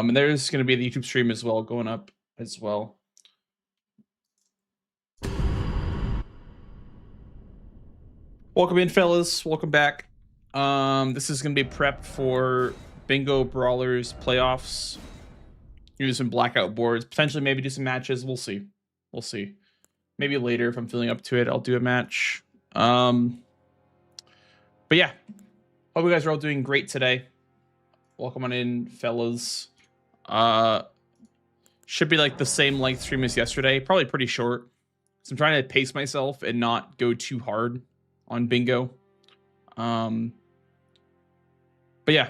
And there's going to be the YouTube stream as well going up as well. Welcome in, fellas. Welcome back. This is going to be prep for Bingo Brawlers playoffs. Do some blackout boards, potentially maybe do some matches. We'll see. We'll see. Maybe later if I'm feeling up to it, I'll do a match. But yeah, hope you guys are all doing great today. Welcome on in, fellas. Should be like the same length stream as yesterday, probably pretty short. So I'm trying to pace myself and not go too hard on Bingo. But yeah,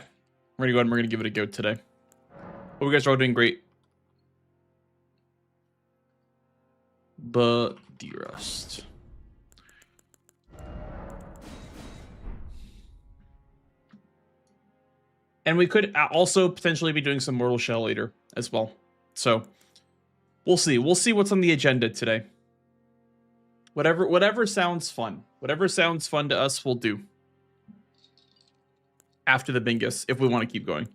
we're gonna go ahead and we're gonna give it a go today. Hope you guys are all doing great. But D-Rust. And we could also potentially be doing some Mortal Shell later as well. So we'll see. We'll see what's on the agenda today. Whatever sounds fun. Whatever sounds fun to us, we'll do. After the Bingus, if we want to keep going.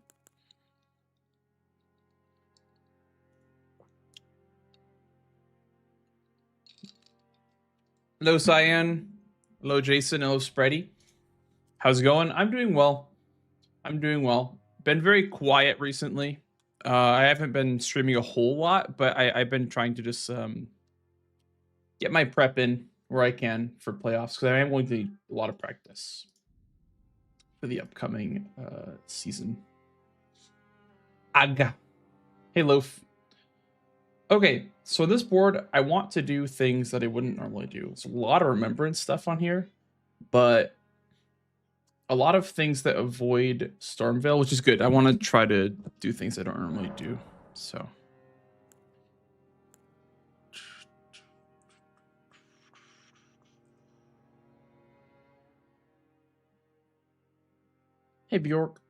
Hello, Cyan. Hello, Jason. Hello, Spready. How's it going? I'm doing well. I'm doing well. Been very quiet recently. I haven't been streaming a whole lot, but I've been trying to just get my prep in where I can for playoffs, because I am going to need a lot of practice for the upcoming season. Aga. Hey, Loaf. Okay, so this board, I want to do things that I wouldn't normally do. There's a lot of remembrance stuff on here, but a lot of things that avoid Stormveil, which is good. I want to try to do things I don't normally do. So hey, Bjork.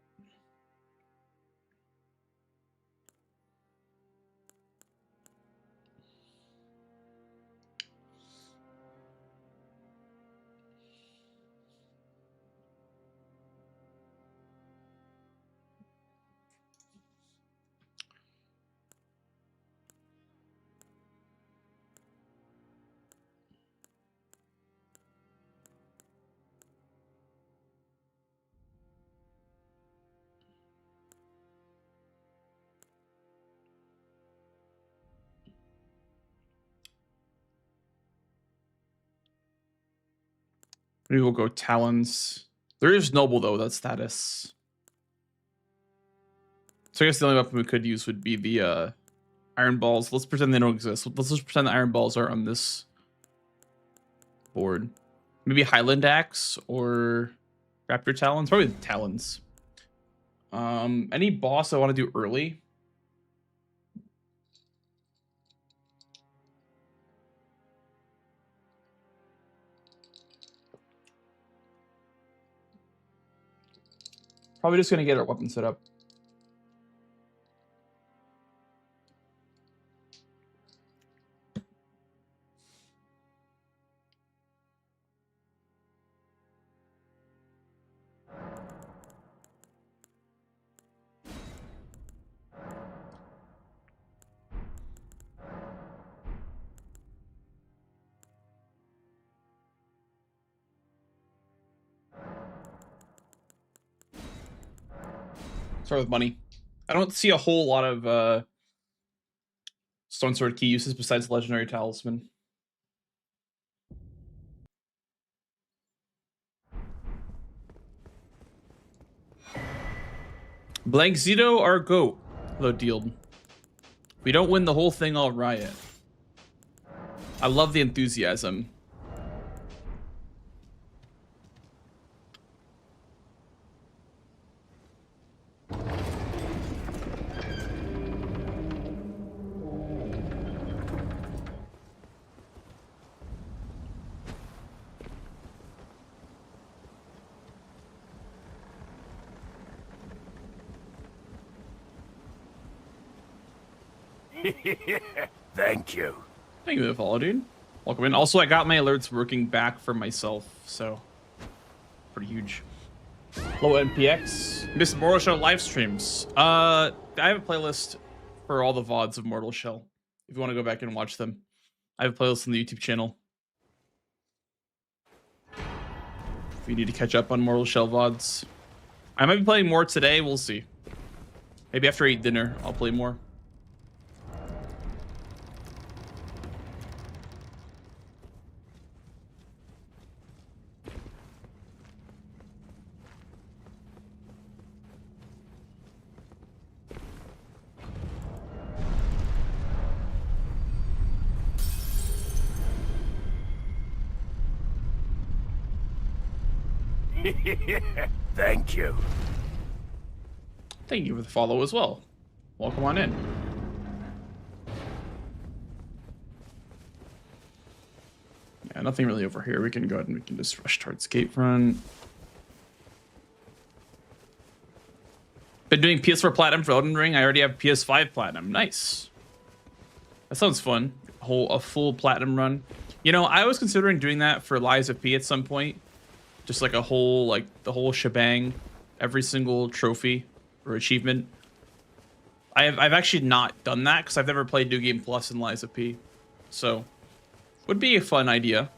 Maybe we'll go Talons. There is Noble, though, that status. So I guess the only weapon we could use would be the Iron Balls. Let's pretend they don't exist. Let's just pretend the Iron Balls are on this board. Maybe Highland Axe or Raptor Talons. Probably the Talons. Any boss I want to do early? Probably just going to get our weapon set up. Start with money. I don't see a whole lot of Stone Sword key uses besides Legendary Talisman. Blank Zito, our goat. Hello, Dealed. If we don't win the whole thing, I'll riot. I love the enthusiasm. Thank you. Thank you for the follow, dude. Welcome in. Also, I got my alerts working back for myself, so pretty huge. Low NPX. Miss Mortal Show live streams. I have a playlist for all the VODs of Mortal Shell. If you want to go back and watch them, I have a playlist on the YouTube channel. If you need to catch up on Mortal Shell VODs, I might be playing more today. We'll see. Maybe after I eat dinner, I'll play more. Thank you. Thank you for the follow as well. Welcome on in. Yeah, nothing really over here. We can go ahead and we can just rush towards gate front. Been doing PS4 Platinum for Elden Ring. I already have PS5 Platinum. Nice. That sounds fun. A full Platinum run. You know, I was considering doing that for Lies of P at some point. Just like a whole, like the whole shebang, every single trophy or achievement. I've actually not done that because I've never played New Game Plus in Lies of P. So, would be a fun idea.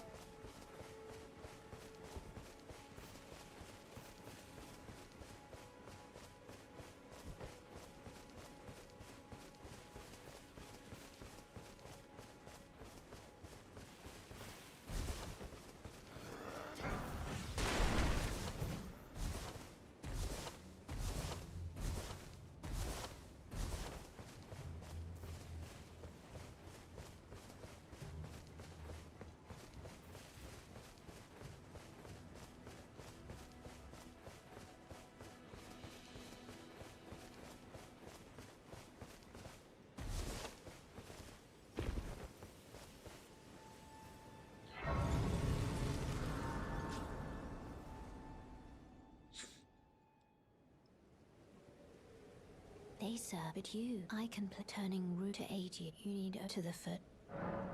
They sir, but you, I can turning route to aid you. You need to the foot.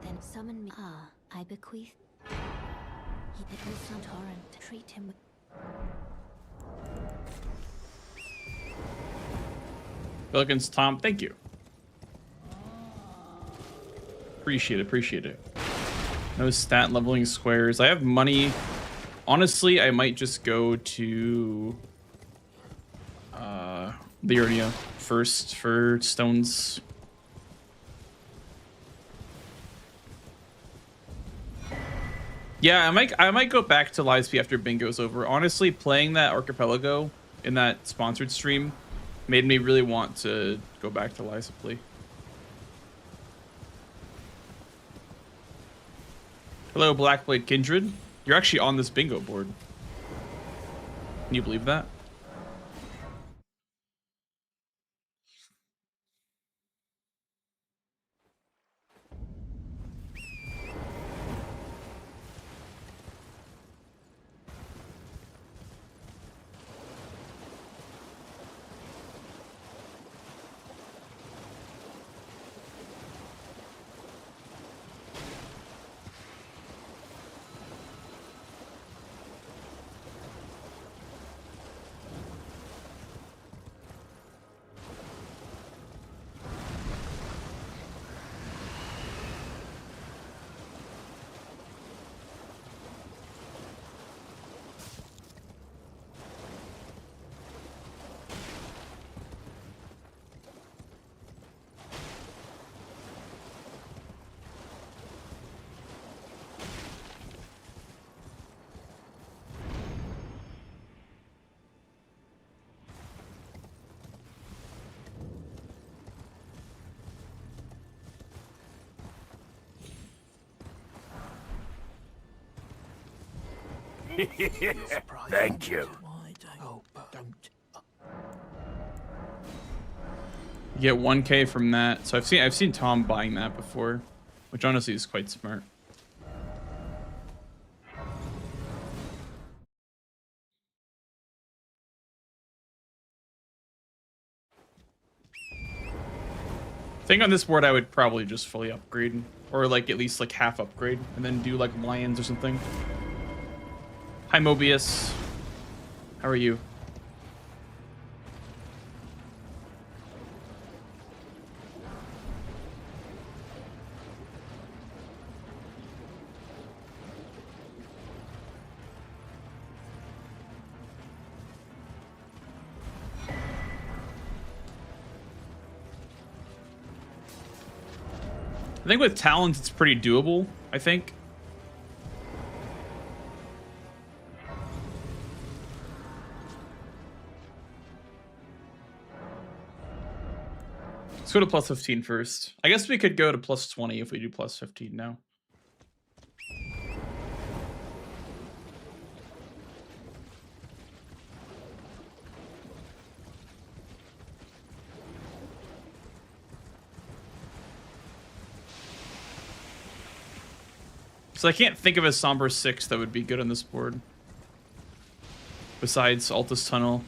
Then summon me. Ah, I bequeath. He did with some torrent. Treat him with. Billikens, Tom, thank you. Appreciate it. No stat leveling squares. I have money. Honestly, I might just go to the area first for stones. Yeah, I might go back to Lies P after Bingo's over. Honestly, playing that Archipelago in that sponsored stream made me really want to go back to Lies P. Hello, Blackblade Kindred. You're actually on this bingo board. Can you believe that? Thank you. You get 1K from that. So I've seen Tom buying that before, which honestly is quite smart. I think on this board I would probably just fully upgrade, or like at least like half upgrade, and then do like lions or something. Hi Mobius, how are you? I think with talent, it's pretty doable, I think. Let's go to plus 15 first. I guess we could go to plus 20 if we do plus 15 now. So I can't think of a Somber 6 that would be good on this board. Besides Altus Tunnel.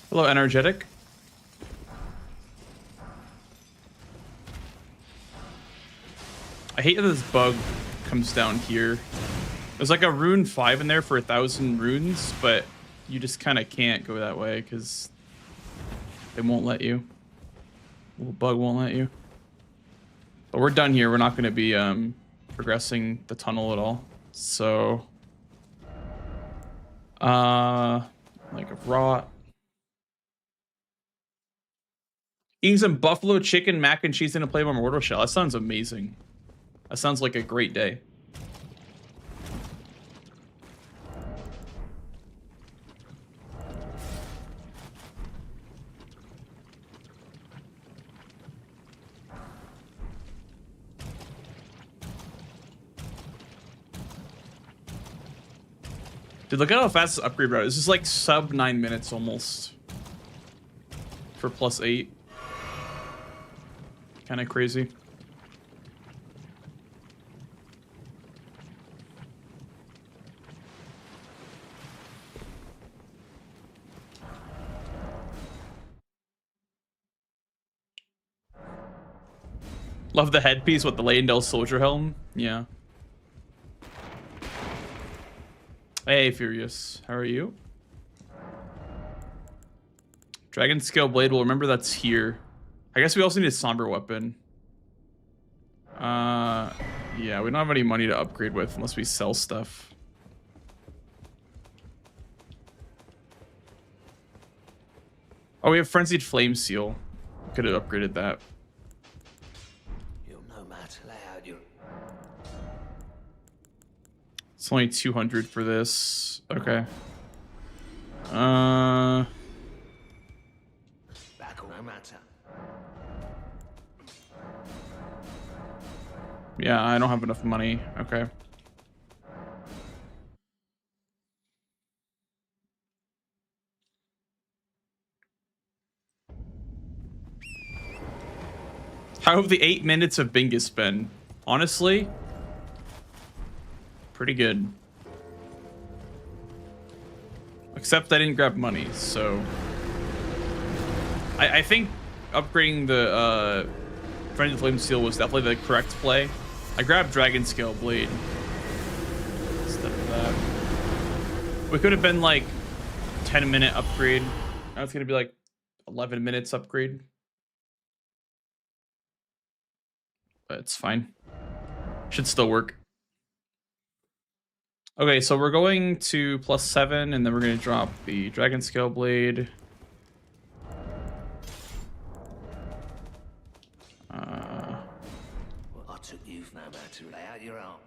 Hello, Energetic. I hate that this bug comes down here. There's like a rune 5 in there for 1,000 runes, but you just kind of can't go that way because they won't let you. Little bug won't let you. But we're done here. We're not going to be progressing the tunnel at all. So, like a rot. Eating some buffalo chicken, mac and cheese in a Playboy mortal shell. That sounds amazing. That sounds like a great day. Dude, look at how fast this upgrade route is. This is like sub 9 minutes almost. For plus 8. Kind of crazy. Love the headpiece with the Leyendell soldier helm. Yeah. Hey, Furious. How are you? Dragon Scale Blade. Well, remember that's here. I guess we also need a Somber Weapon. Yeah, we don't have any money to upgrade with unless we sell stuff. Oh, we have Frenzied Flame Seal. Could have upgraded that. It's only 200 for this. Okay. Yeah, I don't have enough money. Okay. How have the 8 minutes of Bingus been? Honestly, pretty good. Except I didn't grab money, so... I think upgrading the Frenzied Flame Seal was definitely the correct play. I grabbed Dragon Scale Blade instead of that. We could have been like 10-minute upgrade. Now it's gonna be like 11 minutes upgrade. But it's fine. Should still work. Okay, so we're going to plus 7, and then we're going to drop the Dragon Scale Blade. I took you no matter to lay out your arm.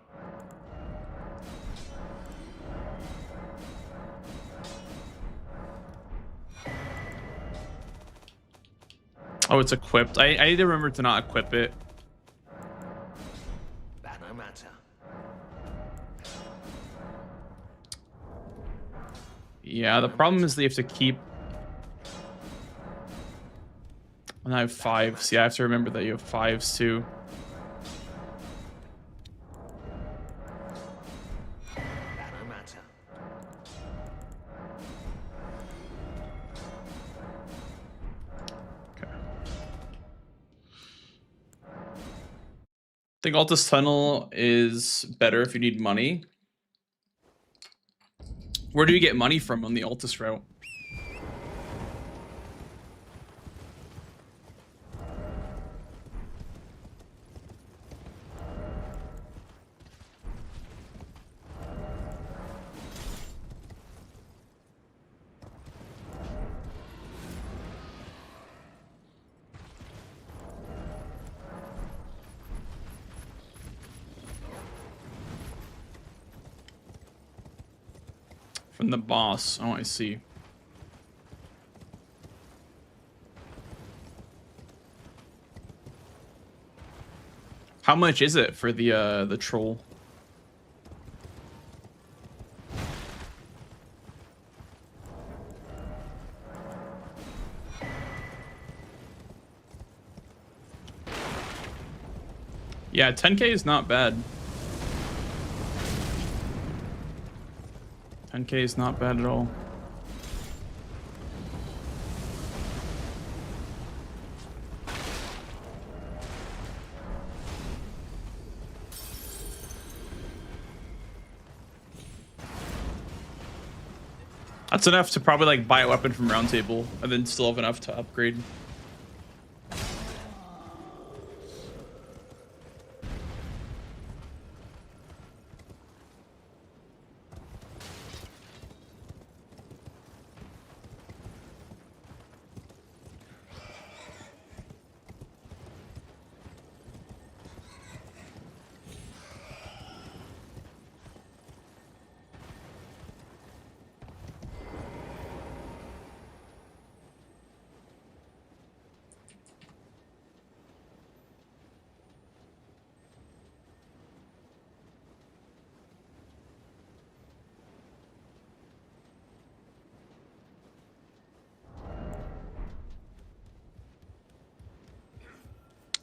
Oh, it's equipped. I need to remember to not equip it. That no matter. Yeah, the problem is that you have to keep... And I have 5s. Yeah, I have to remember that you have 5s too. That no matter. Okay. think Altus Tunnel is better if you need money. Where do you get money from on the Altus route? From the boss. Oh, I see. How much is it for the troll? Yeah, 10k is not bad. 10k is not bad at all. That's enough to probably like buy a weapon from Roundtable and then still have enough to upgrade.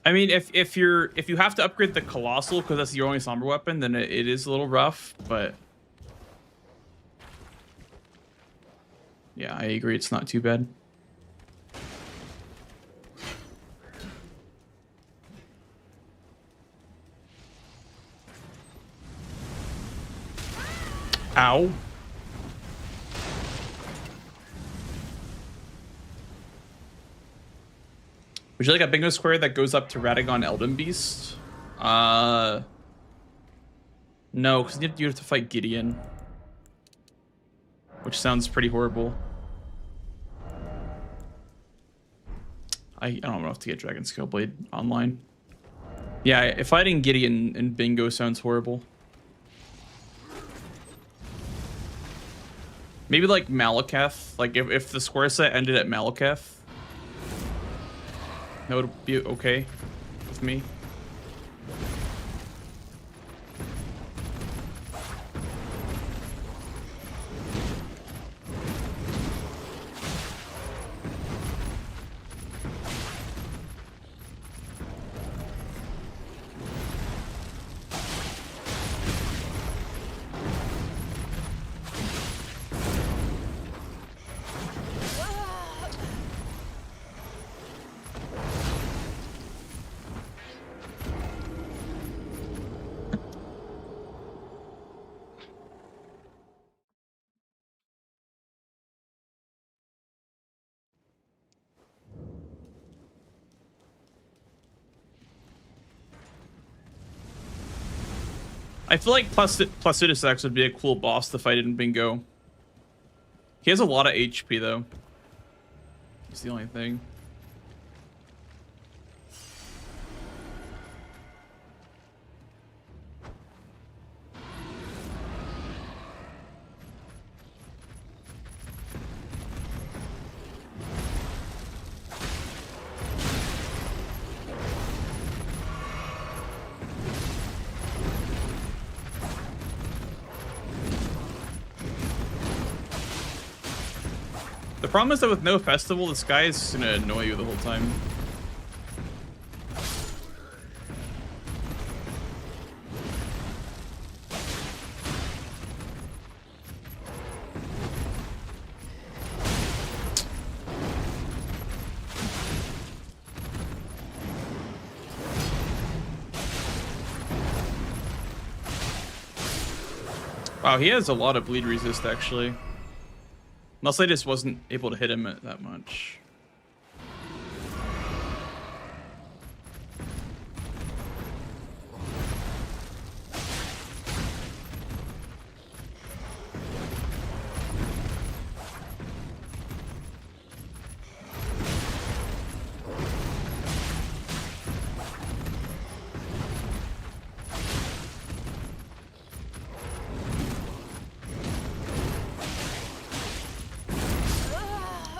I mean, if you have to upgrade the Colossal because that's your only Somber weapon, then it is a little rough, but yeah, I agree, it's not too bad. Ow. Would you like a bingo square that goes up to Radagon Elden Beast? No, because you have to fight Gideon. Which sounds pretty horrible. I don't know if to get Dragon Scale Blade online. Yeah, fighting Gideon in bingo sounds horrible. Maybe like Malakath. Like if the square set ended at Malakath. That would be okay with me. I feel like Placidus X would be a cool boss to fight in bingo. He has a lot of HP though. It's the only thing. The problem is that with no festival, this guy is just gonna annoy you the whole time. Wow, he has a lot of bleed resist actually. Unless I just wasn't able to hit him that much.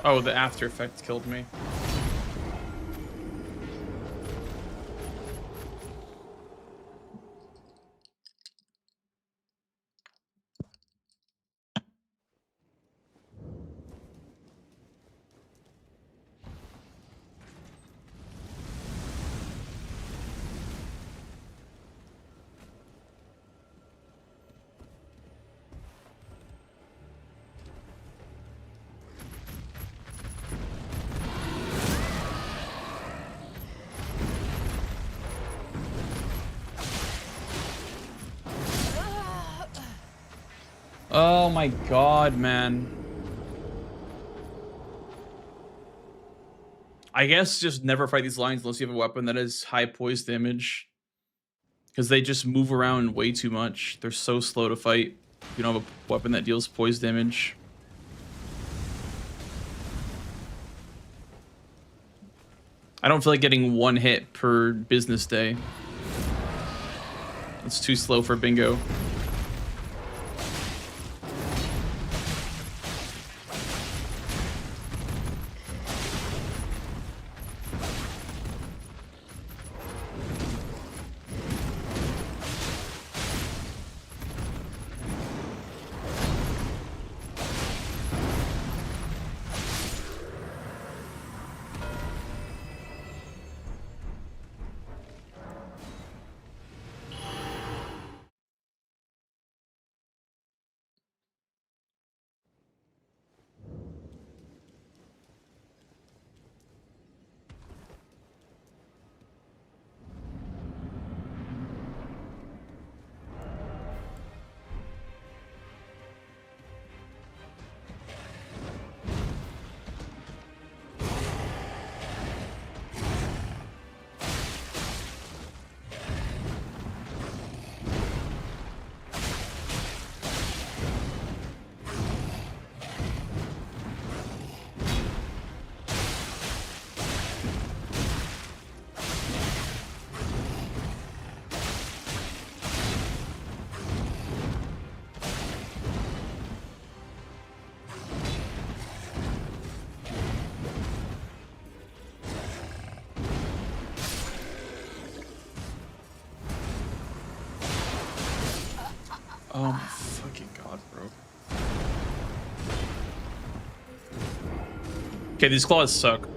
Oh, the after effect killed me. Oh my god, man. I guess just never fight these lions unless you have a weapon that has high poise damage. Because they just move around way too much. They're so slow to fight. If you don't have a weapon that deals poise damage. I don't feel like getting one hit per business day. It's too slow for bingo. Oh my fucking god, bro. Okay, these claws suck.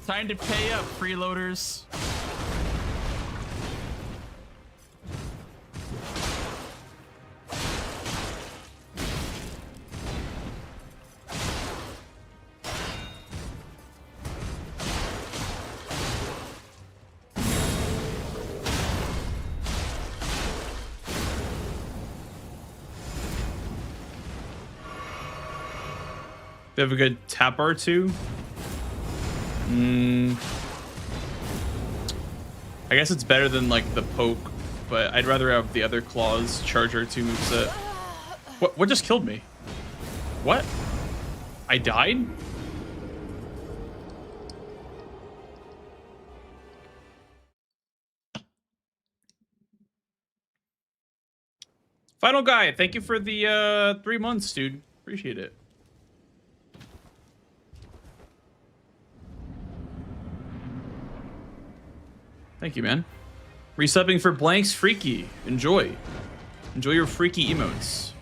Time to pay up, freeloaders. They have a good tap R2. I guess it's better than like the poke, but I'd rather have the other claws charge R2 moveset. What just killed me? What? I died? Final guy, thank you for the 3 months, dude. Appreciate it. Thank you, man. Resubbing for Blanks Freaky. Enjoy. Enjoy your freaky emotes.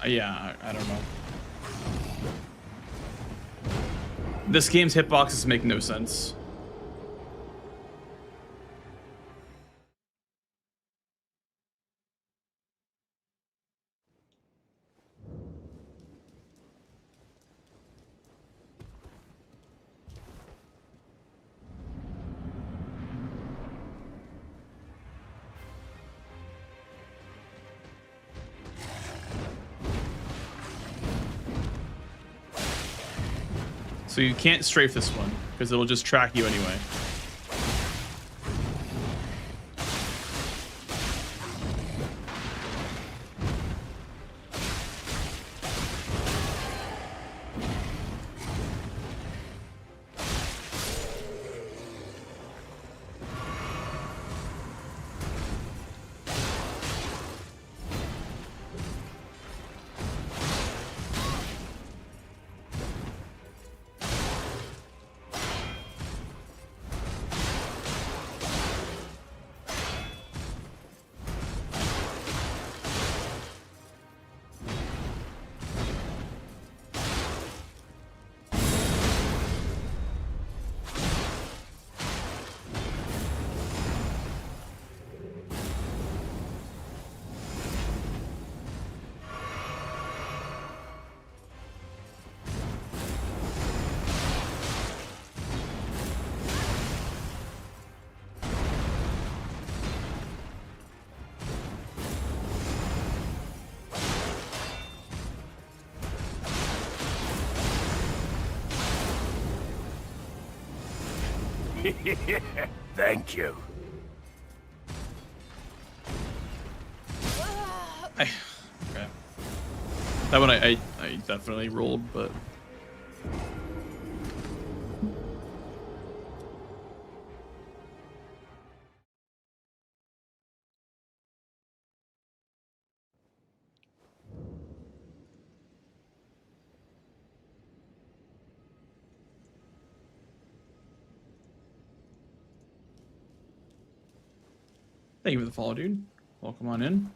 Yeah, I don't know. This game's hitboxes make no sense. So you can't strafe this one, because it'll just track you anyway. Thank you. Okay. That one I definitely rolled, but thank you for the follow, dude. Welcome on in.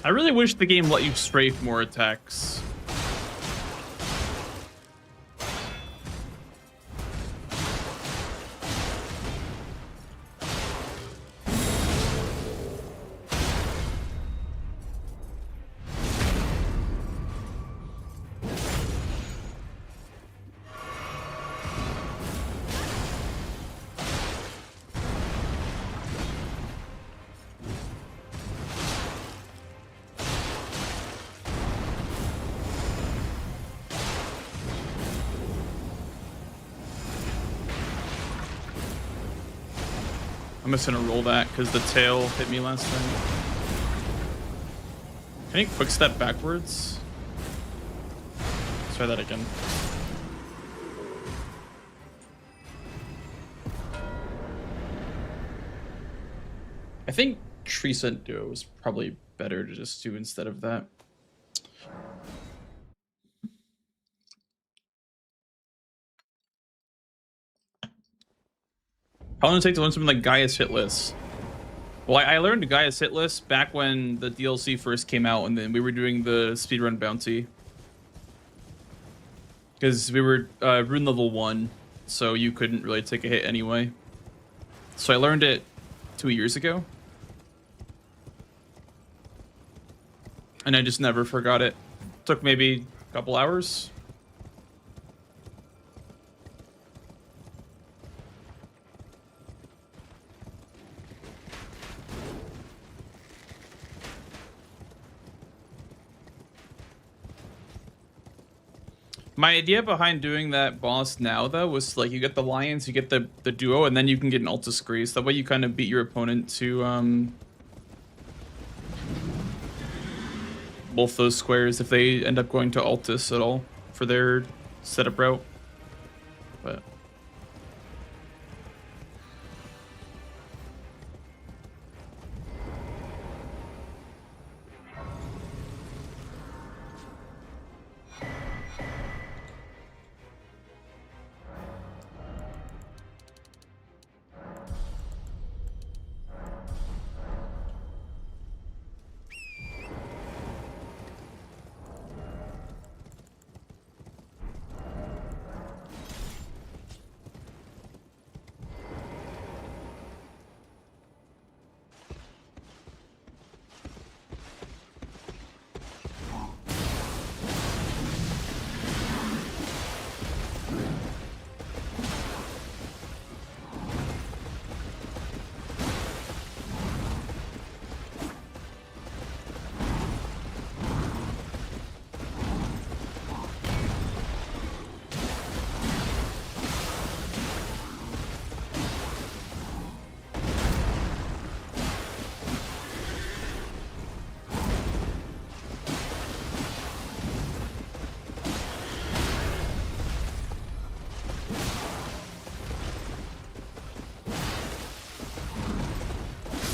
I really wish the game let you strafe more attacks. I'm just gonna roll that because the tail hit me last time. Can you quick step backwards? Let's try that again. I think Tree Scent Duo is probably better to just do instead of that. How long does it take to learn something like Gaia's hit list? Well, I learned Gaia's hit list back when the DLC first came out, and then we were doing the speedrun bounty. Because we were rune level 1, so you couldn't really take a hit anyway. So I learned it 2 years ago. And I just never forgot it. Took maybe a couple hours. My idea behind doing that boss now, though, was like you get the lions, you get the duo, and then you can get an Altus Grease. That way you kind of beat your opponent to both those squares if they end up going to Altus at all for their setup route. But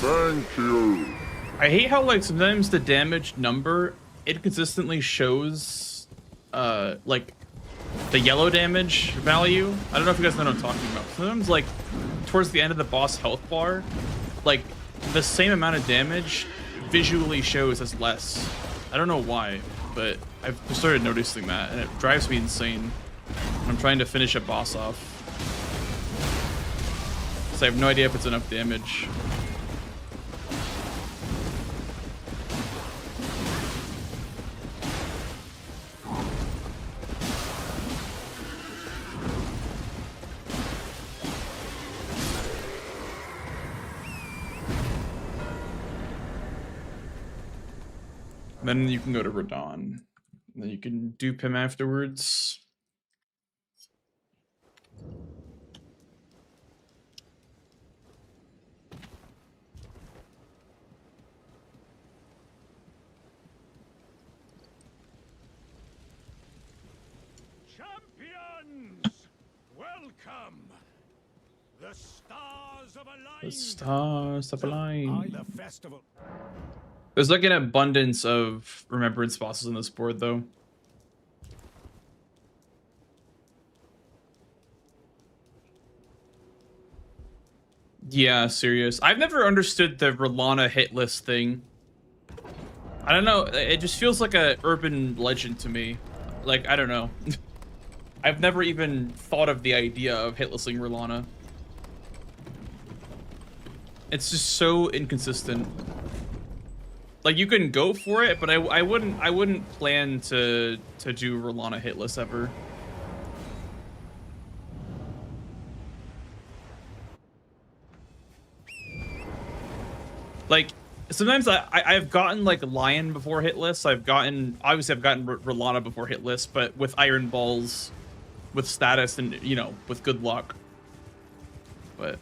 Thank you. I hate how like sometimes the damage number it consistently shows like the yellow damage value. I don't know if you guys know what I'm talking about. Sometimes like towards the end of the boss health bar, like the same amount of damage visually shows as less. I don't know why, but I've started noticing that and it drives me insane when I'm trying to finish a boss off. So I have no idea if it's enough damage. Then you can go to Radon. And then you can dupe him afterwards. Champions, welcome. The stars of aligned. The stars of align. The festival. There's like an abundance of remembrance bosses on this board, though. Yeah, serious. I've never understood the Rolana hit list thing. I don't know. It just feels like a urban legend to me. Like, I don't know. I've never even thought of the idea of hitlisting Rolana. It's just so inconsistent. Like you can go for it, but I wouldn't plan to do Rolana hitless ever. Like sometimes I've gotten like Lion before hitless. I've gotten Rolana before hitless, but with Iron Balls, with status and you know with good luck. But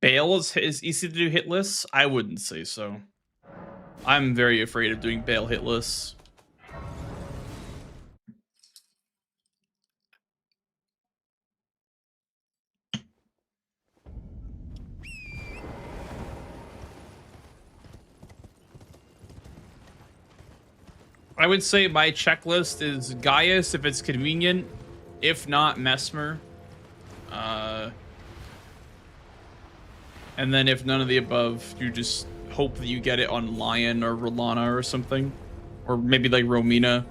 Bale is easy to do hitless? I wouldn't say so. I'm very afraid of doing Bale hitless. I would say my checklist is Gaius if it's convenient, if not Mesmer. And then if none of the above, you just hope that you get it on Lion or Rolana or something. Or maybe like Romina.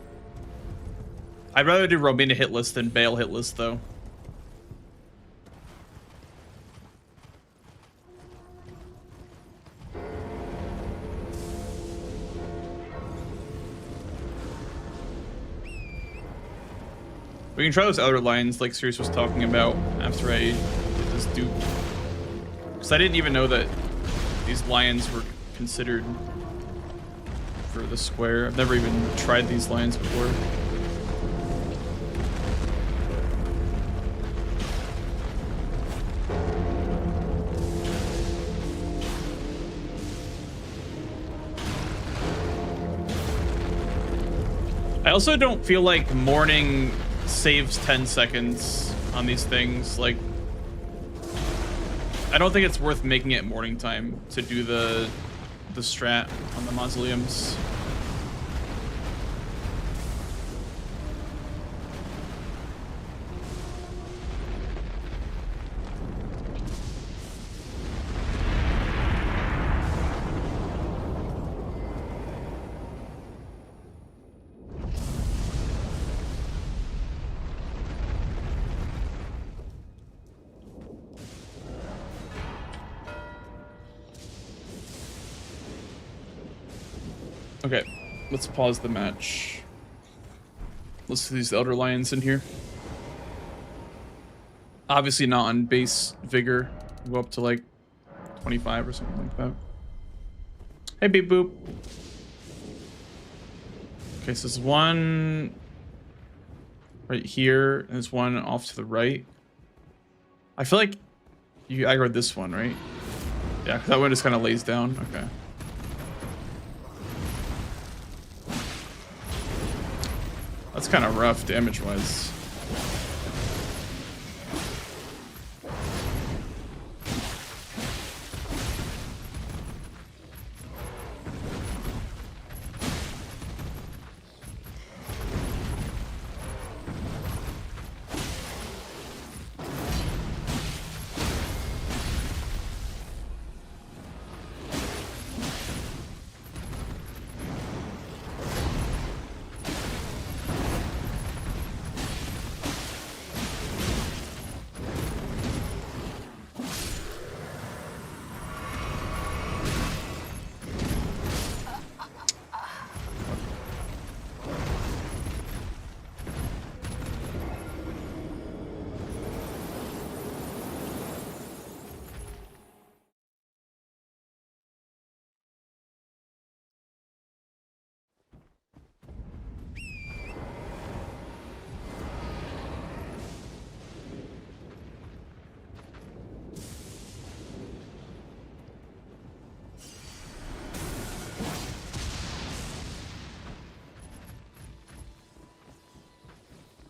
I'd rather do Romina hitless than Bale hitless though. We can try those other lines like Sirius was talking about after I did this dupe. Because I didn't even know that these lions were considered for the square. I've never even tried these lions before. I also don't feel like morning saves 10 seconds on these things. Like, I don't think it's worth making it morning time to do the strat on the mausoleums. Okay, let's pause the match. Let's see these Elder Lions in here. Obviously not on base vigor. Go up to like 25 or something like that. Hey, beep boop. Okay, so there's one right here, and there's one off to the right. I feel like you aggroed this one, right? Yeah, that one just kind of lays down. Okay. That's kind of rough damage-wise.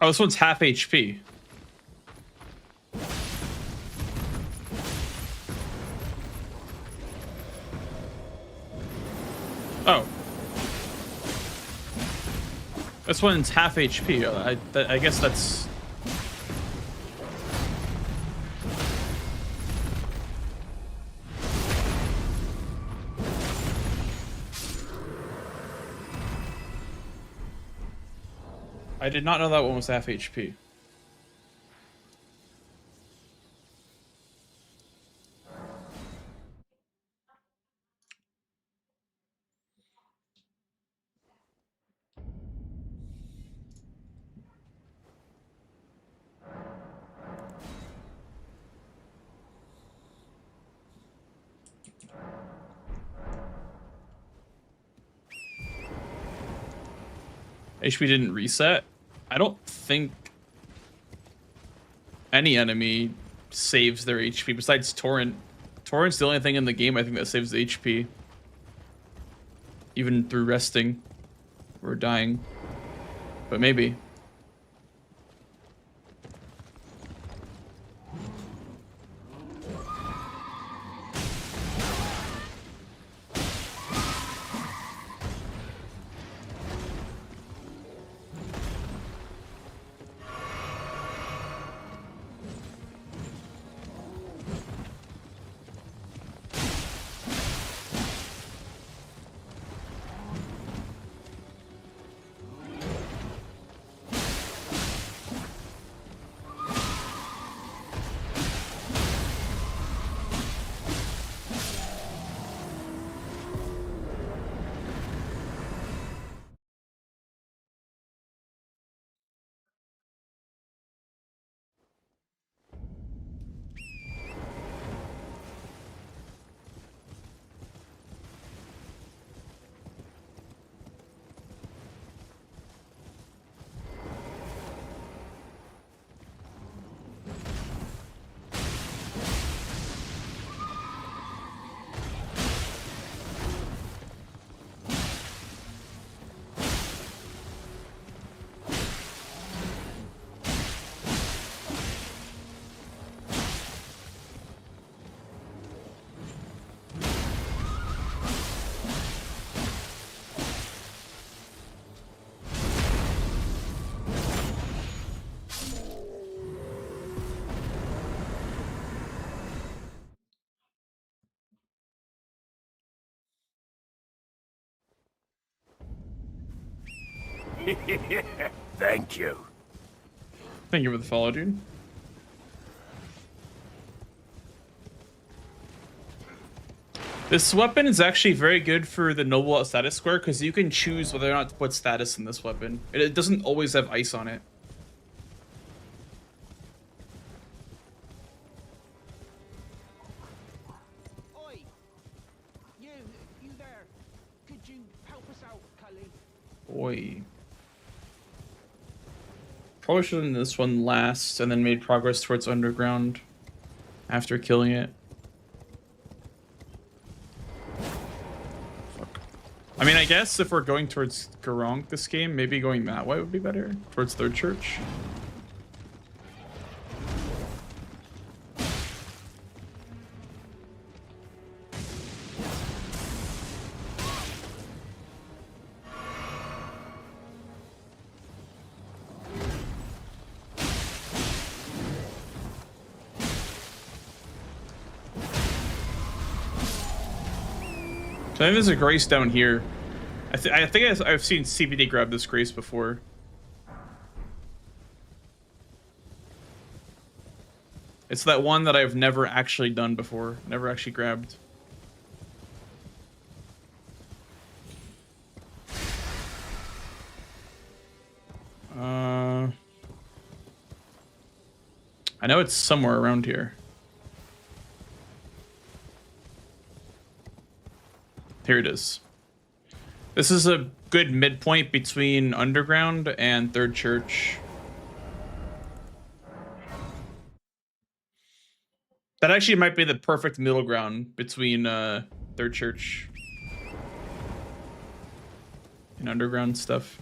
Oh, this one's half HP. Oh. This one's half HP. I guess that's... I did not know that one was half HP. HP didn't reset. I don't think any enemy saves their HP besides Torrent. Torrent's the only thing in the game I think that saves HP. Even through resting or dying. But maybe. Thank you. Thank you for the follow, dude. This weapon is actually very good for the noble at status square because you can choose whether or not to put status in this weapon. It doesn't always have ice on it. Oi! You there. Could you help us out, Cully? Boy. Probably should have done this one last and then made progress towards underground after killing it. Fuck. I mean, I guess if we're going towards Garunk this game, maybe going that way would be better. Towards Third Church. So I think there's a Grace down here. I think I've seen CBD grab this Grace before. It's that one that I've never actually done before. Never actually grabbed. I know it's somewhere around here. Here it is. This is a good midpoint between Underground and Third Church. That actually might be the perfect middle ground between Third Church and Underground stuff.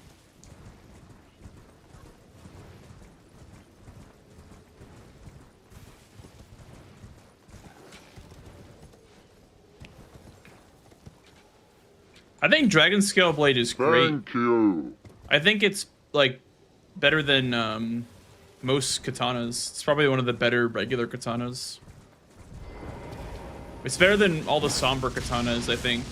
I think Dragon Scale Blade is great. Thank you. I think it's like better than most katanas. It's probably one of the better regular katanas. It's better than all the somber katanas, I think.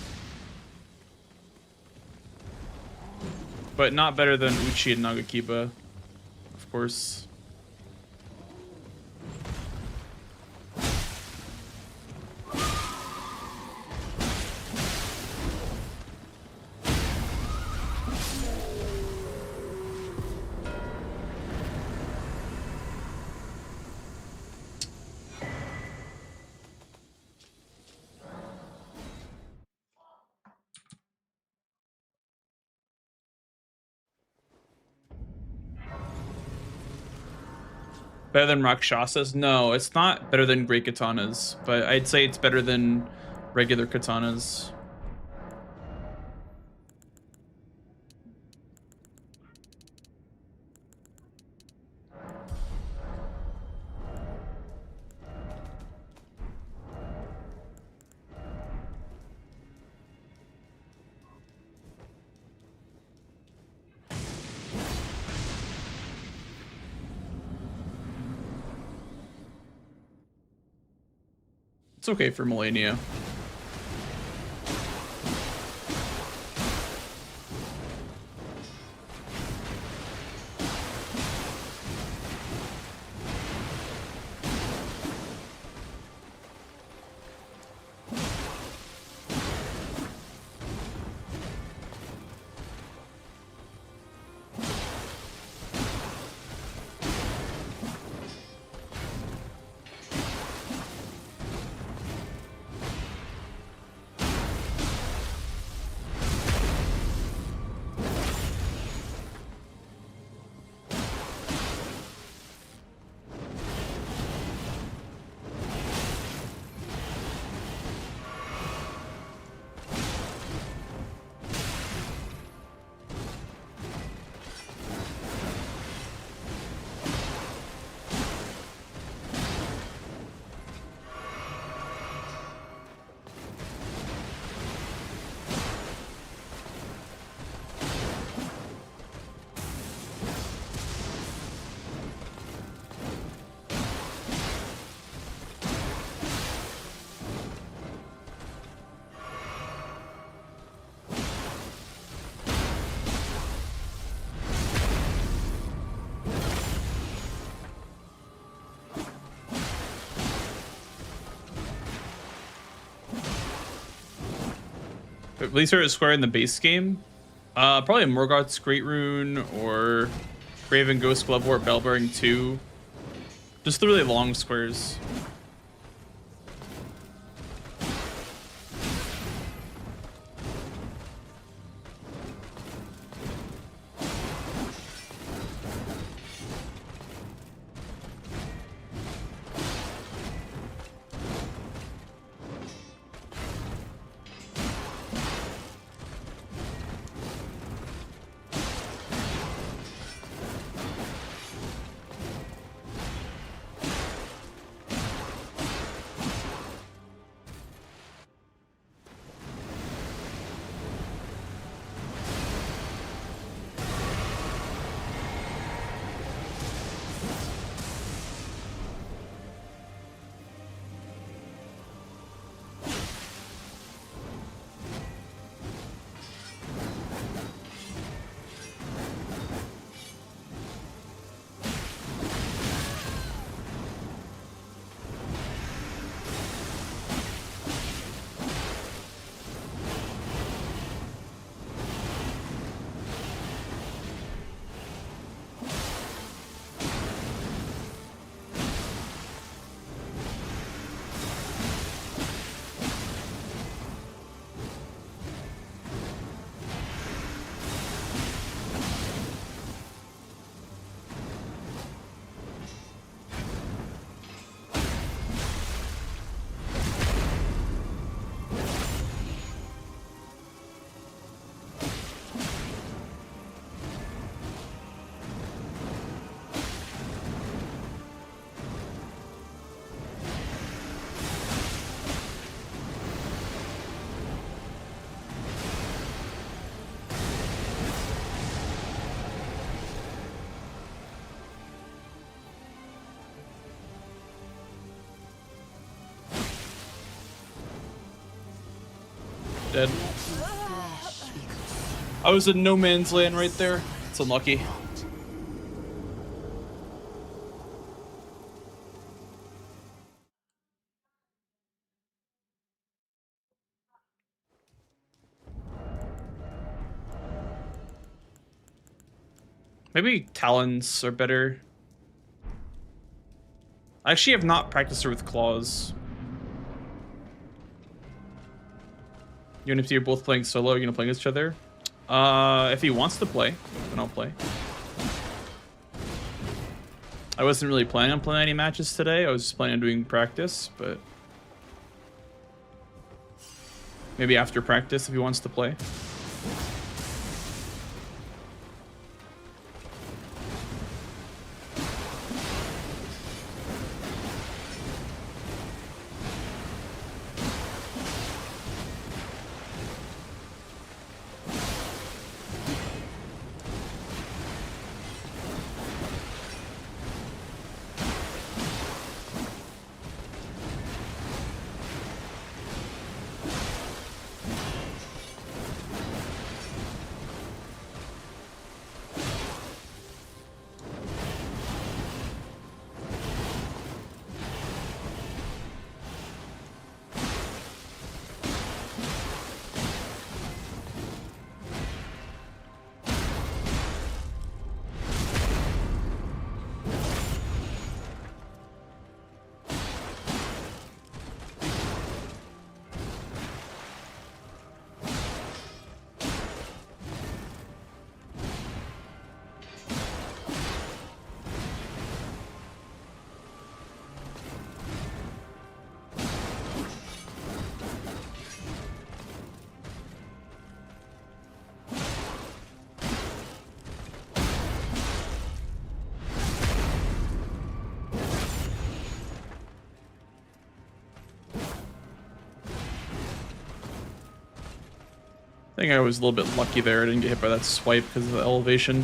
But not better than Uchi and Nagakiba, of course. Better than Rakshasas? No, it's not better than Great Katanas, but I'd say it's better than regular katanas. It's okay for Melania. At least are square in the base game. Probably Morgoth's Great Rune or Raven Ghost Glove or Bellbearing 2. Just the really long squares. Dead. I was in no man's land right there. It's unlucky. Maybe Talons are better. I actually have not practiced her with Claws. Even if you're both playing solo, you're gonna play against each other. If he wants to play, then I'll play. I wasn't really planning on playing any matches today. I was just planning on doing practice, but maybe after practice if he wants to play. I think I was a little bit lucky there. I didn't get hit by that swipe because of the elevation.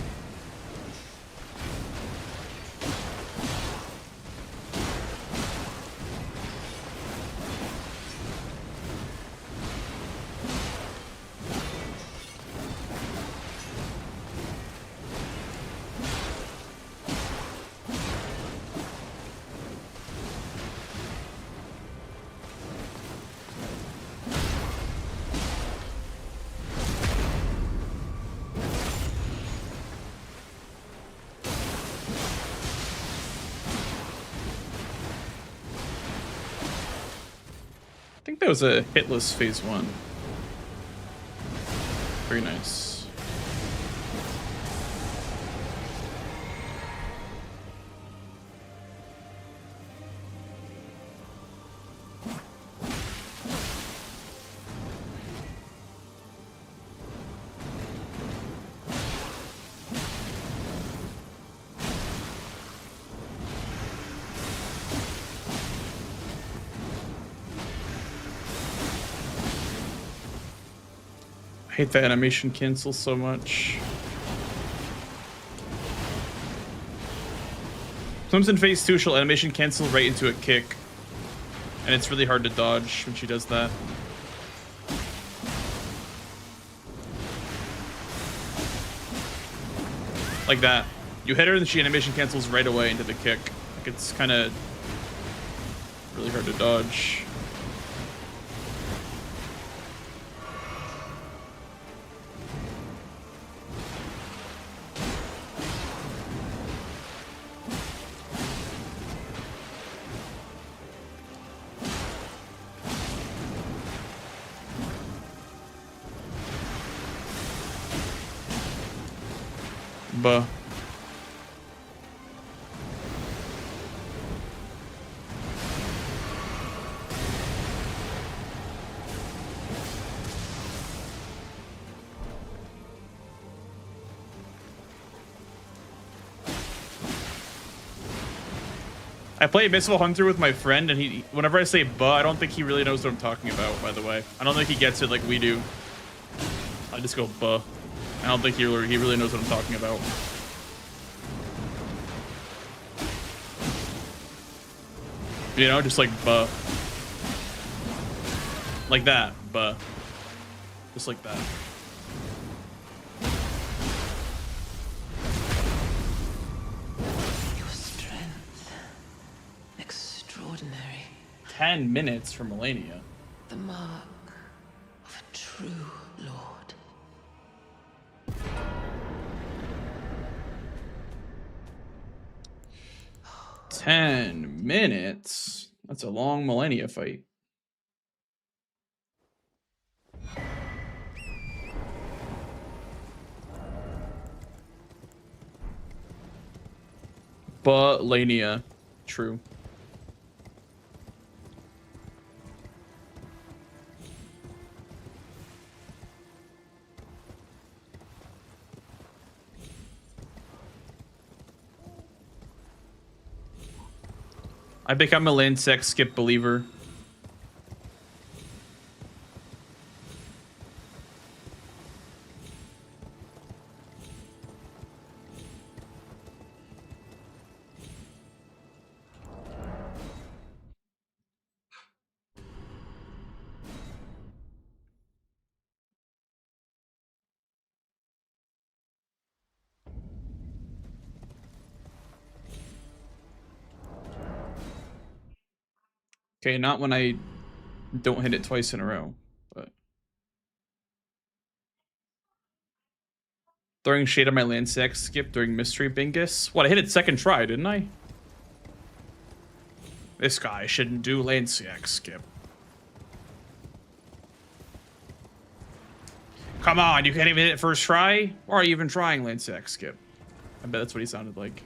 I think that was a hitless phase 1. Very nice. I hate the animation cancel so much. Sometimes in phase 2, she'll animation cancel right into a kick. And it's really hard to dodge when she does that. Like that. You hit her and she animation cancels right away into the kick. Like it's kind of really hard to dodge. Buh. I play Missile Hunter with my friend, and whenever I say buh, I don't think he really knows what I'm talking about, by the way. I don't think he gets it like we do. I just go buh. I don't think he really knows what I'm talking about. You know, just like buh. Like that, buh. Just like that. Your strength. Extraordinary. 10 minutes for Melania. The mark of a true lord. 10 minutes? That's a long Melania fight. Balania. True. I become a lane 6 skip believer. Okay, not when I don't hit it twice in a row, but throwing shade on my land 6 skip during Mystery Bingus. What, I hit it second try, didn't I? This guy shouldn't do land 6 skip. Come on, you can't even hit it first try? Or are you even trying land 6 skip? I bet that's what he sounded like.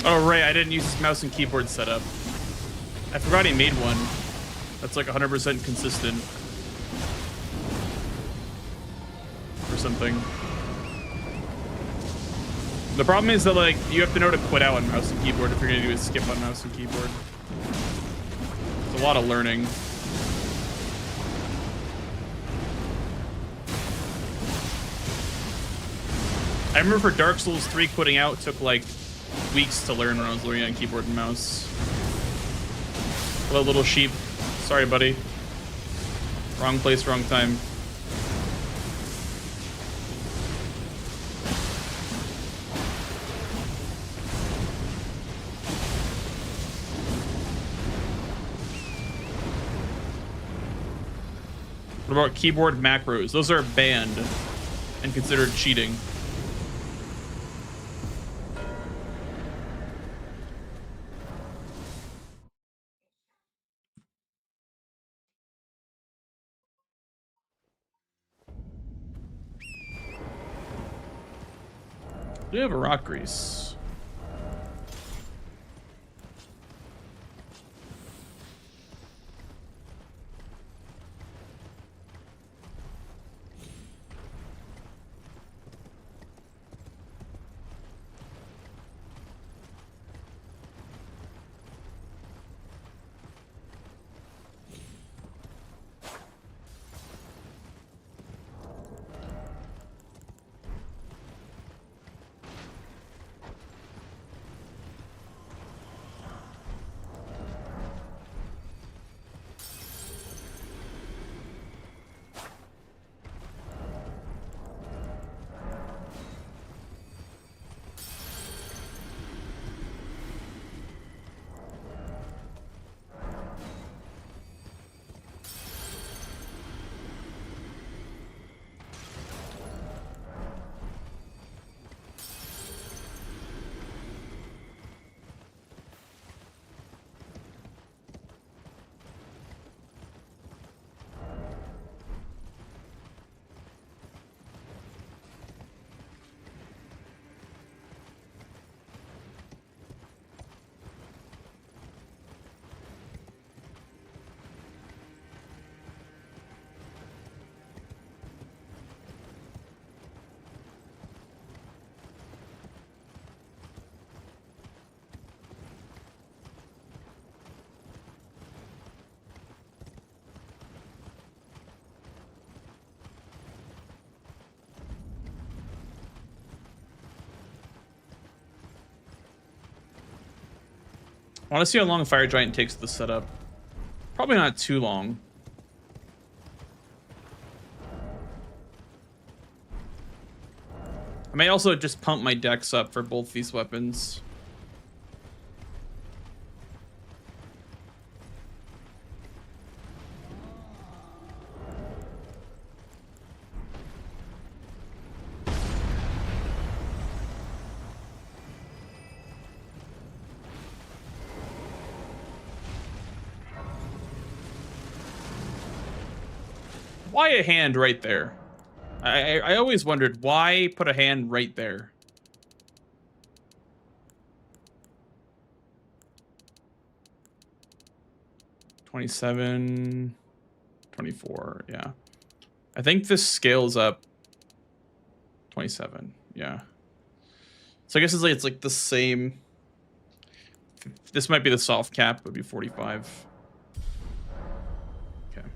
Oh, right, I didn't use his mouse and keyboard setup. I forgot he made one. That's like 100% consistent. Or something. The problem is that, like, you have to know to quit out on mouse and keyboard if you're gonna do a skip on mouse and keyboard. It's a lot of learning. I remember for Dark Souls 3, quitting out took, like, weeks to learn when I was learning on keyboard and mouse. Hello, little sheep. Sorry, buddy. Wrong place, wrong time. What about keyboard macros? Those are banned and considered cheating. Do you have a rock grease? I want to see how long Fire Giant takes the setup. Probably not too long. I may also just pump my dex up for both these weapons. Why a hand right there? I always wondered why put a hand right there. $27, $24, yeah. I think this scales up 27, yeah. So I guess it's like the same. This might be the soft cap, would be 45. Okay.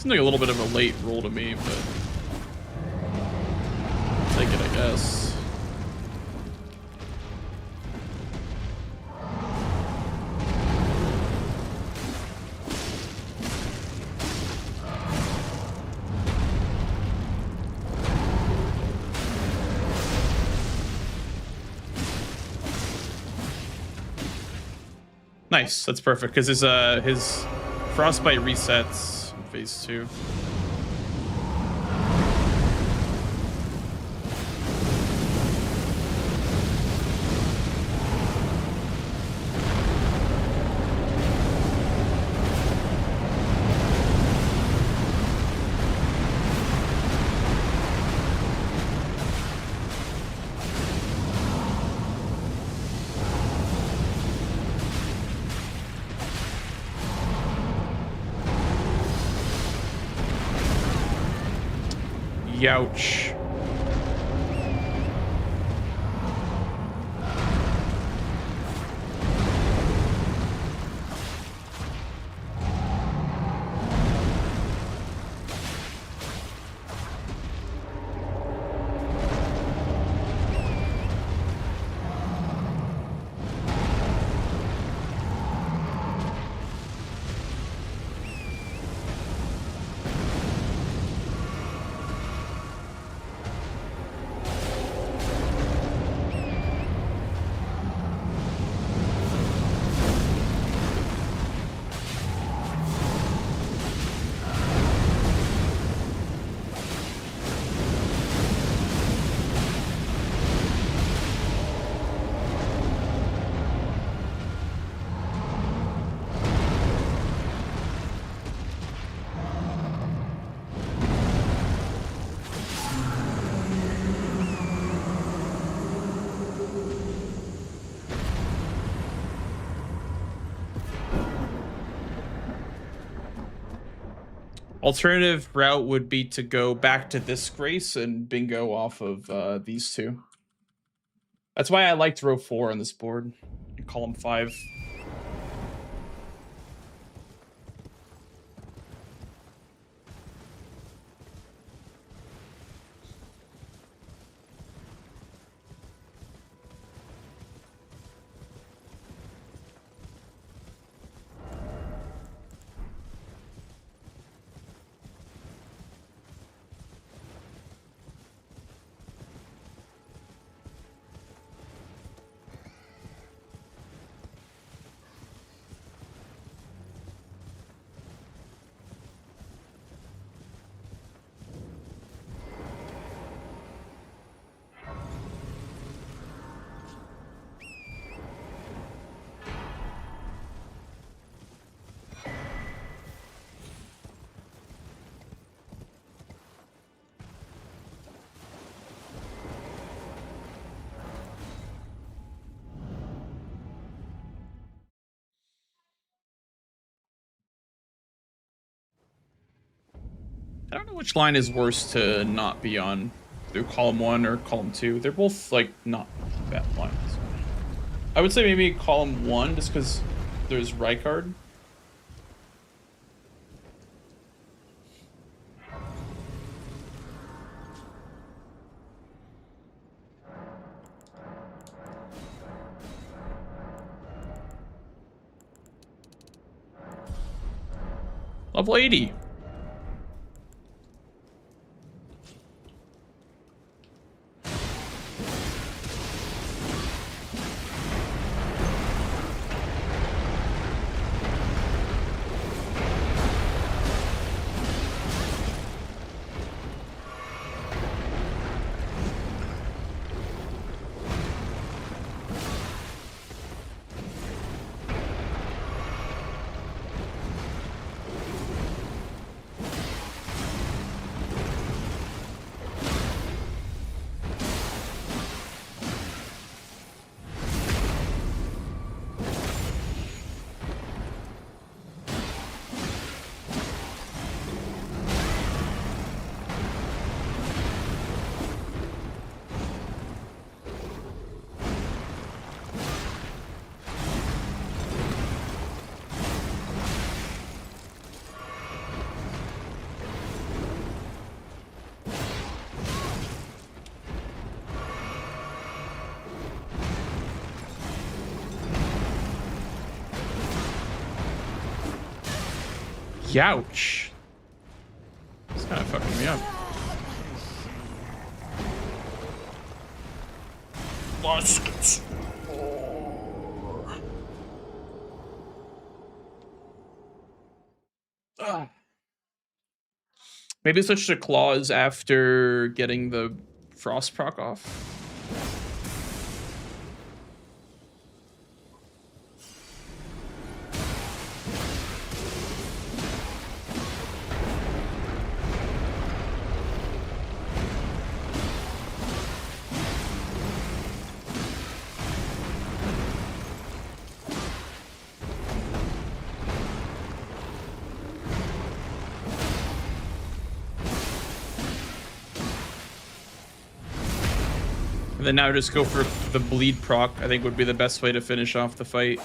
Seems like a little bit of a late roll to me, but I'll take it, I guess. Nice, that's perfect because his frostbite resets in phase 2. Youch. Alternative route would be to go back to this Grace and bingo off of these two. That's why I liked row 4 on this board and column 5. I don't know which line is worse to not be on, through column 1 or column 2. They're both like not bad lines. I would say maybe column 1 just because there's Rykard. Level 80. Youch. It's kind of fucking me up. Muskets. Maybe switch to claws after getting the frost proc off. And then now just go for the bleed proc, I think would be the best way to finish off the fight.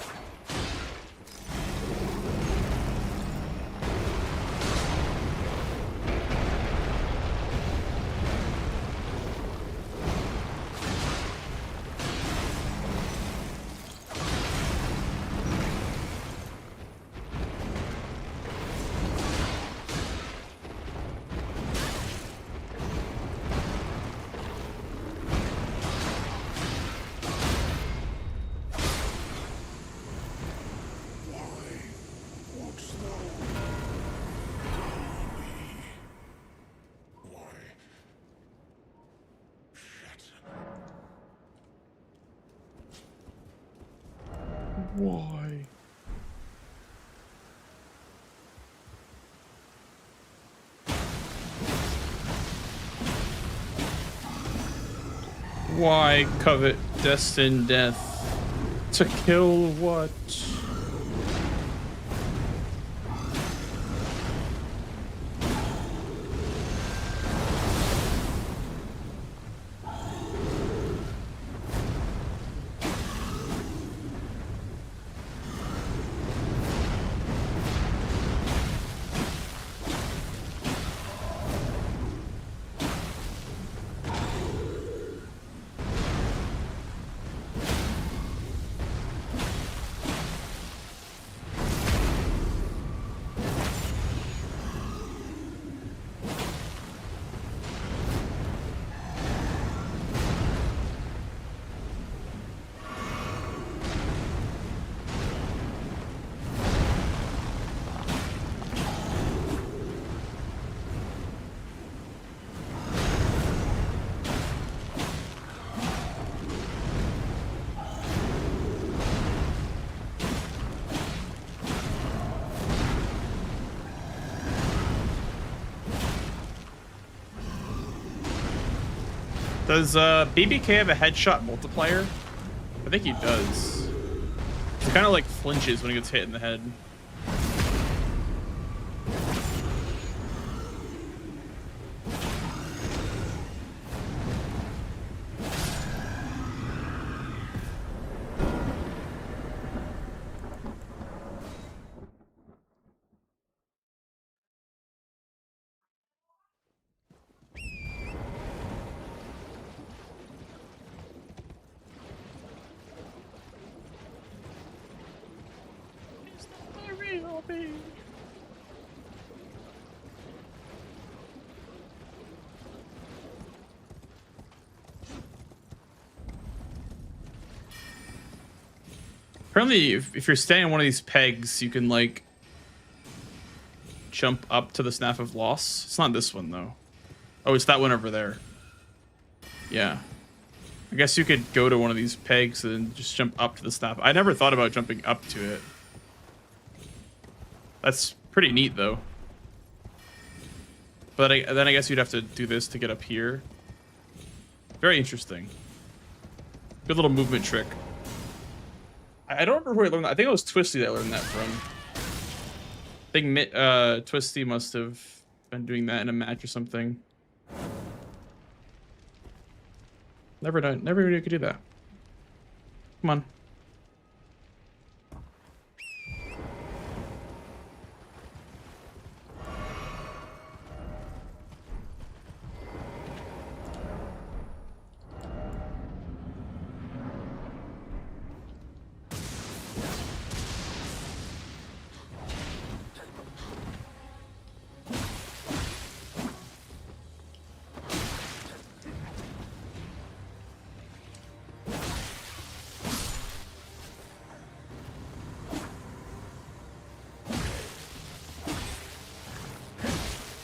Why? Why covet destined death? To kill what? Does BBK have a headshot multiplier? I think he does. He kind of like flinches when he gets hit in the head. me. Apparently, if you're standing on one of these pegs, you can like jump up to the Staff of Loss. It's not this one though. Oh, it's that one over there. Yeah. I guess you could go to one of these pegs and just jump up to the staff. I never thought about jumping up to it. That's pretty neat though. But then I guess you'd have to do this to get up here. Very interesting. Good little movement trick. I don't remember who I learned that. I think it was Twisty that I learned that from. I think Twisty must have been doing that in a match or something. Never knew you could do that. Come on.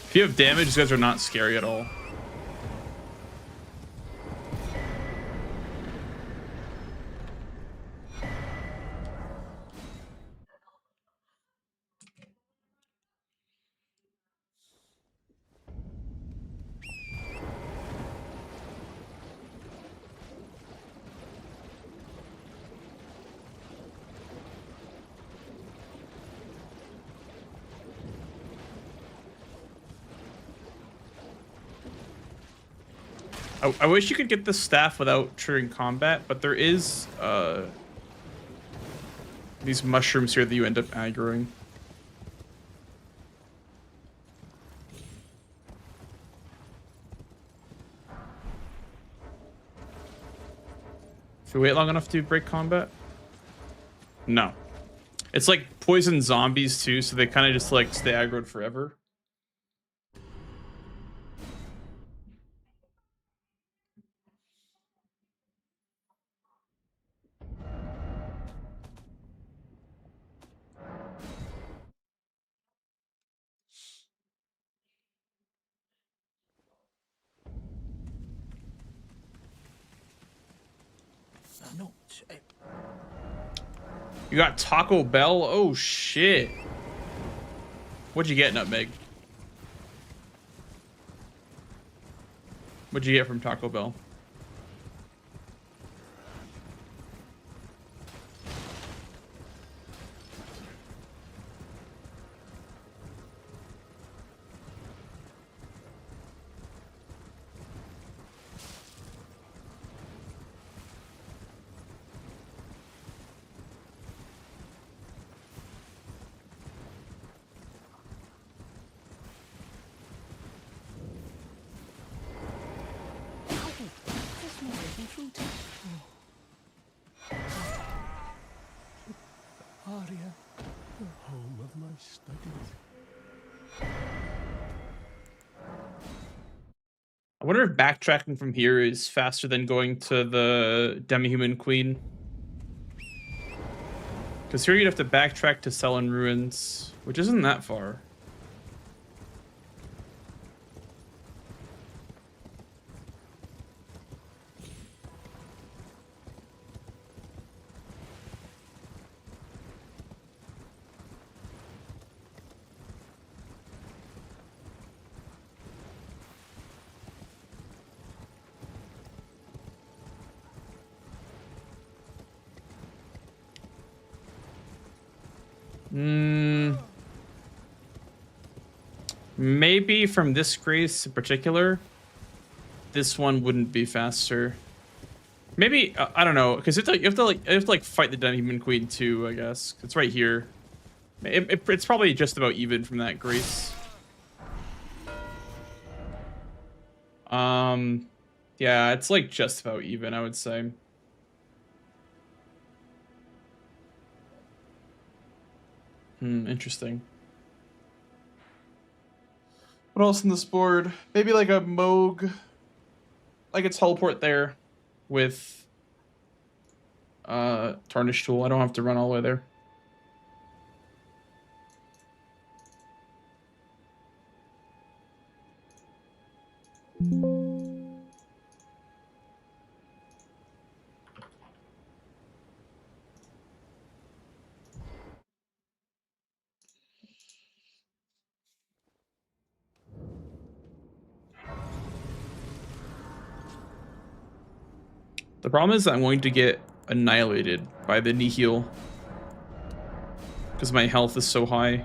If you have damage, these guys are not scary at all. I wish you could get the staff without triggering combat, but there is these mushrooms here that you end up aggroing. If you wait long enough to break combat? No. It's like poison zombies too, so they kind of just like stay aggroed forever. You got Taco Bell? Oh shit. What'd you get, Nutmeg? What'd you get from Taco Bell? Aria, the home of my studies. I wonder if backtracking from here is faster than going to the Demi-Human Queen. Because here you'd have to backtrack to Selin Ruins, which isn't that far. Maybe from this grace in particular, this one wouldn't be faster. Maybe I don't know, because you have to fight the Demi-Human Queen too. I guess it's right here. It's probably just about even from that grace. Yeah, it's like just about even, I would say. Interesting. What else on this board? Maybe like a Moog, like a teleport there with Tarnish Tool. I don't have to run all the way there. The problem is I'm going to get annihilated by the Nihil because my health is so high.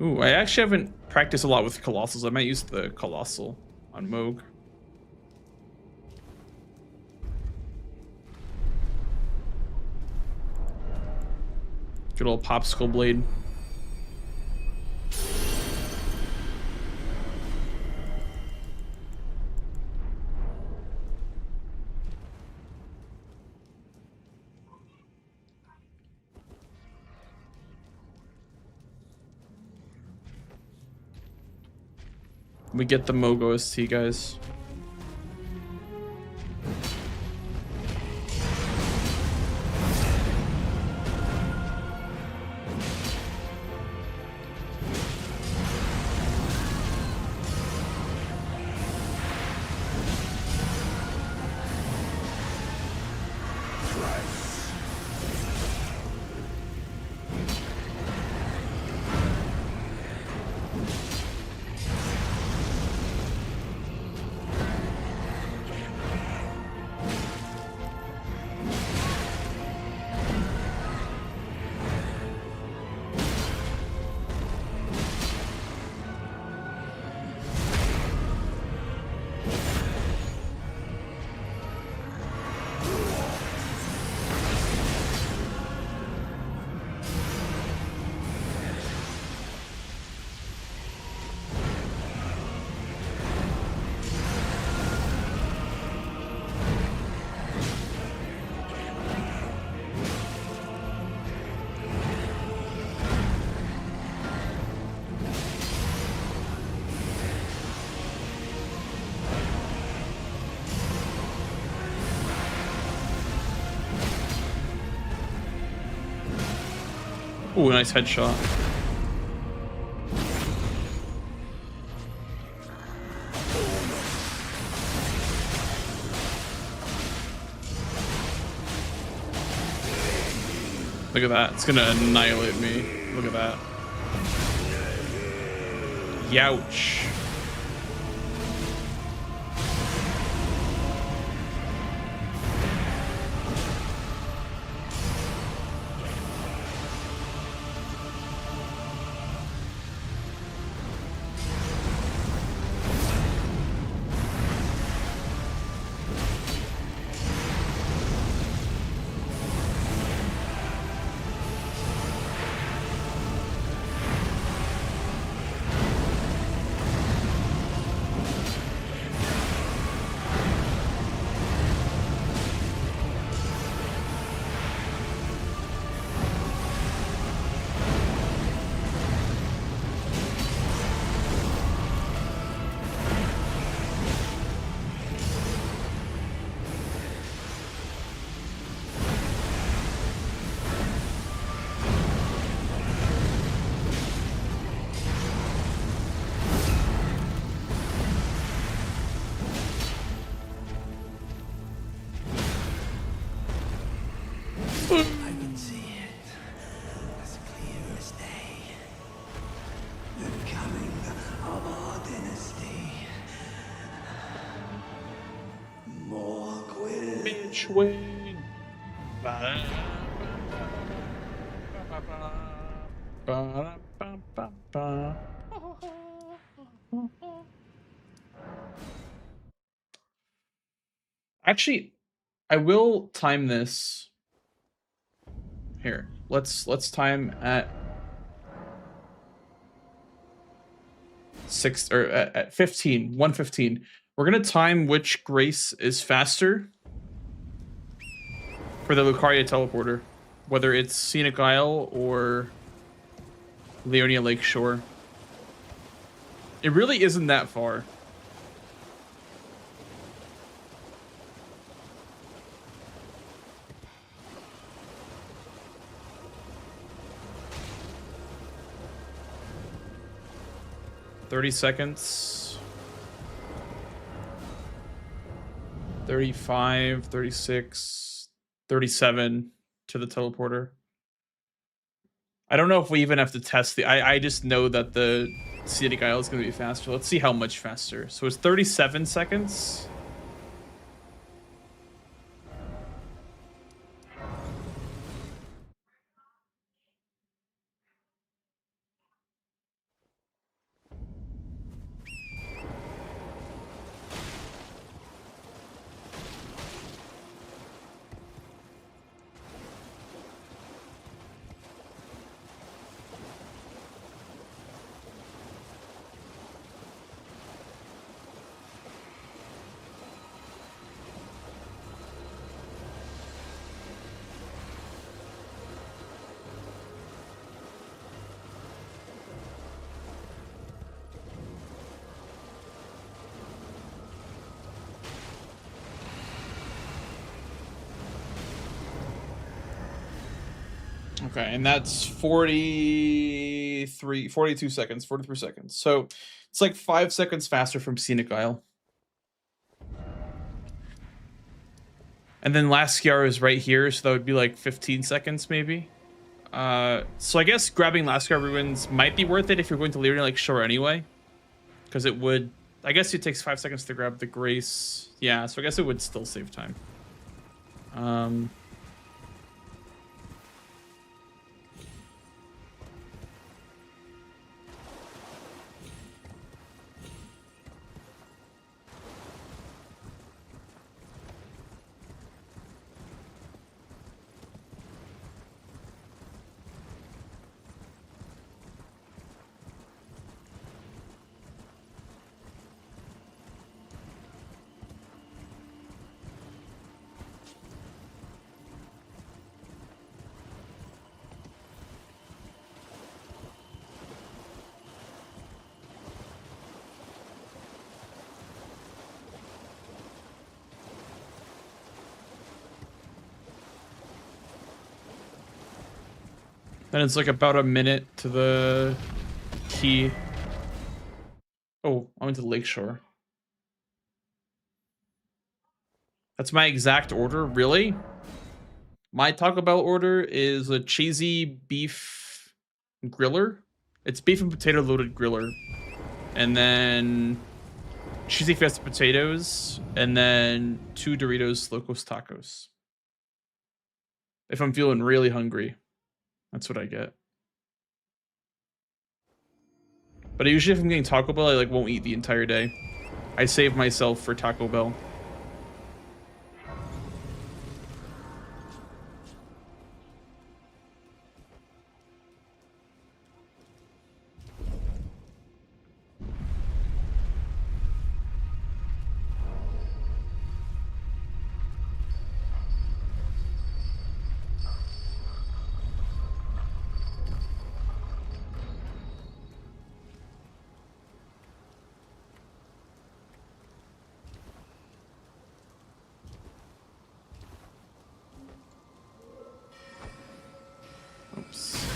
Ooh, I actually haven't practiced a lot with Colossals. I might use the Colossal on Moog. Good old Popsicle Blade. We get the Moog OST, guys. Ooh, nice headshot. Look at that. It's gonna annihilate me. Look at that. Youch. I can see it as clear as day. The coming of our dynasty. More quill. Bitch win. Actually, I will time this. Here, let's time at 6 or at 15, 1:15. We're gonna time which Grace is faster for the Lucaria teleporter, whether it's Scenic Isle or Leonia Lakeshore. It really isn't that far. "30 seconds. 35, 36, 37 to the teleporter. I don't know if we even have to test the... I just know that the Scenic Isle is going to be faster. Let's see how much faster. So it's 37 seconds. Okay, and that's 42 seconds, 43 seconds. So it's like 5 seconds faster from Scenic Isle. And then last Lascar is right here, so that would be like 15 seconds maybe. So I guess grabbing Lascar Ruins might be worth it if you're going to Leonia Lakeshore anyway. Because it would... I guess it takes 5 seconds to grab the Grace. Yeah, so I guess it would still save time. Then it's like about a minute to the key. Oh, I went to Lakeshore. That's my exact order, really? My Taco Bell order is a cheesy beef griller. It's beef and potato loaded griller. And then cheesy fiesta potatoes. And then 2 Doritos Locos Tacos. If I'm feeling really hungry. That's what I get. But usually if I'm getting Taco Bell, I like won't eat the entire day. I save myself for Taco Bell. Oops.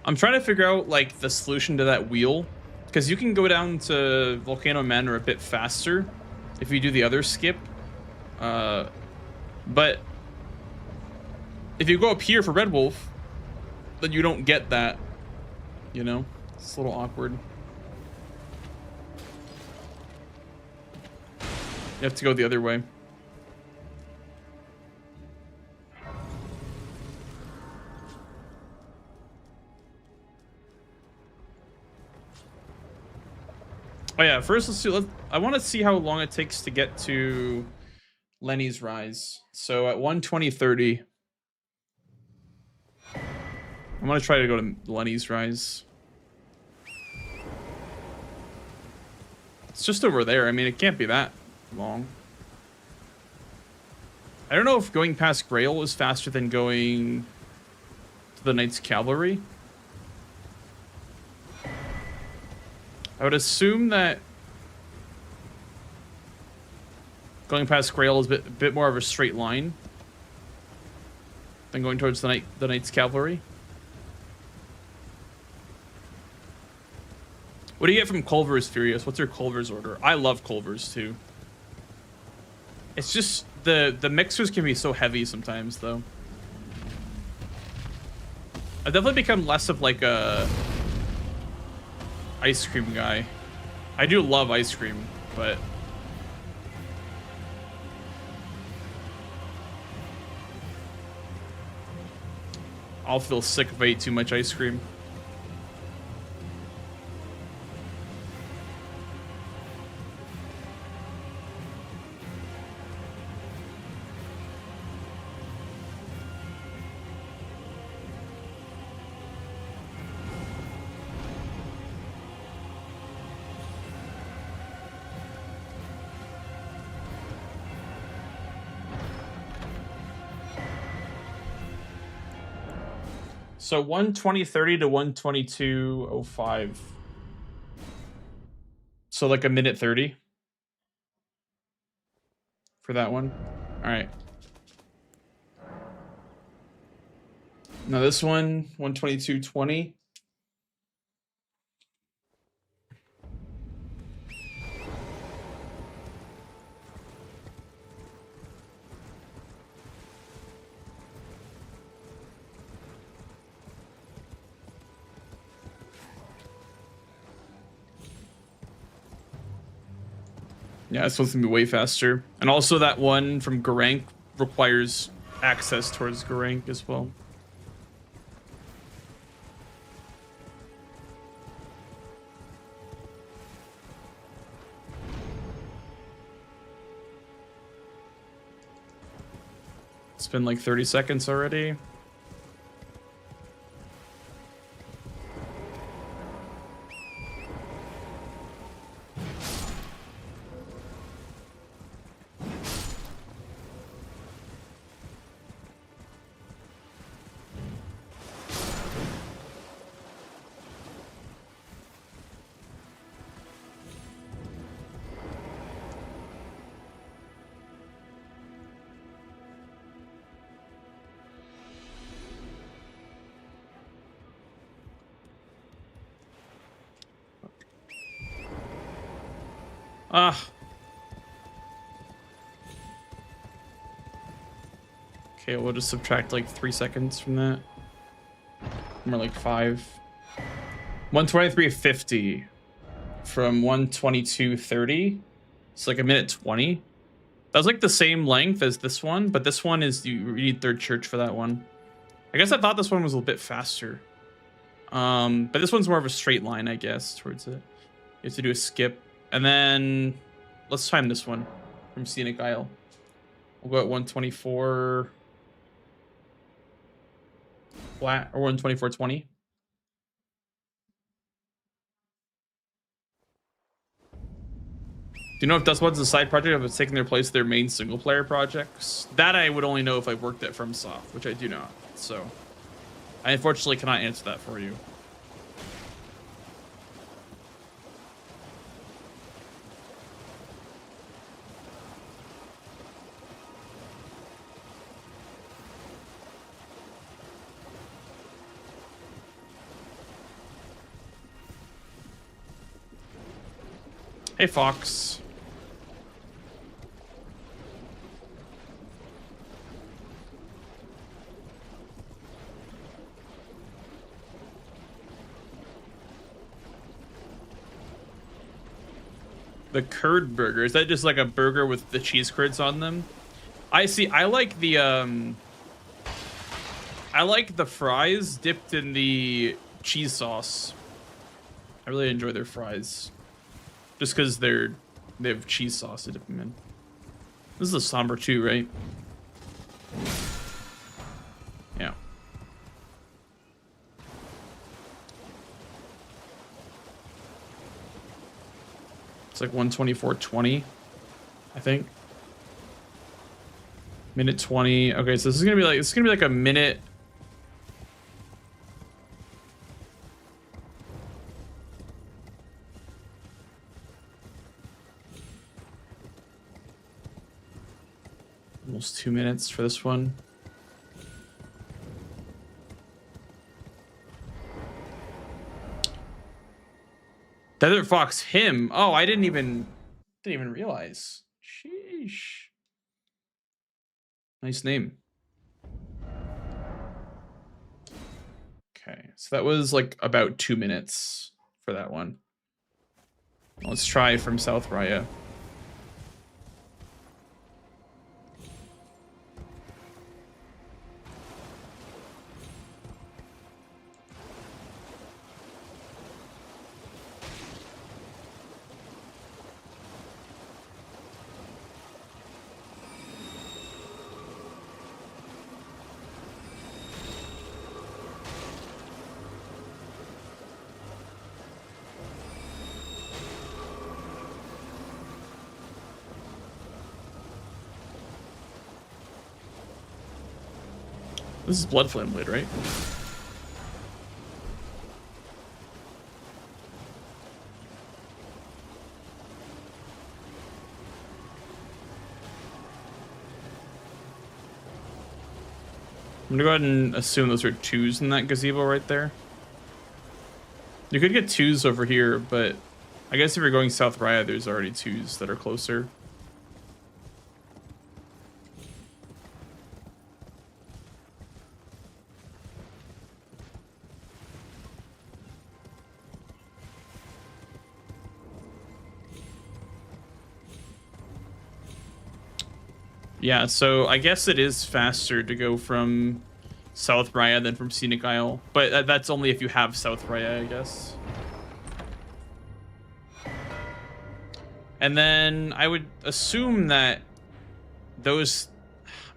I'm trying to figure out like the solution to that wheel, because you can go down to Volcano Manor a bit faster if you do the other skip. But if you go up here for Red Wolf, then you don't get that, you know? It's a little awkward. You have to go the other way. Oh yeah, first let's do. I want to see how long it takes to get to Lenny's Rise. So at 1:20:30, I'm gonna try to go to Lenny's Rise. It's just over there. I mean, it can't be that long. I don't know if going past Grail is faster than going to the Knights Cavalry. I would assume that going past Grail is a bit more of a straight line than going towards the Knights Cavalry. What do you get from Culver's Furious? What's your Culver's order? I love Culver's too. It's just the mixers can be so heavy sometimes though. I've definitely become less of like a ice cream guy. I do love ice cream, but I'll feel sick if I eat too much ice cream. So 1:20:30 to 1:22:05. So like a minute 30 for that one. All right. Now this one, 1:22:20. Yeah, it's supposed to be way faster. And also that one from Garank requires access towards Garank as well. It's been like 30 seconds already. Okay, we'll just subtract like 3 seconds from that. More like 5. 1:23:50 from 1:22:30. It's like a minute 20. That was like the same length as this one, but this one is you need Third Church for that one. I guess I thought this one was a little bit faster. But this one's more of a straight line, I guess, towards it. You have to do a skip. And then let's time this one from Scenic Isle. We'll go at 1:24 flat or 1:24:20. Do you know if Dustbud's a side project, if it's taking their place of their main single player projects? That I would only know if I worked at FromSoft, which I do not. So I unfortunately cannot answer that for you. Hey, Fox. the curd burger. Is that just like a burger with the cheese curds on them? I see. I like the fries dipped in the cheese sauce. I really enjoy their fries, just because they have cheese sauce to dip them in. This is a somber too, right? Yeah. It's like 124.20, I think. Minute 20. Okay, so this is gonna be like a minute. Almost 2 minutes for this one. Desert Fox him. Oh, I didn't even realize. Sheesh. Nice name. Okay, so that was like about 2 minutes for that one. Let's try from South Raya. This is Blood Flame Blade, right? I'm gonna go ahead and assume those are 2s in that gazebo right there. You could get 2s over here, but I guess if you're going South Raya, there's already 2s that are closer. Yeah, so I guess it is faster to go from South Raya than from Scenic Isle, but that's only if you have South Raya, I guess. And then I would assume that those,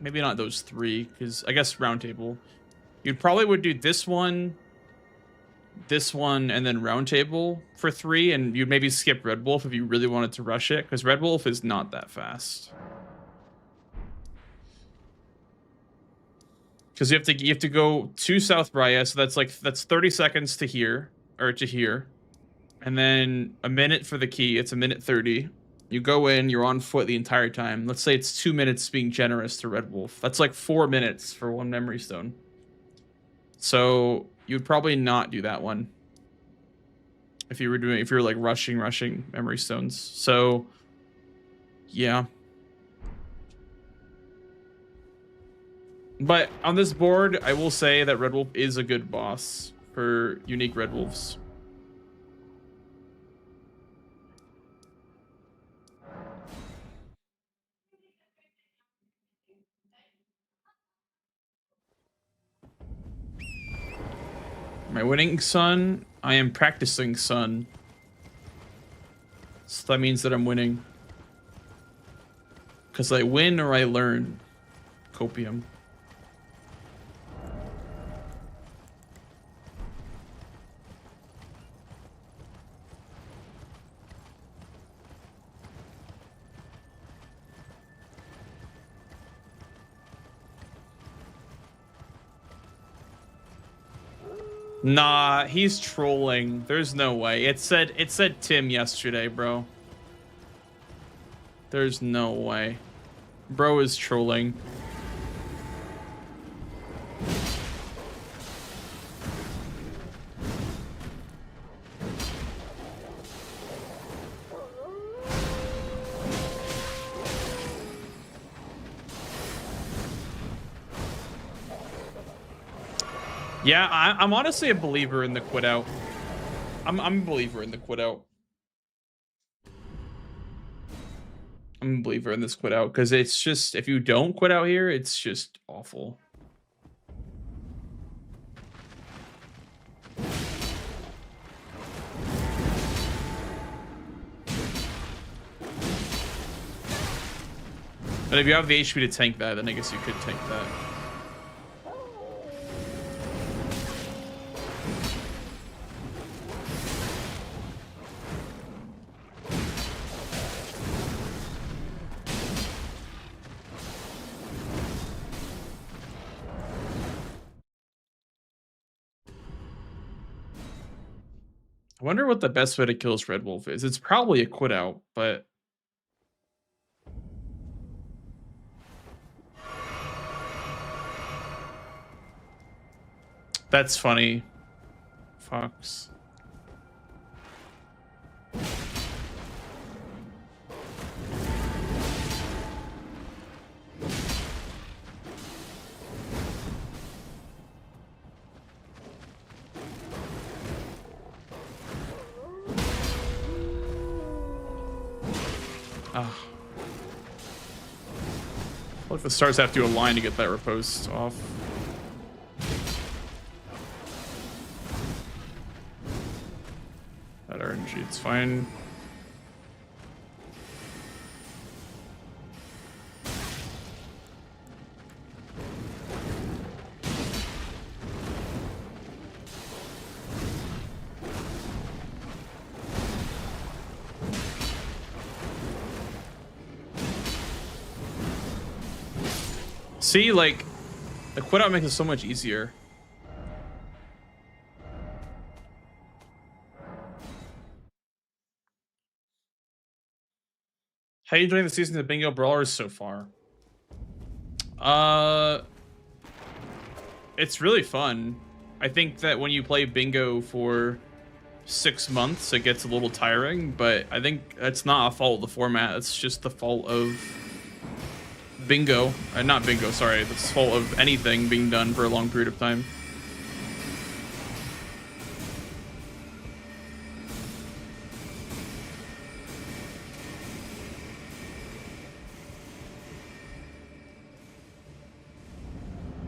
maybe not those 3, because I guess round table. You'd probably would do this one, and then round table for 3, and you'd maybe skip Red Wolf if you really wanted to rush it, because Red Wolf is not that fast. Because you have to go to South Raya, so that's 30 seconds to here, or to here, and then a minute for the key. It's a minute 30. You go in, you're on foot the entire time. Let's say it's 2 minutes being generous to Red Wolf. That's like 4 minutes for one memory stone. So you'd probably not do that one if you were like rushing memory stones. So yeah. But on this board, I will say that Red Wolf is a good boss for unique Red Wolves. Am I winning, son? I am practicing, son. So that means that I'm winning. Because I win or I learn. Copium. Nah, he's trolling. There's no way. It said Tim yesterday, bro. There's no way. Bro is trolling. Yeah, I'm honestly a believer in the quit out. I'm a believer in the quit out. I'm a believer in this quit out because it's just if you don't quit out here, it's just awful. And if you have the HP to tank that, then I guess you could tank that. I wonder what the best way to kill this Red Wolf is. It's probably a quit out, but that's funny. Fox. Ah. What if the stars have to align to get that riposte off? That RNG, it's fine. See, like, the quit out makes it so much easier. How are you enjoying the season of Bingo Brawlers so far? It's really fun. I think that when you play Bingo for 6 months, it gets a little tiring, but I think that's not a fault of the format. It's just the fault of Bingo. Not Bingo, sorry. It's the fault of anything being done for a long period of time.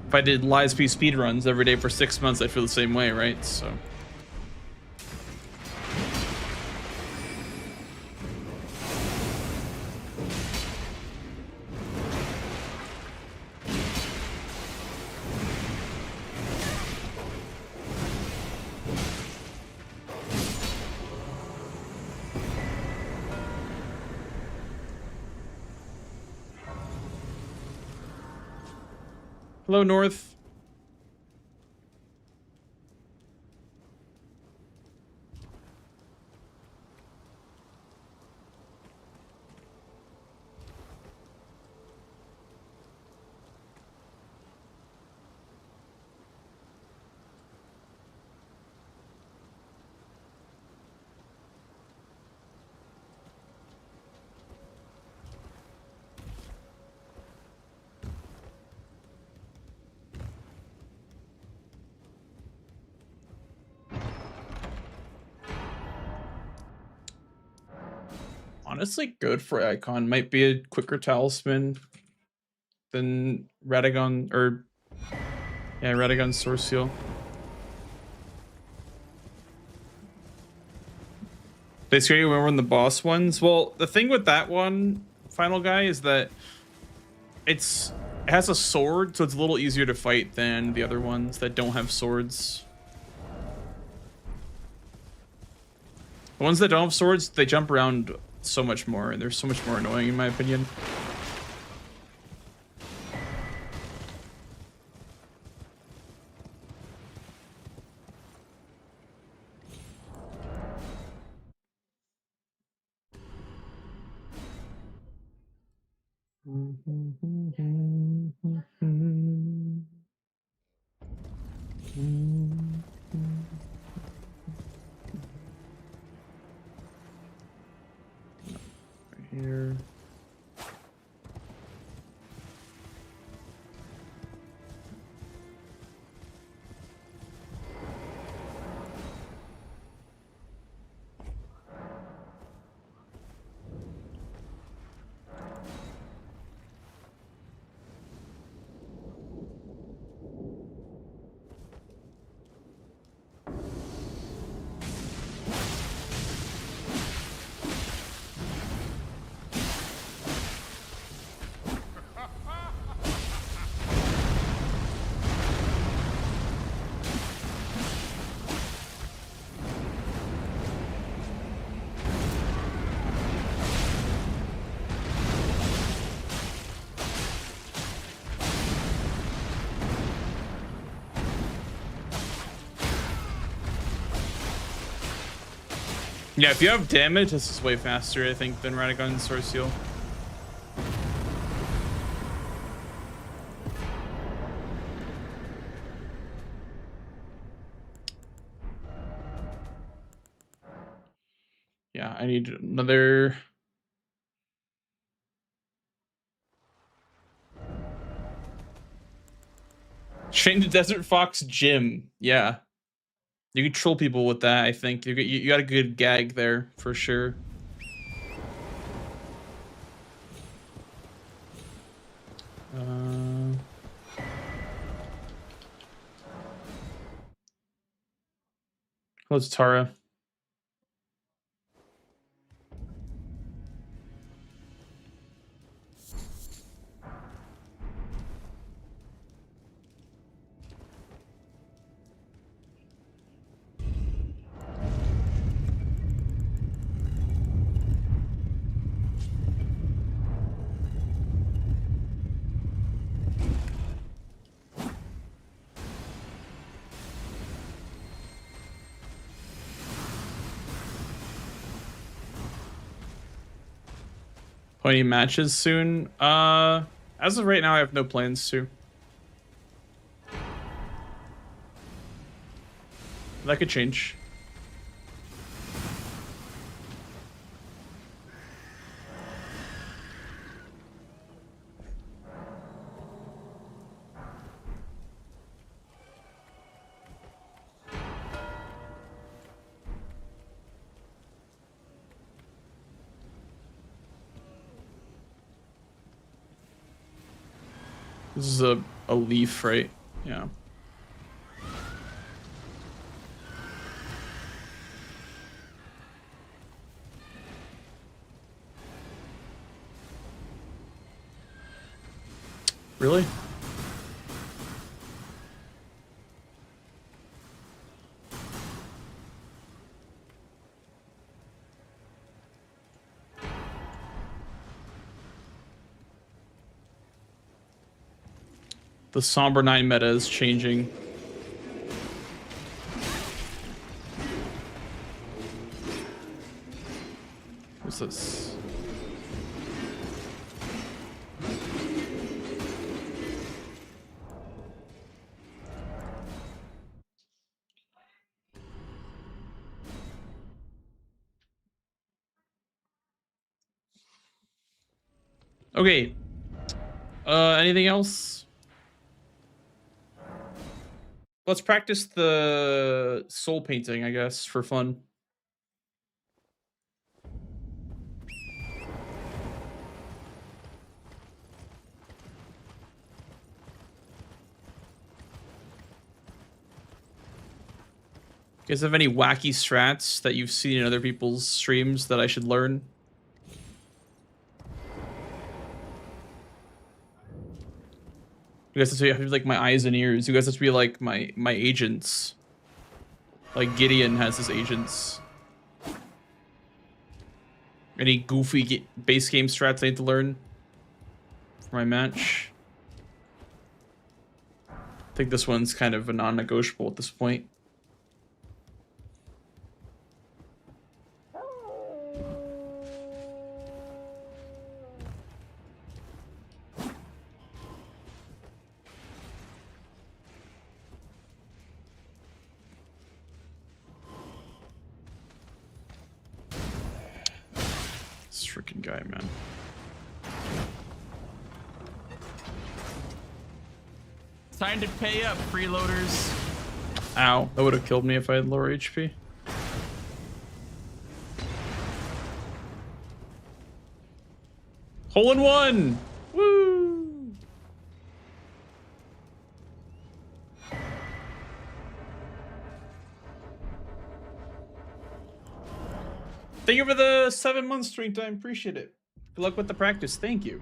If I did Lies P speedruns every day for 6 months, I'd feel the same way, right? So. Hello, North. Honestly, good for icon. Might be a quicker talisman than Radagon, or yeah, Radagon's Source Seal. They scare you when we're in the boss ones. Well, the thing with that one, final guy, is that it has a sword, so it's a little easier to fight than the other ones that don't have swords. The ones that don't have swords, they jump around so much more, and they're so much more annoying, in my opinion. Here. Yeah, if you have damage, this is way faster, I think, than Radagon Source Heal. Yeah, I need another. Train to Desert Fox Gym. Yeah. You can troll people with that, I think. You got a good gag there, for sure. Close Tara. Any matches soon? As of right now, I have no plans to. That could change. This is a leaf, right? Yeah. Really? The Somber 9 meta is changing. What's this? Okay. Anything else? Let's practice the soul painting, I guess, for fun. You guys have any wacky strats that you've seen in other people's streams that I should learn? You guys have to be like my eyes and ears. You guys have to be like my agents. Like Gideon has his agents. Any goofy base game strats I need to learn for my match? I think this one's kind of a non-negotiable at this point. This freaking guy, man. Time to pay up, freeloaders. Ow, that would have killed me if I had lower HP. Hole in one! Woo! Thank you for the 7 months stream time. Appreciate it. Good luck with the practice. Thank you.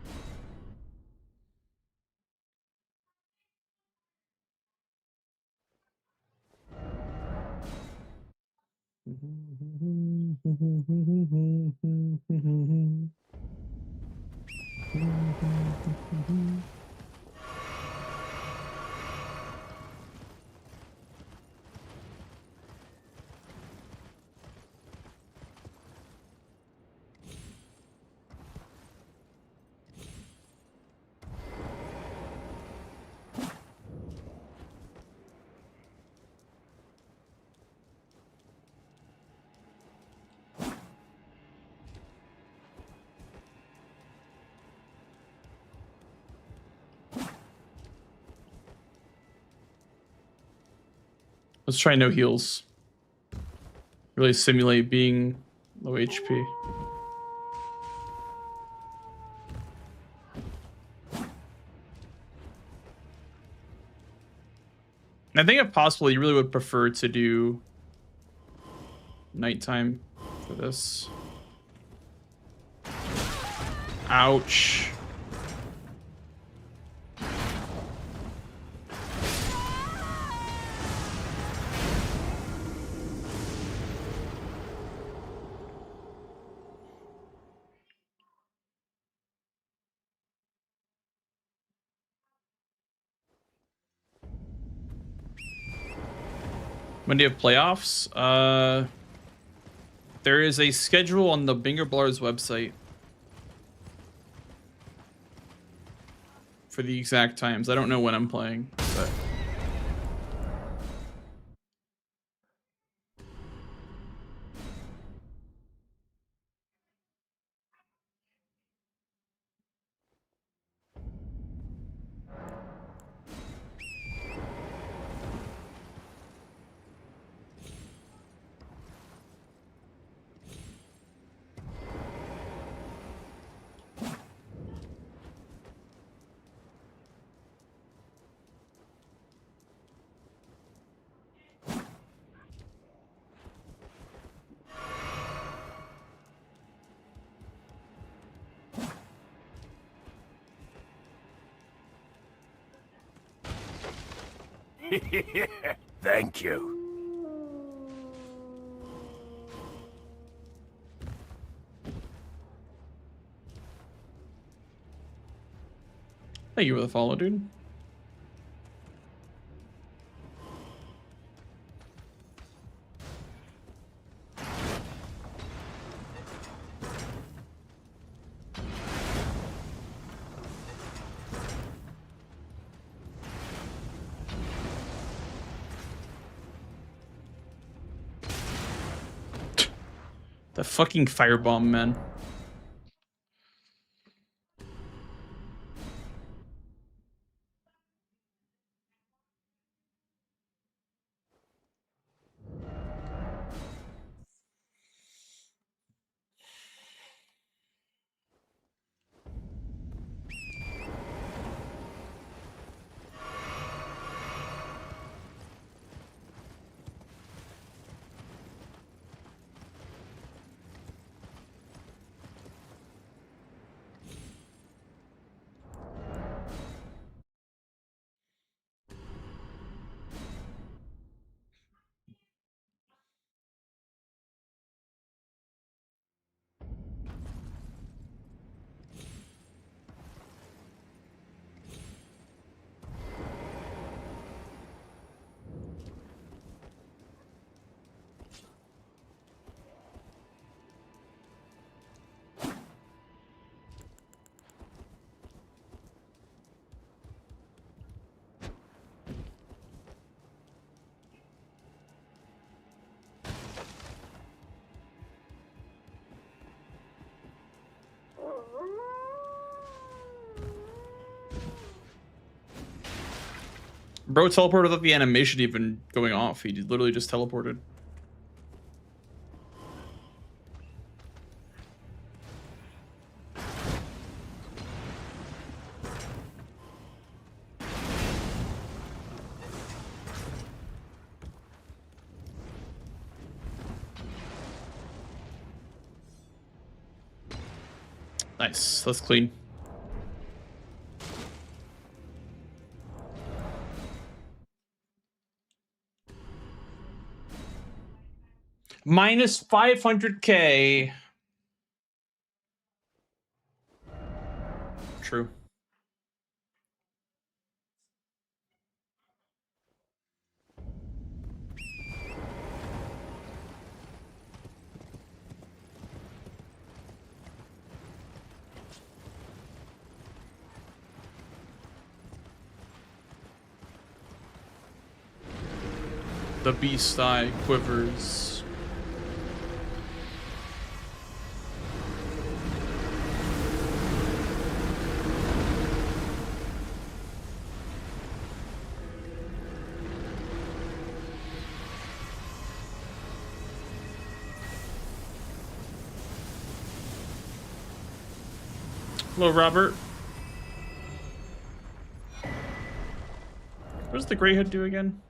Let's try no heals. Really simulate being low HP. I think if possible, you really would prefer to do nighttime for this. Ouch. When do you have playoffs? There is a schedule on the Bingo Brawlers website for the exact times. I don't know when I'm playing, but Thank you. thank you for the follow, dude. The fucking firebomb, man. Bro teleported without the animation even going off. He literally just teleported. Nice. That's clean. Minus 500k. True. The beast eye quivers. Hello, Robert. What does the Grey Hood do again?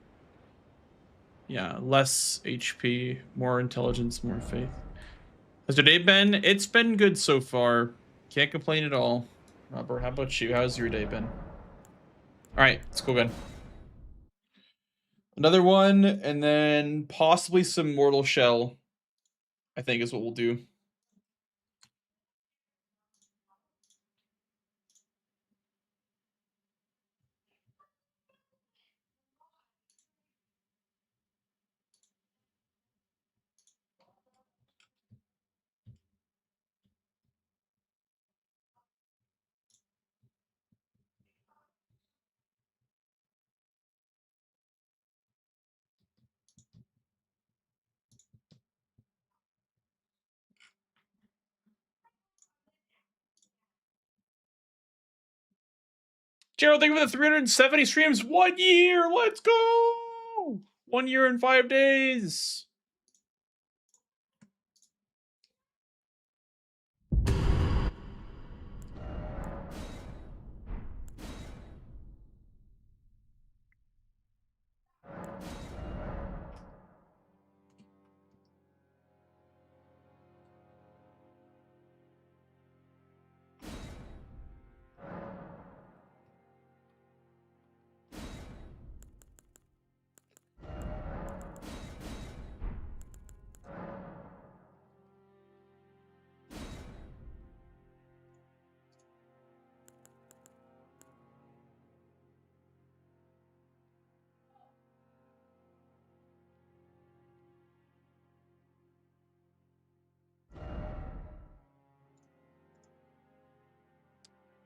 Yeah, less HP, more intelligence, more faith. How's your day been? It's been good so far. Can't complain at all. Robert, how about you? How's your day been? All right, let's go again. Another one, and then possibly some Mortal Shell, I think is what we'll do. Gerald, thank you for the 370 streams. 1 year. Let's go. 1 year and 5 days.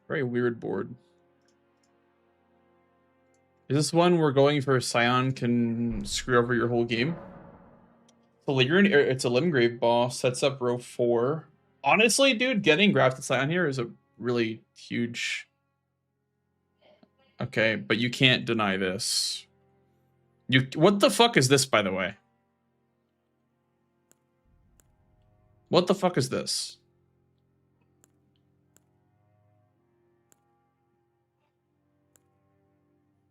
Very weird board. Is this one we're going for Scion can screw over your whole game? So it's a Limgrave boss, sets up row 4. Honestly, dude, getting Grafted Scion here is a really huge... Okay, but you can't deny this. What the fuck is this, by the way? What the fuck is this?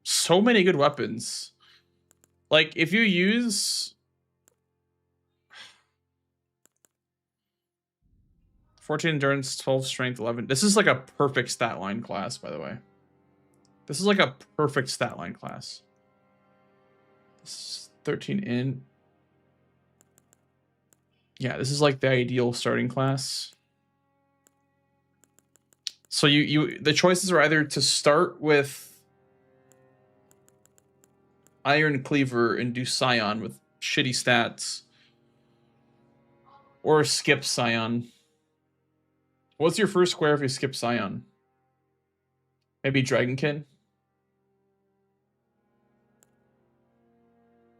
So many good weapons. Like, if you use 14 endurance, 12 strength, 11. This is like a perfect stat line class, by the way. This is like a perfect stat line class. This is 13 in. Yeah, this is like the ideal starting class. So the choices are either to start with Iron Cleaver and do Scion with shitty stats, or skip Scion. What's your first square if you skip Scion? Maybe Dragonkin?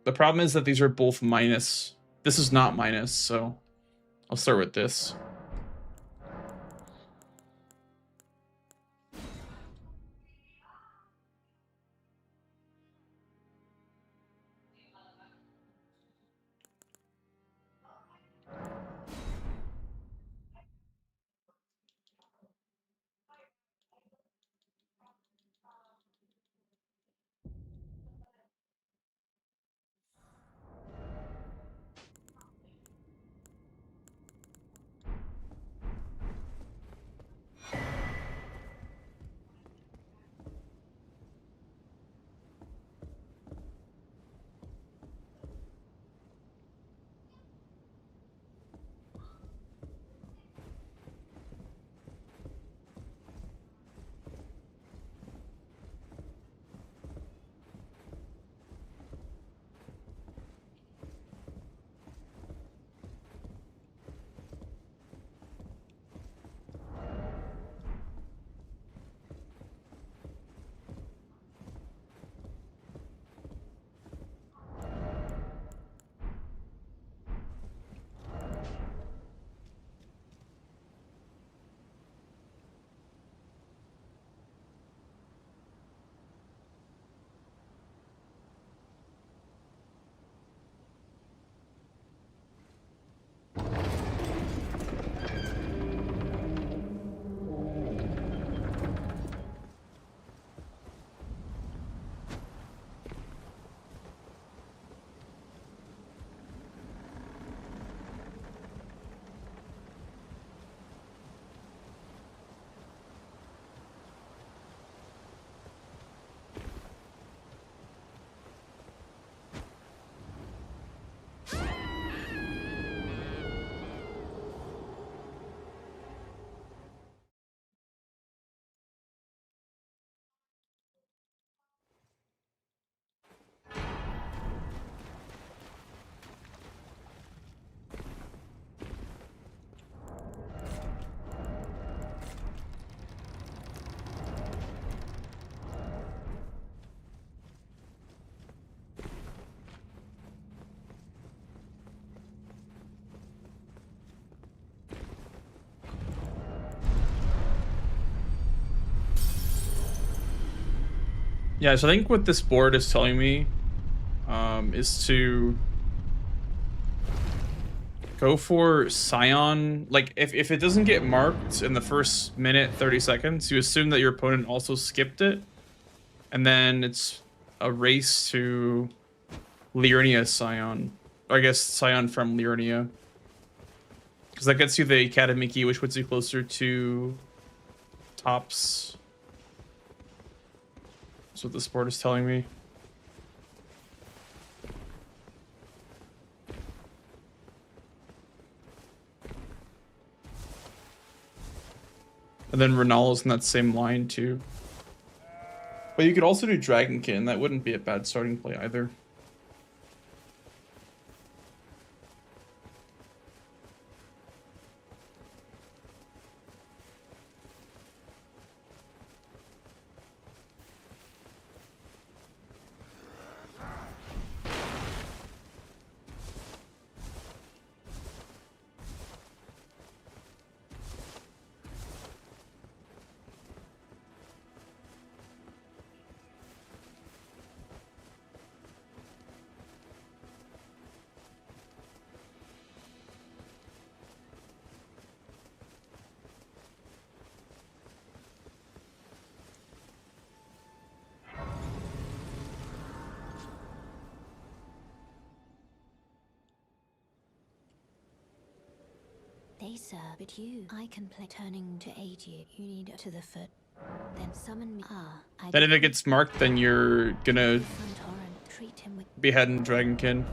The problem is that these are both minus. This is not minus, so I'll start with this. Yeah, so I think what this board is telling me is to go for Scion. Like, if it doesn't get marked in the first minute, 30 seconds, you assume that your opponent also skipped it. And then it's a race to Liurnia Scion. Or I guess Scion from Liurnia. Because that gets you the Academy key, which puts you closer to tops. That's what this board is telling me. And then Renal's in that same line too. But you could also do Dragonkin. That wouldn't be a bad starting play either. They serve but you. I can play turning to aid you. You need to the foot. Then summon me. Then if it gets marked, then you're gonna Treat him with be heading Dragonkin.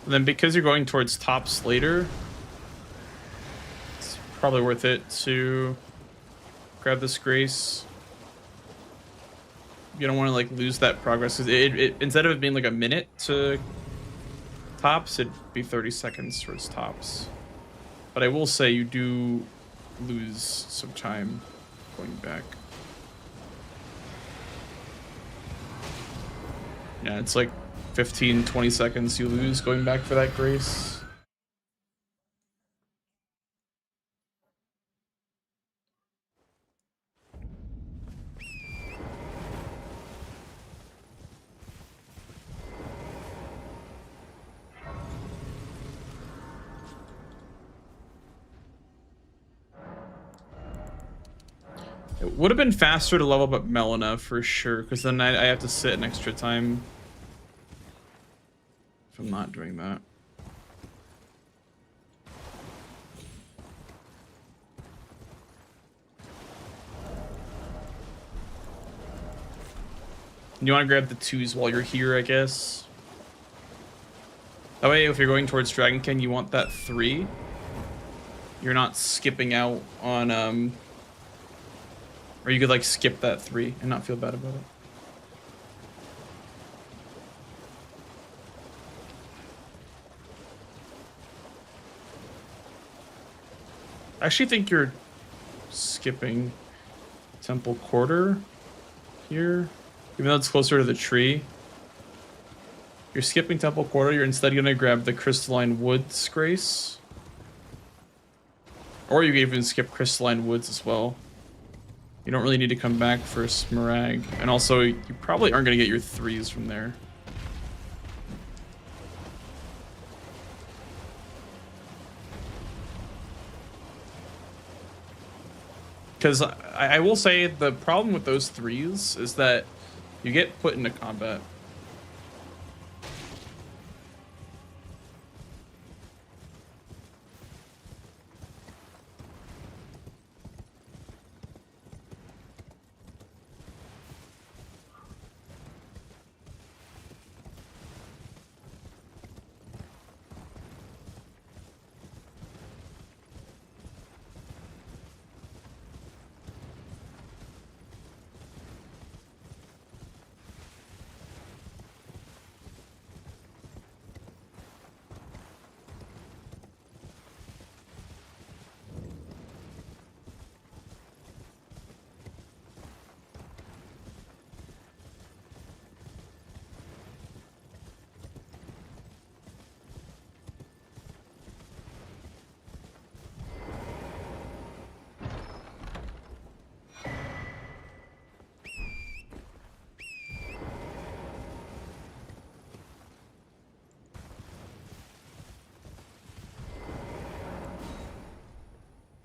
And then because you're going towards tops later, it's probably worth it to grab this Grace. You don't want to like lose that progress, because it instead of it being like a minute to tops, it'd be 30 seconds towards tops. But I will say you do lose some time going back. Yeah, it's like 15-20 seconds you lose going back for that Grace. It would have been faster to level up Melina for sure, because then I have to sit an extra time if I'm not doing that. You want to grab the 2s while you're here, I guess. That way, if you're going towards Dragonkin, you want that 3. You're not skipping out on, or you could like skip that 3 and not feel bad about it. I actually think you're skipping Temple Quarter here, even though it's closer to the tree. You're skipping Temple Quarter, you're instead gonna grab the Crystalline Woods Grace. Or you can even skip Crystalline Woods as well. You don't really need to come back for Smaragd. And also, you probably aren't gonna get your 3s from there. Because I will say the problem with those 3s is that you get put into combat.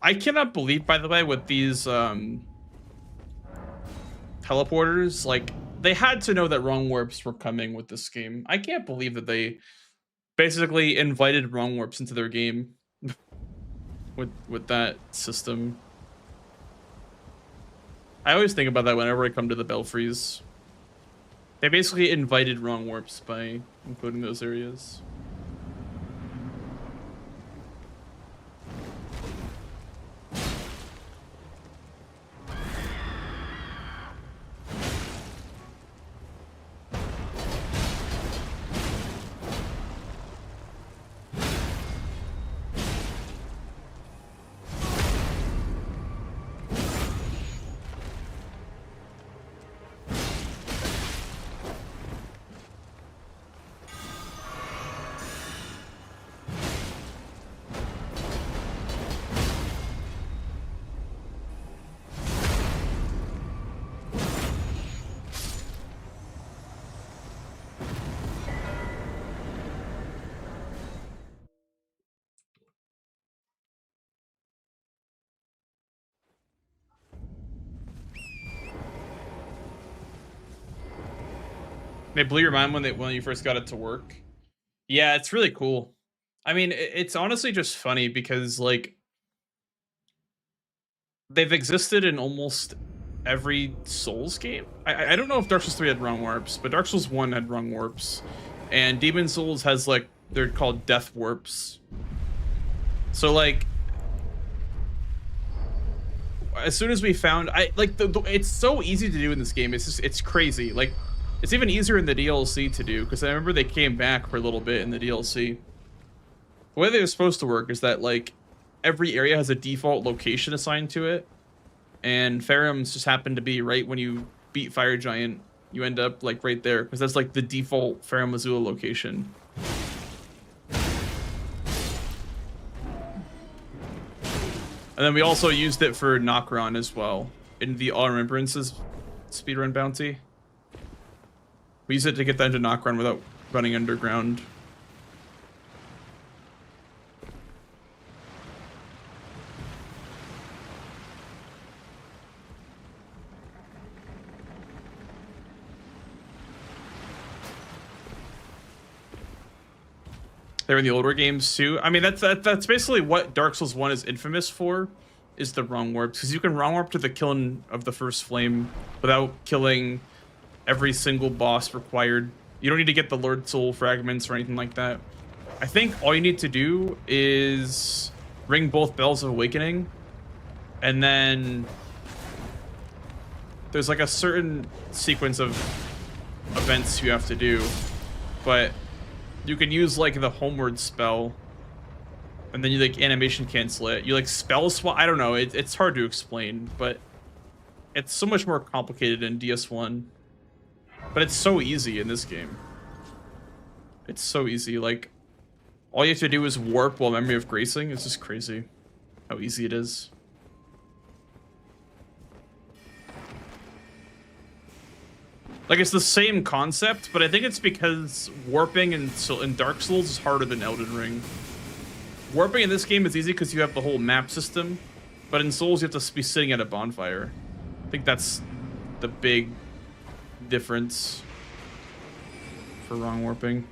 I cannot believe, by the way, with these teleporters, like they had to know that wrong warps were coming with this game. I can't believe that they basically invited wrong warps into their game with that system. I always think about that whenever I come to the belfries. They basically invited wrong warps by including those areas. They blew your mind when you first got it to work. Yeah, it's really cool. I mean, it's honestly just funny because like they've existed in almost every Souls game. I don't know if Dark Souls 3 had wrong warps, but Dark Souls 1 had wrong warps, and Demon Souls has like they're called death warps. So like as soon as we found it's so easy to do in this game. It's crazy. Like it's even easier in the DLC to do because I remember they came back for a little bit in the DLC. The way they were supposed to work is that like every area has a default location assigned to it, and Faerum's just happened to be right when you beat Fire Giant. You end up like right there because that's like the default Farum Azula location. And then we also used it for Nokron as well in the All Remembrances speedrun bounty. We used it to get that into Nokron without running underground. They're in the older games too. I mean, that's basically what Dark Souls 1 is infamous for, is the wrong warps, because you can wrong warp to the killing of the first flame without killing every single boss required. You don't need to get the Lord Soul fragments or anything like that. I think all you need to do is ring both Bells of Awakening, and then there's like a certain sequence of events you have to do, but you can use like the homeward spell, and then you like animation cancel it. You like spell swap. I don't know. It's hard to explain, but it's so much more complicated in DS1. But it's so easy in this game. It's so easy. Like all you have to do is warp while Memory of Gracing. It's just crazy how easy it is. Like, it's the same concept, but I think it's because warping in Dark Souls is harder than Elden Ring. Warping in this game is easy because you have the whole map system, but in Souls you have to be sitting at a bonfire. I think that's the big difference for wrong warping.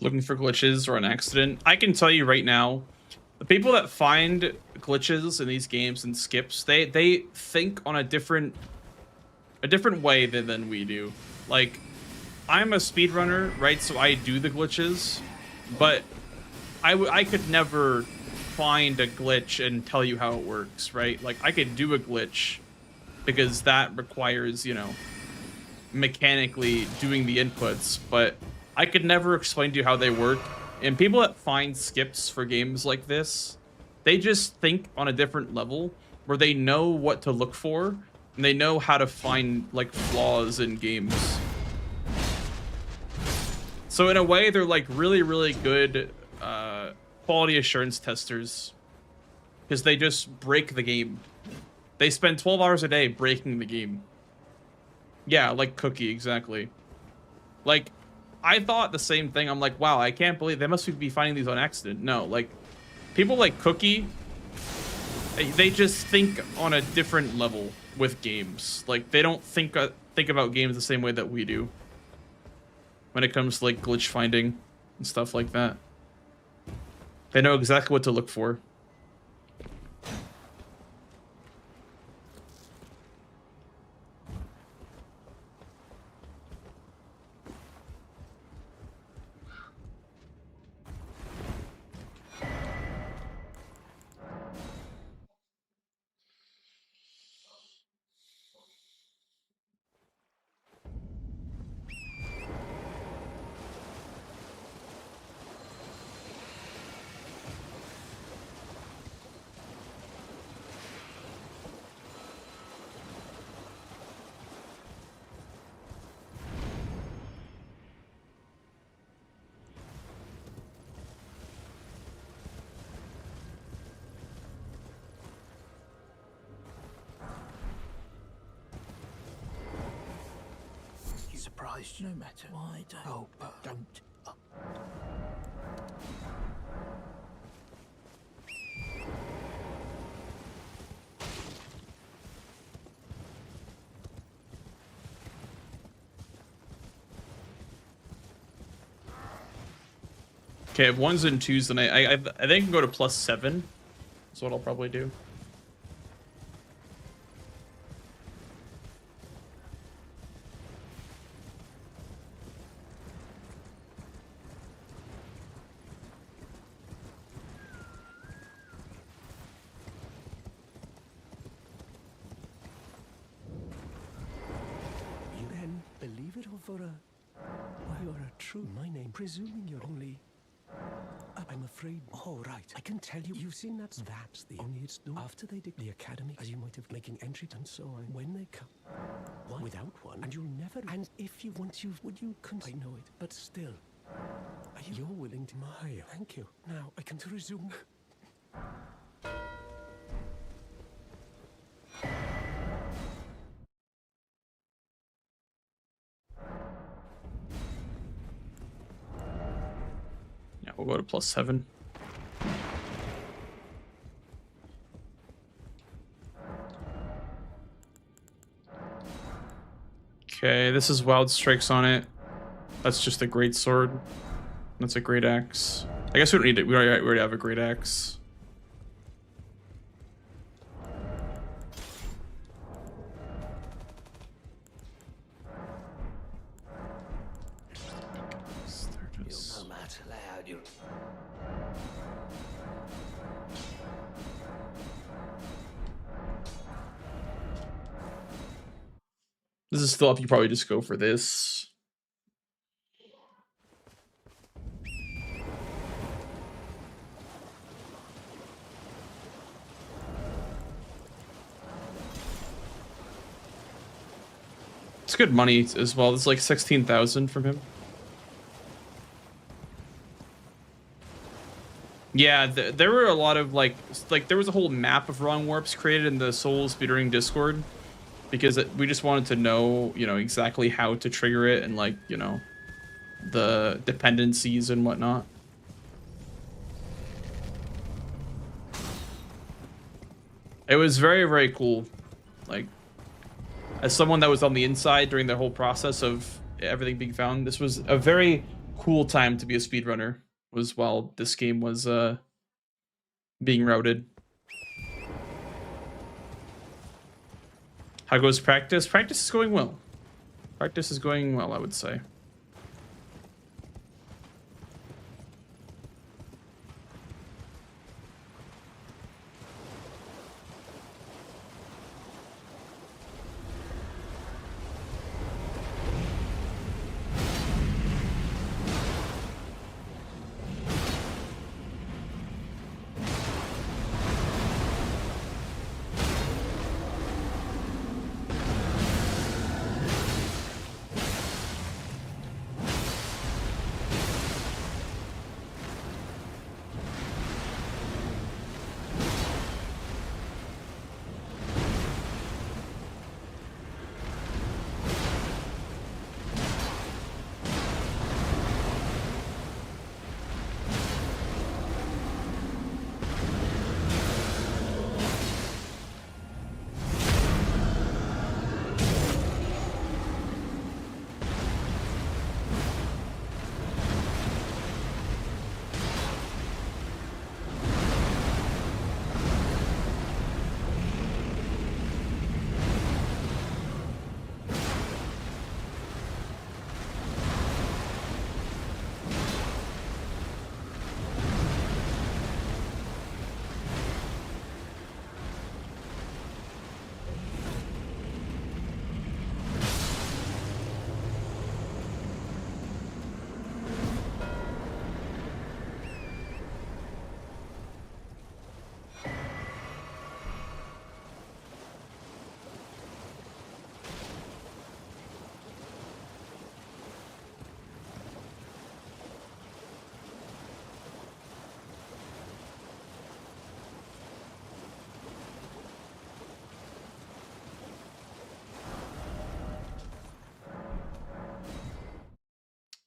looking for glitches or an accident. I can tell you right now, the people that find glitches in these games and skips, they think on a different way than we do. Like, I'm a speedrunner, right? So I do the glitches, but I could never find a glitch and tell you how it works, right? Like, I could do a glitch because that requires, you know, mechanically doing the inputs, but I could never explain to you how they work. And people that find skips for games like this, they just think on a different level where they know what to look for and they know how to find like flaws in games. So in a way, they're like really, really good quality assurance testers because they just break the game. They spend 12 hours a day breaking the game. Yeah, like Cookie, exactly. Like, I thought the same thing. I'm like, wow, I can't believe they must be finding these on accident. No, like, people like Cookie, they just think on a different level with games. Like, they don't think about games the same way that we do when it comes to, like, glitch finding and stuff like that. They know exactly what to look for. Surprised no matter why don't. Okay, I have 1s and 2s, and I think I can go to +7. That's what I'll probably do. You then believe it or for a... Why, you're a true... My name, presuming you're only... I'm afraid... Oh, right. I can tell you. You've seen that's the only it's done. After they dig the academy, as you might have making entry and so on. When they come... One without one. And you'll never... And if you want you... Would you... I know it. But still... You're willing to... My, thank you. Now, I can resume... Yeah, we'll go to +7. Okay, this is Wild Strikes on it. That's just a great sword. That's a great axe. I guess we don't need it. We already have a great axe. No matter loud, you. This is still up. You probably just go for this. It's good money as well. It's like 16,000 from him. Yeah, there were a lot of like there was a whole map of wrong warps created in the Soul Speedrunning Discord because we just wanted to know, you know, exactly how to trigger it and like, you know, the dependencies and whatnot. It was very, very cool. Like, as someone that was on the inside during the whole process of everything being found, this was a very cool time to be a speedrunner was while this game was being routed. How goes practice? Practice is going well. Practice is going well, I would say.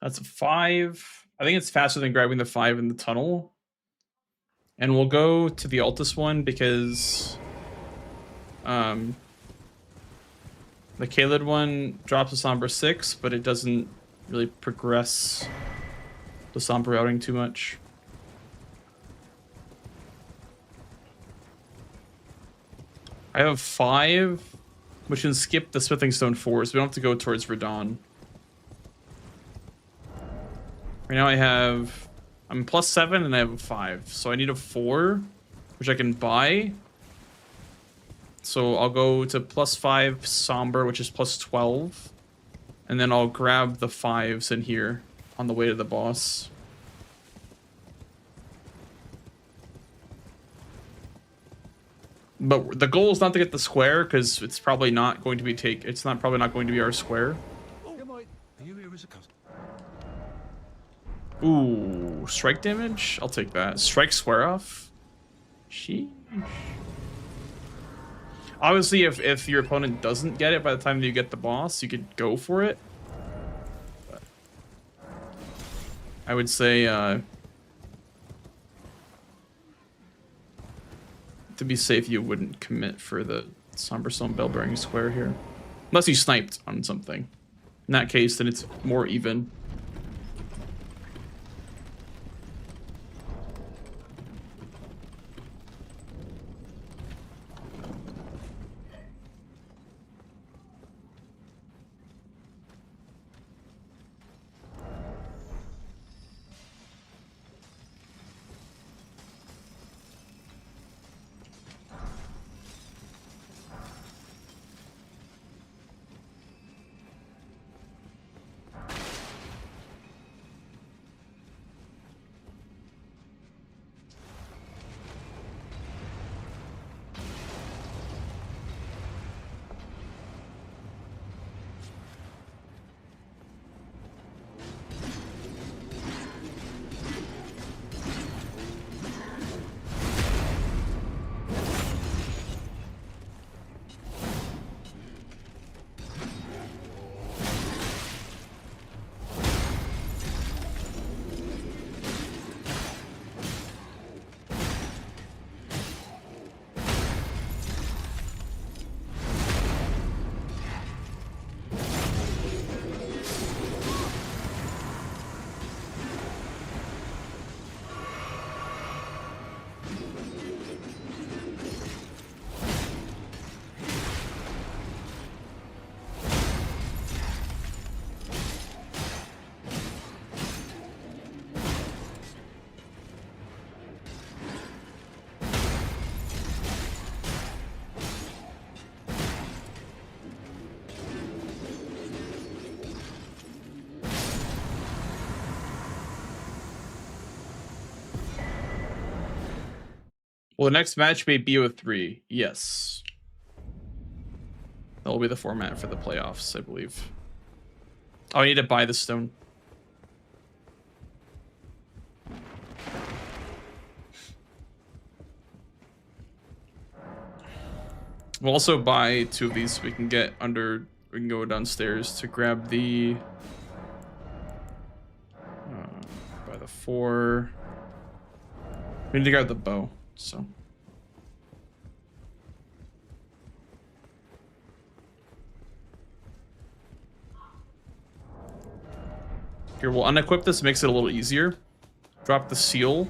That's a 5. I think it's faster than grabbing the 5 in the tunnel. And we'll go to the Altus one because the Kaled one drops a Sombra 6, but it doesn't really progress the Sombra routing too much. I have 5, which can skip the Smithing Stone 4, so we don't have to go towards Radon. Right now I'm +7 and I have a 5. So I need a 4, which I can buy. So I'll go to +5 Somber, which is +12. And then I'll grab the 5s in here on the way to the boss. But the goal is not to get the square, because it's probably not going to be probably not going to be our square. Are you here as a customer? Ooh, strike damage? I'll take that. Strike square off? Sheesh. Obviously, if your opponent doesn't get it by the time you get the boss, you could go for it. But I would say, to be safe, you wouldn't commit for the Somberstone Bellbearing Square here. Unless you sniped on something. In that case, then it's more even. Will the next match be BO3? Yes. That will be the format for the playoffs, I believe. Oh, I need to buy the stone. We'll also buy 2 of these so we can get under. We can go downstairs to grab the. Buy the 4. We need to grab the bow, so. Here, we'll unequip this, makes it a little easier. Drop the seal.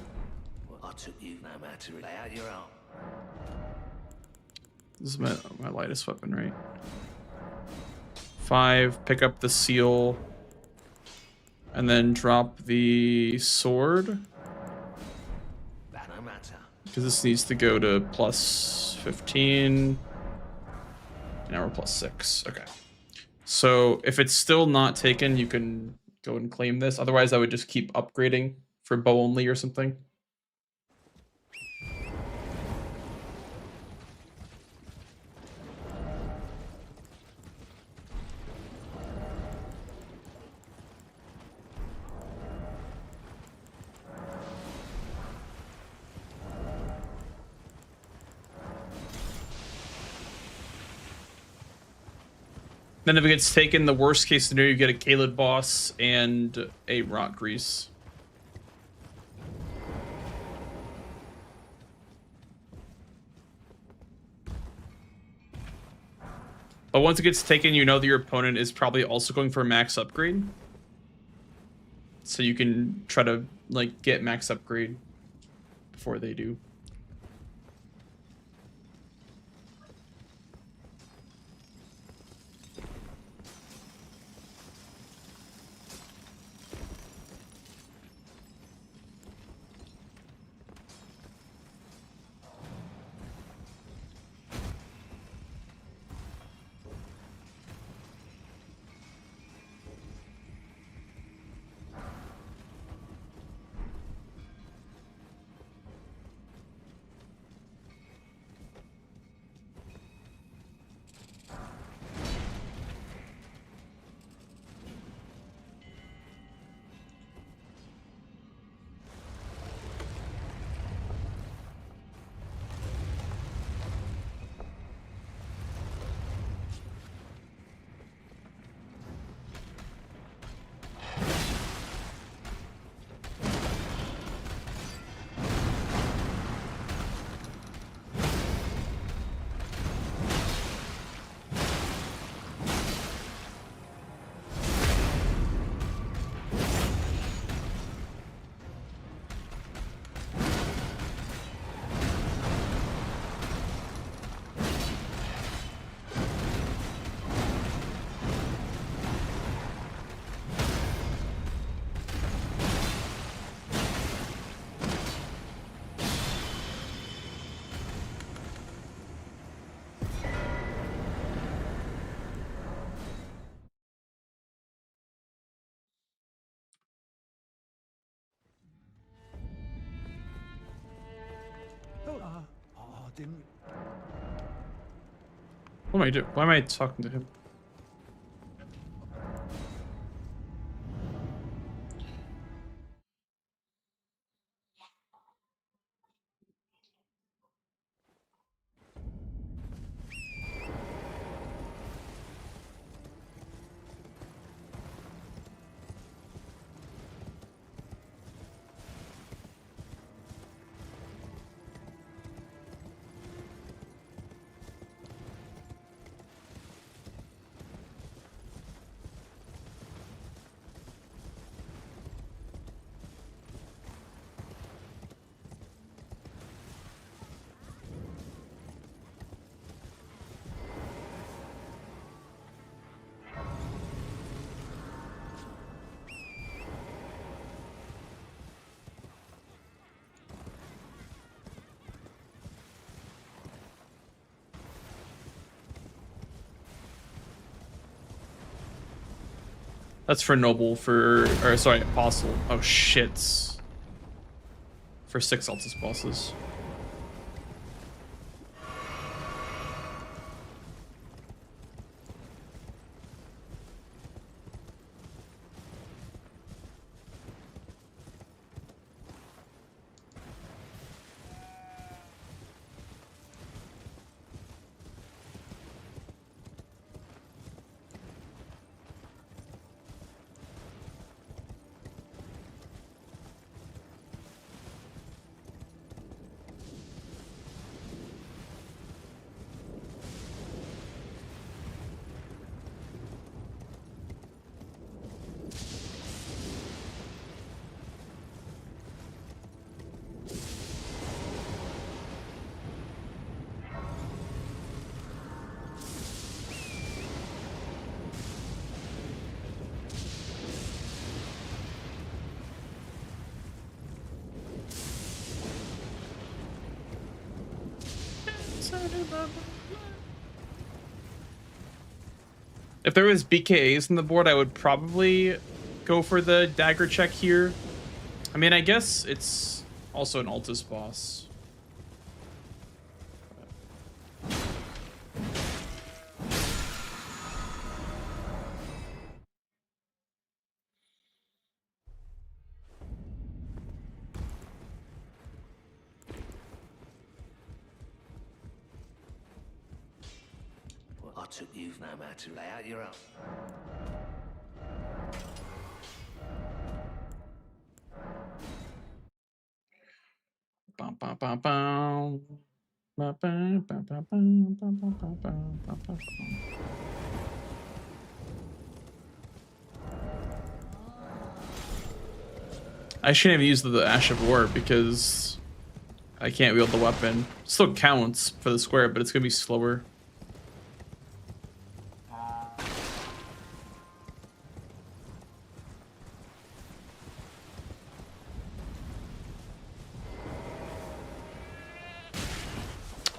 Well, I took you no matter. Lay out your arm. This is my lightest weapon, right? 5, pick up the seal. And then drop the sword. That no matter. Because this needs to go to plus 15. Now we're plus 6. Okay. So if it's still not taken, you can go and claim this. Otherwise, I would just keep upgrading for bow only or something. Then if it gets taken, the worst case scenario, you get a Caled boss and a Rock Grease. But once it gets taken, you know that your opponent is probably also going for a max upgrade. So you can try to like get max upgrade before they do. Didn't. What am I doing? Why am I talking to him? That's for noble or sorry, apostle. Oh shit. For 6 Altus bosses. If there was BKAs on the board, I would probably go for the dagger check here. I mean, I guess it's also an Altus boss. Well, I took you no matter to lay out your own. Bum, bum, bum, bum. Bum, bum, bum, bum, bum, bum, bum, bum, bum, bum, bum. I shouldn't have used the Ash of War because I can't wield the weapon. Still counts for the square, but it's gonna be slower.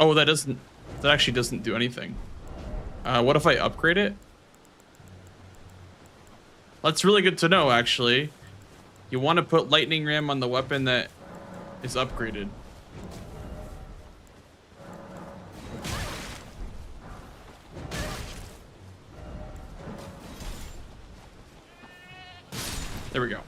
Oh, that actually doesn't do anything. What if I upgrade it? That's really good to know, actually. You want to put lightning ram on the weapon that is upgraded. There we go.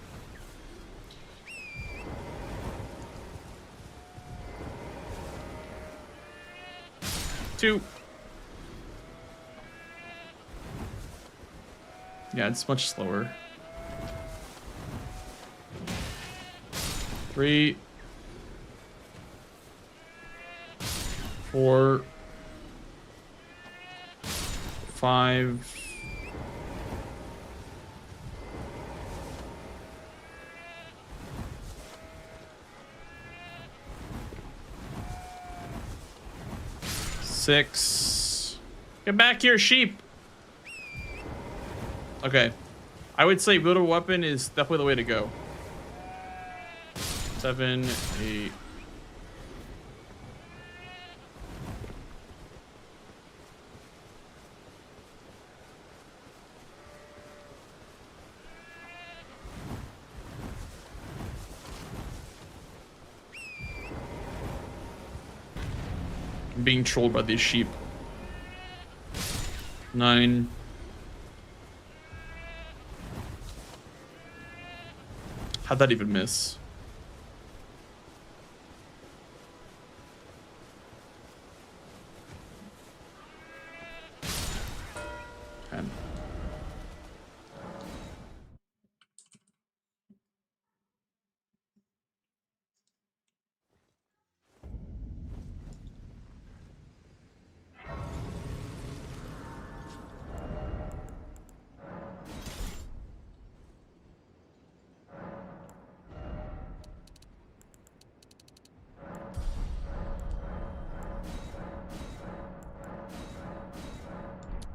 Two. Yeah, it's much slower. 3, 4, 5. Six. Get back here, sheep. Okay. I would say wield a weapon is definitely the way to go. 7, 8. I'm being trolled by these sheep. 9. How'd that even miss? 10.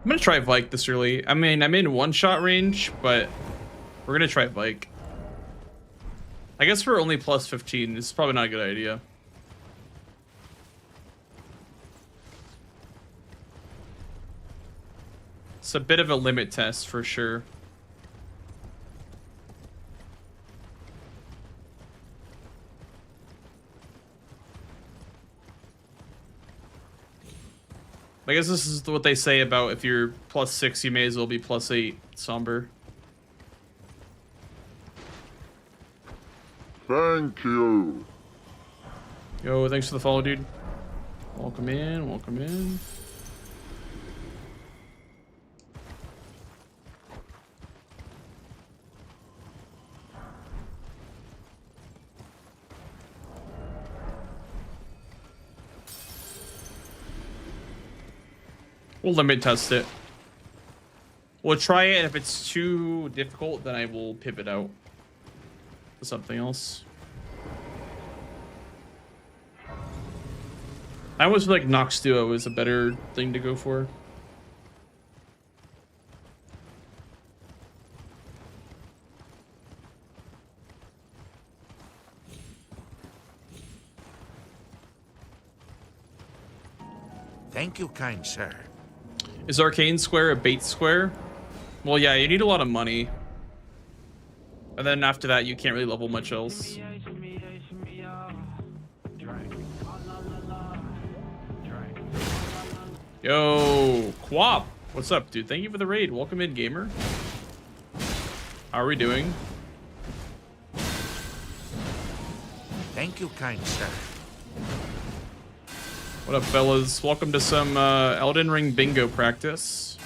I'm gonna try Vike this early. I mean, I'm in one-shot range, but we're gonna try Vike. I guess we're only plus 15. This is probably not a good idea. It's a bit of a limit test for sure. I guess this is what they say about if you're plus 6, you may as well be plus 8 somber. Thank you. Yo, thanks for the follow, dude. Welcome in, welcome in. We'll limit test it. We'll try it, and if it's too difficult, then I will pivot out to something else. I always feel like Nox Duo is a better thing to go for. Thank you, kind sir. Is Arcane Square a bait square? Well, yeah, you need a lot of money. And then after that, you can't really level much else. Yo, Quap. What's up, dude? Thank you for the raid. Welcome in, gamer. How are we doing? Thank you, kind sir. What up, fellas? Welcome to some Elden Ring bingo practice.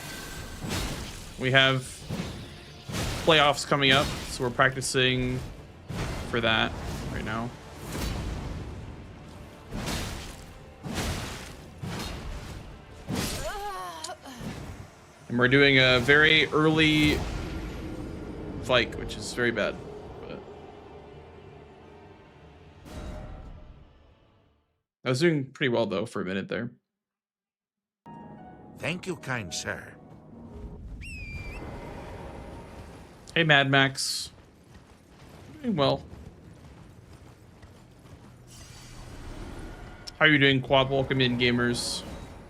We have playoffs coming up, so we're practicing for that right now. And we're doing a very early fight, which is very bad. But I was doing pretty well, though, for a minute there. Thank you, kind sir. Hey, Mad Max. Doing well. How are you doing, Quad? Welcome in, gamers.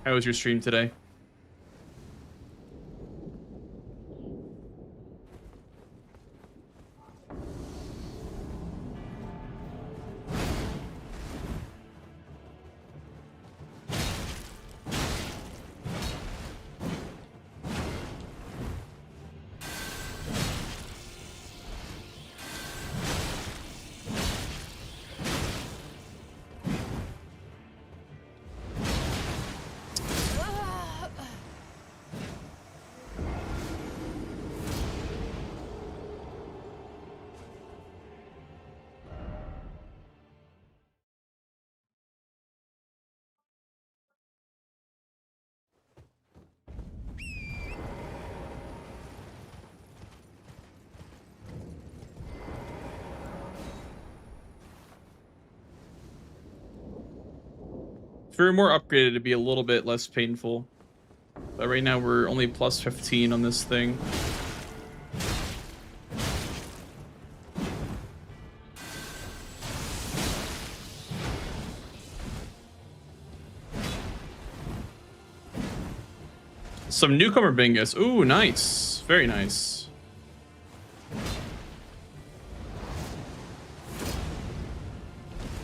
How was your stream today? If we were more upgraded, it'd be a little bit less painful. But right now we're only plus 15 on this thing. Some newcomer bingus. Ooh, nice. Very nice.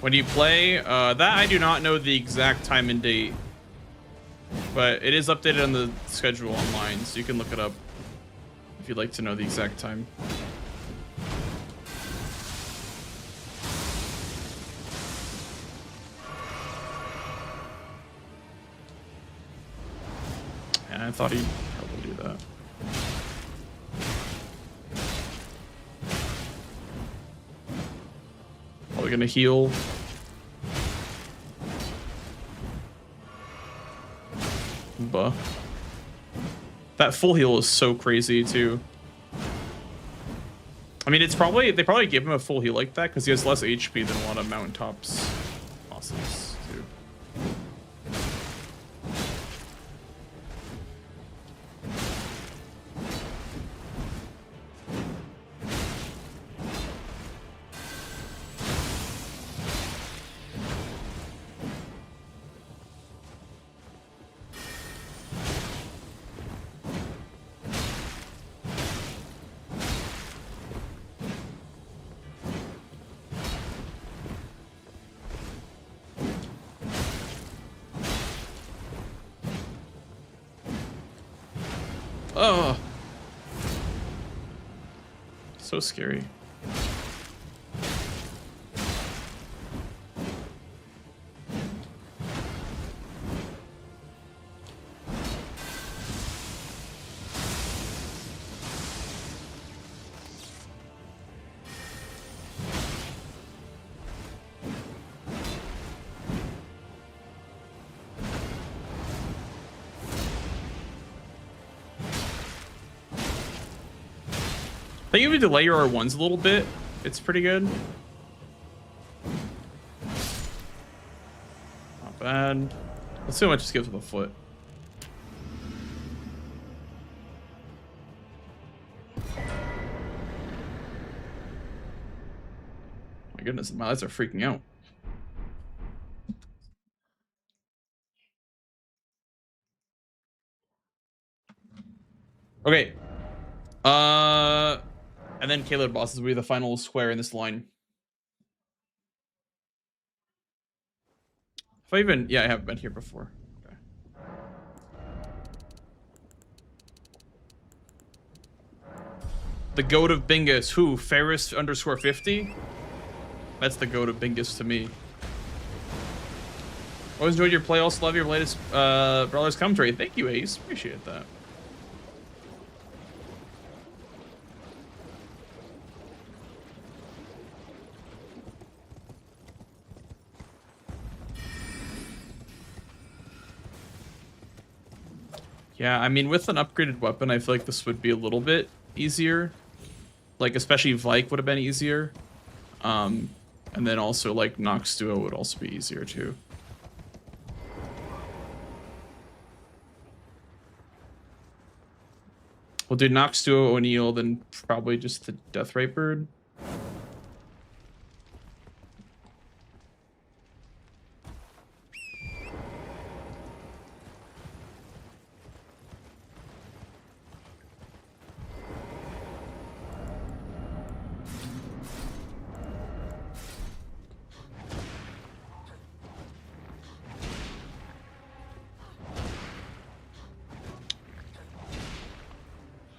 When do you play? That I do not know the exact time and date. But it is updated on the schedule online, so you can look it up if you'd like to know the exact time. And I thought he'd probably do that. Probably gonna heal. Buh. That full heal is so crazy too. I mean, they probably give him a full heal like that because he has less HP than a lot of mountaintops bosses too. Oh, so scary. I think if you delay your R1s a little bit, it's pretty good. Not bad. Let's see how much this gives with a foot. My goodness, my eyes are freaking out. Okay. And then Caleb bosses will be the final square in this line. If I even, yeah, I haven't been here before. Okay. The goat of Bingus. Who? Ferris _ 50? That's the goat of Bingus to me. Always enjoyed your play. Also love your latest Brawlers commentary. Thank you, Ace. Appreciate that. Yeah, I mean, with an upgraded weapon, I feel like this would be a little bit easier. Like, especially Vike would have been easier. And then also, like, Nox Duo would also be easier, too. We'll do Nox Duo, O'Neal, then probably just the Deathrite Bird.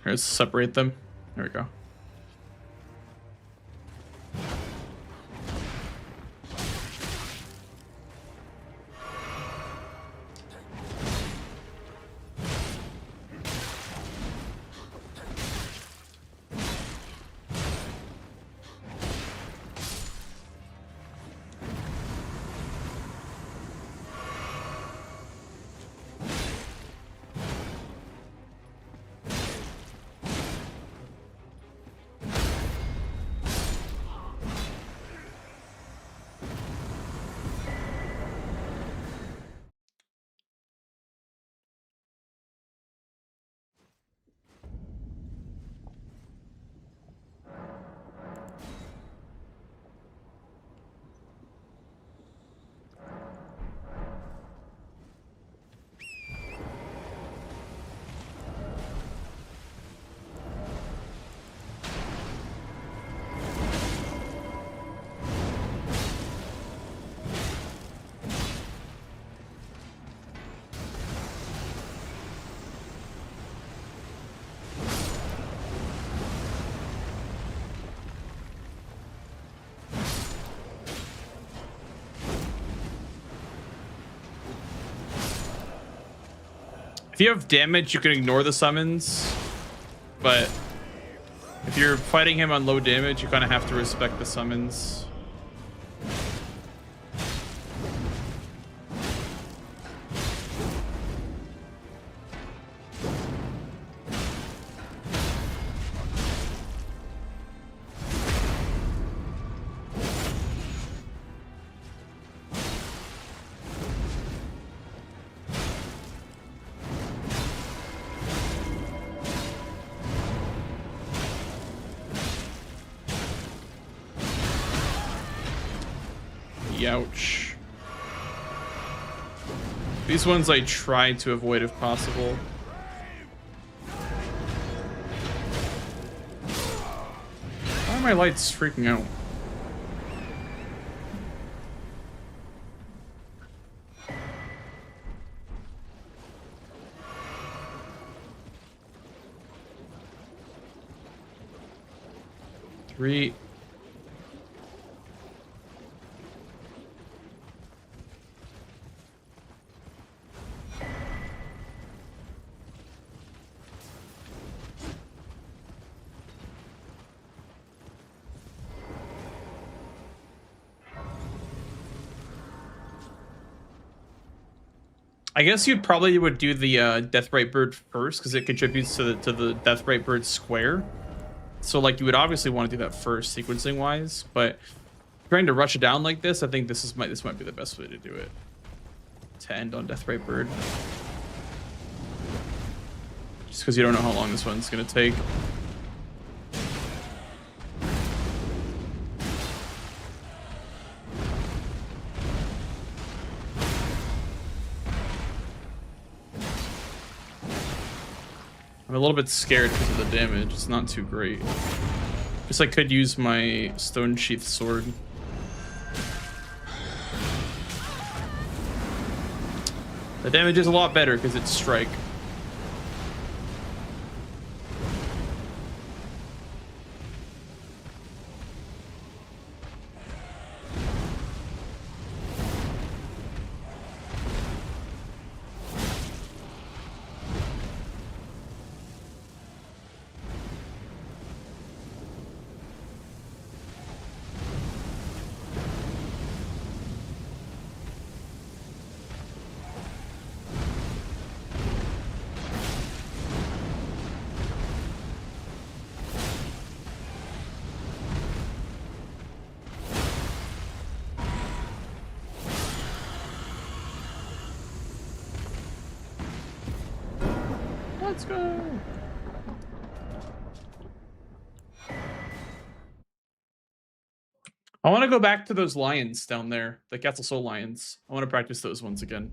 Let's separate them. There we go. If you have damage, you can ignore the summons, but if you're fighting him on low damage, you kind of have to respect the summons. Ouch. These ones I try to avoid if possible. Why are my lights freaking out? Three. I guess you probably would do the Deathrite Bird first because it contributes to the Deathrite Bird square. So like you would obviously want to do that first sequencing wise, but trying to rush it down like this, I think this might be the best way to do it. To end on Deathrite Bird. Just because you don't know how long this one's gonna take. I'm a little bit scared because of the damage. It's not too great. Guess I could use my stone sheath sword. The damage is a lot better because it's strike. Let's go. I want to go back to those lions down there, the Castle Soul lions. I want to practice those ones again.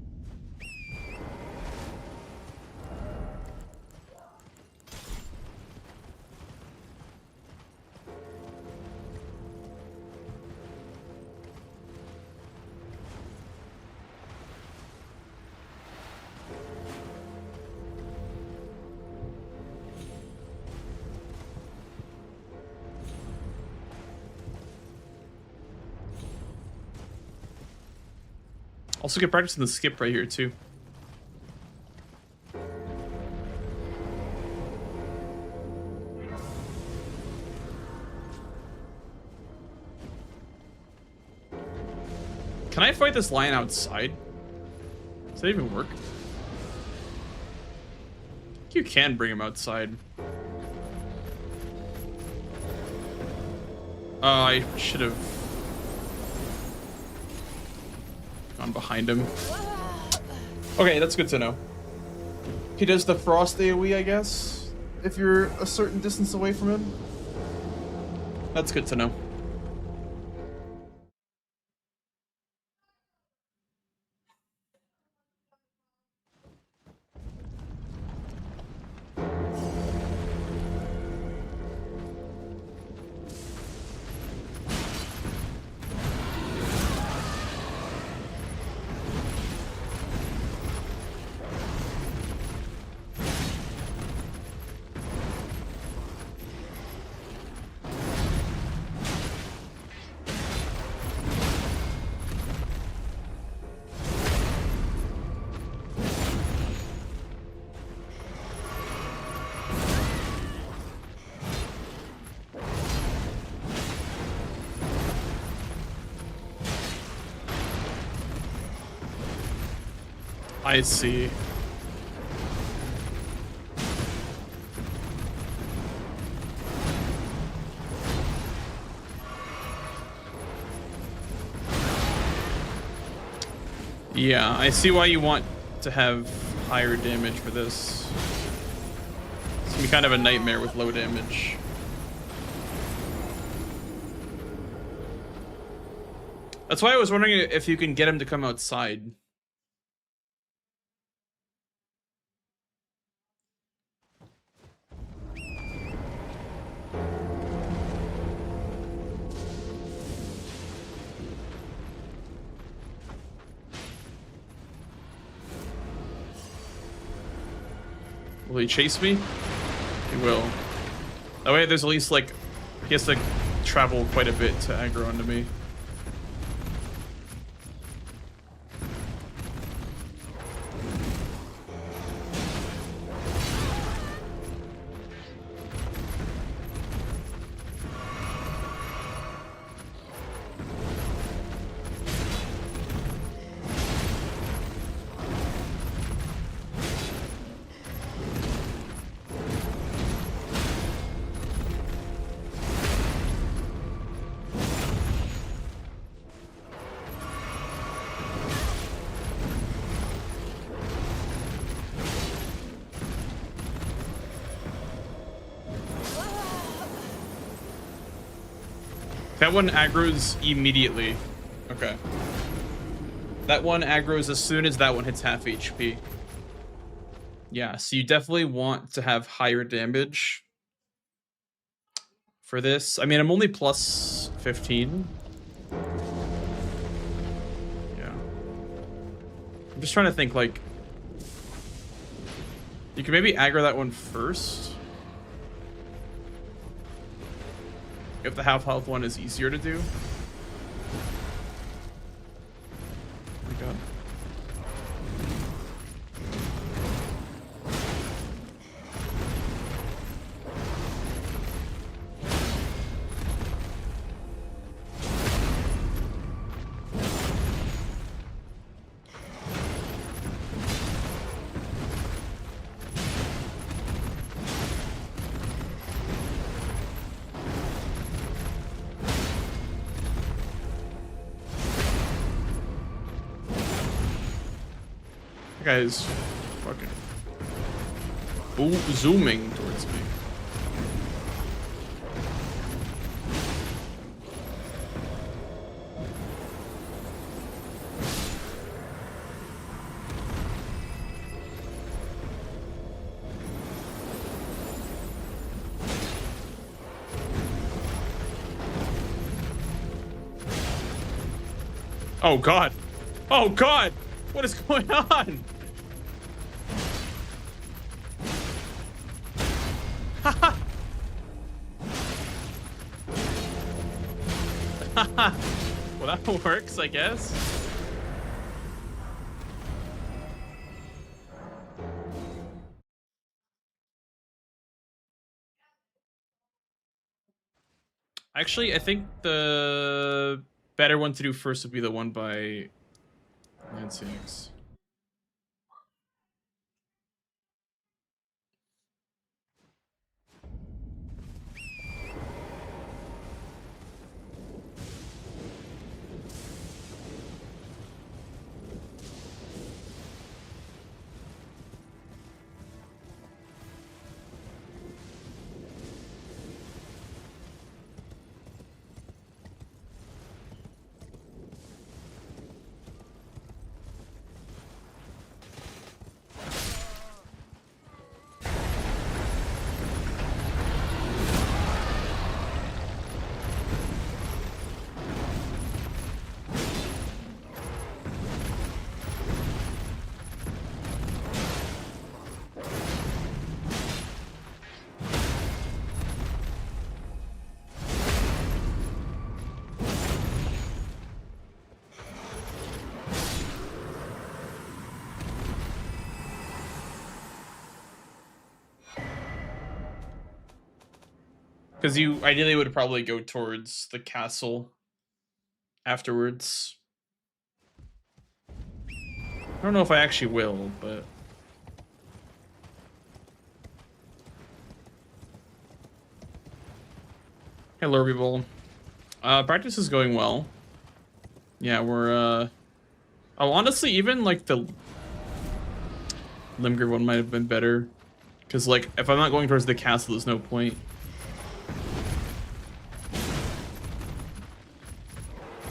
Also get practice in the skip right here too. Can I fight this lion outside? Does that even work? I think you can bring him outside. I should have gone behind him. Okay, that's good to know. He does the frost AoE, I guess, if you're a certain distance away from him. That's good to know. I see. Yeah, I see why you want to have higher damage for this. It's gonna be kind of a nightmare with low damage. That's why I was wondering if you can get him to come outside. Will he chase me? He will. That way there's at least like, he has to travel quite a bit to aggro onto me. That one aggroes immediately. Okay. That one aggroes as soon as that one hits half HP. Yeah, so you definitely want to have higher damage for this. I mean, I'm only plus 15. Yeah. I'm just trying to think, like, you can maybe aggro that one first. If the half health one is easier to do. Oh my god. That guy is fucking zooming towards me. Oh god. Oh god. What is going on? Well, that works, I guess. Actually, I think the better one to do first would be the one by Lansing's. Because you ideally would probably go towards the castle afterwards. I don't know if I actually will, but... Hello, people. Practice is going well. Yeah, we're, Oh, honestly, even, like, the Limgrave one might have been better. Because, like, if I'm not going towards the castle, there's no point.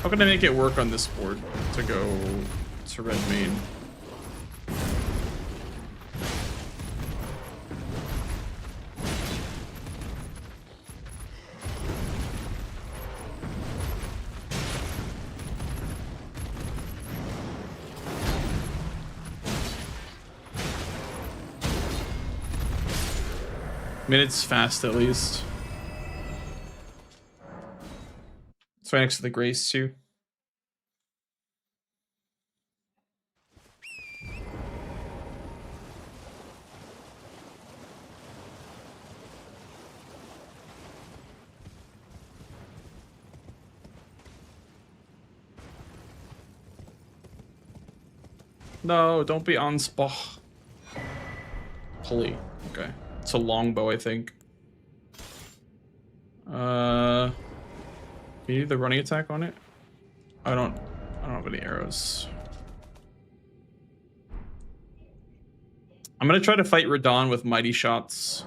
How can I make it work on this board to go to red main? I mean, it's fast at least. It's right next to the Grace, too. No, don't be on spot. Pulley. Okay. It's a longbow, I think. Can you do the running attack on it? I don't have any arrows. I'm gonna try to fight Radon with mighty shots.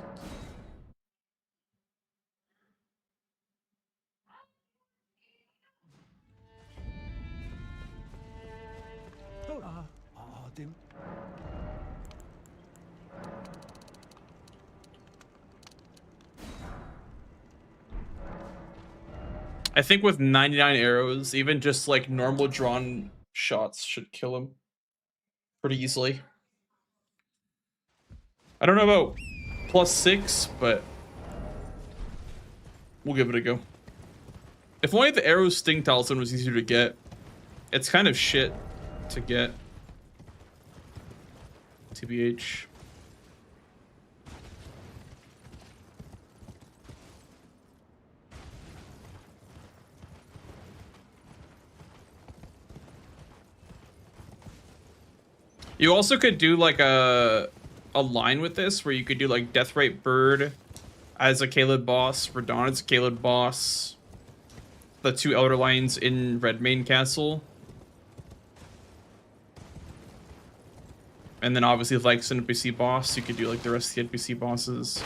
I think with 99 arrows, even just like normal drawn shots should kill him pretty easily. I don't know about +6, but we'll give it a go. If only the arrow sting talisman was easier to get. It's kind of shit to get. TBH. You also could do like a line with this where you could do like Deathrite Bird as a Caelid boss, Radon as a Caelid boss, the 2 Elder Lions in Redmane Castle, and then obviously if like an NPC boss, you could do like the rest of the NPC bosses.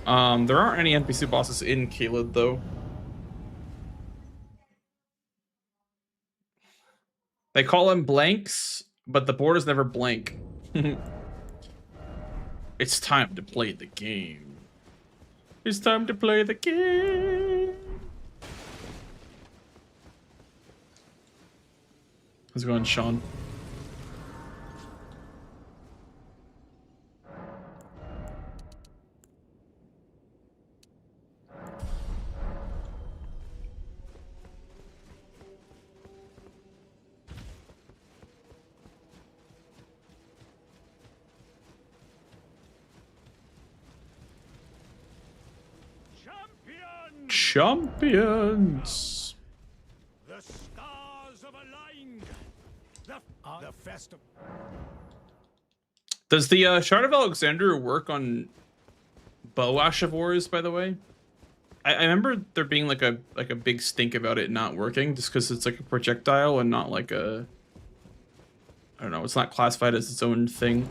There aren't any NPC bosses in Caelid though. They call them blanks, but the board is never blank. It's time to play the game. It's time to play the game. How's it going, Sean? Champions. The stars have aligned. The festival. Does the Shard of Alexander work on bow Ashavors, by the way? I remember there being like a big stink about it not working just because it's like a projectile and not like a, I don't know, it's not classified as its own thing.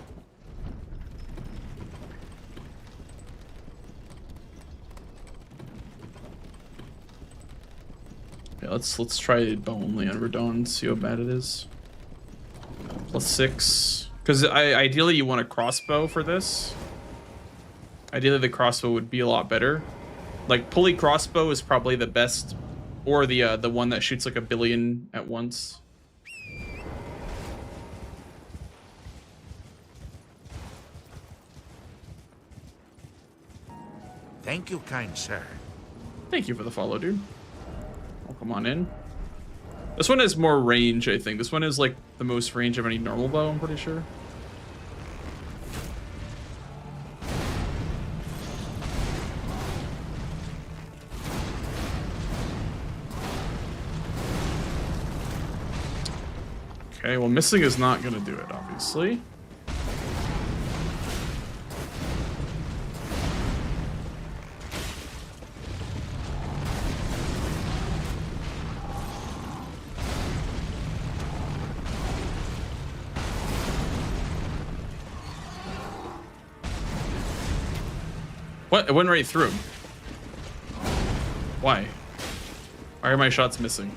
Yeah, let's try bow only on Radon, see how bad it is. +6. Because ideally you want a crossbow for this. Ideally the crossbow would be a lot better. Like pulley crossbow is probably the best, or the one that shoots like 1 billion at once. Thank you, kind sir. Thank you for the follow, dude. Oh, come on in. This one has more range, I think. This one is like the most range of any normal bow, I'm pretty sure. Okay, well, missing is not gonna do it, obviously. What? It went right through. Why? Why are my shots missing?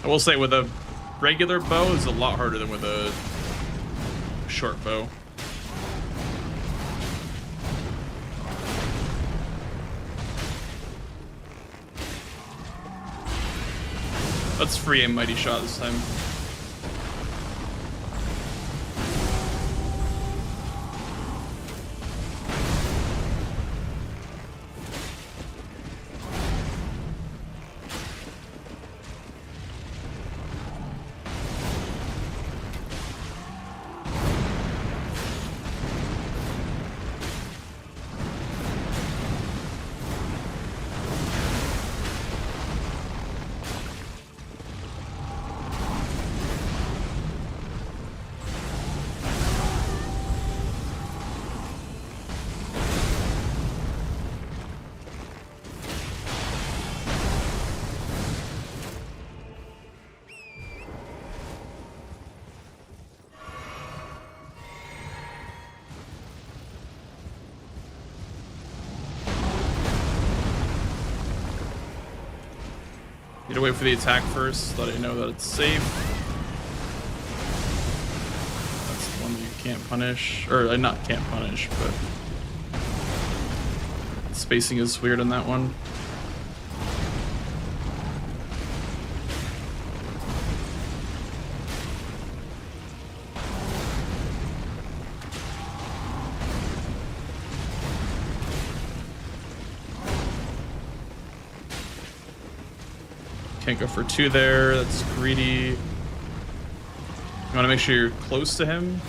I will say with a regular bow is a lot harder than with a short bow. Let's free a mighty shot this time. Need to wait for the attack first, let it know that it's safe. That's the one can't punish, or not can't punish, but spacing is weird on that one. Can't go for 2 there. That's greedy. You want to make sure you're close to him.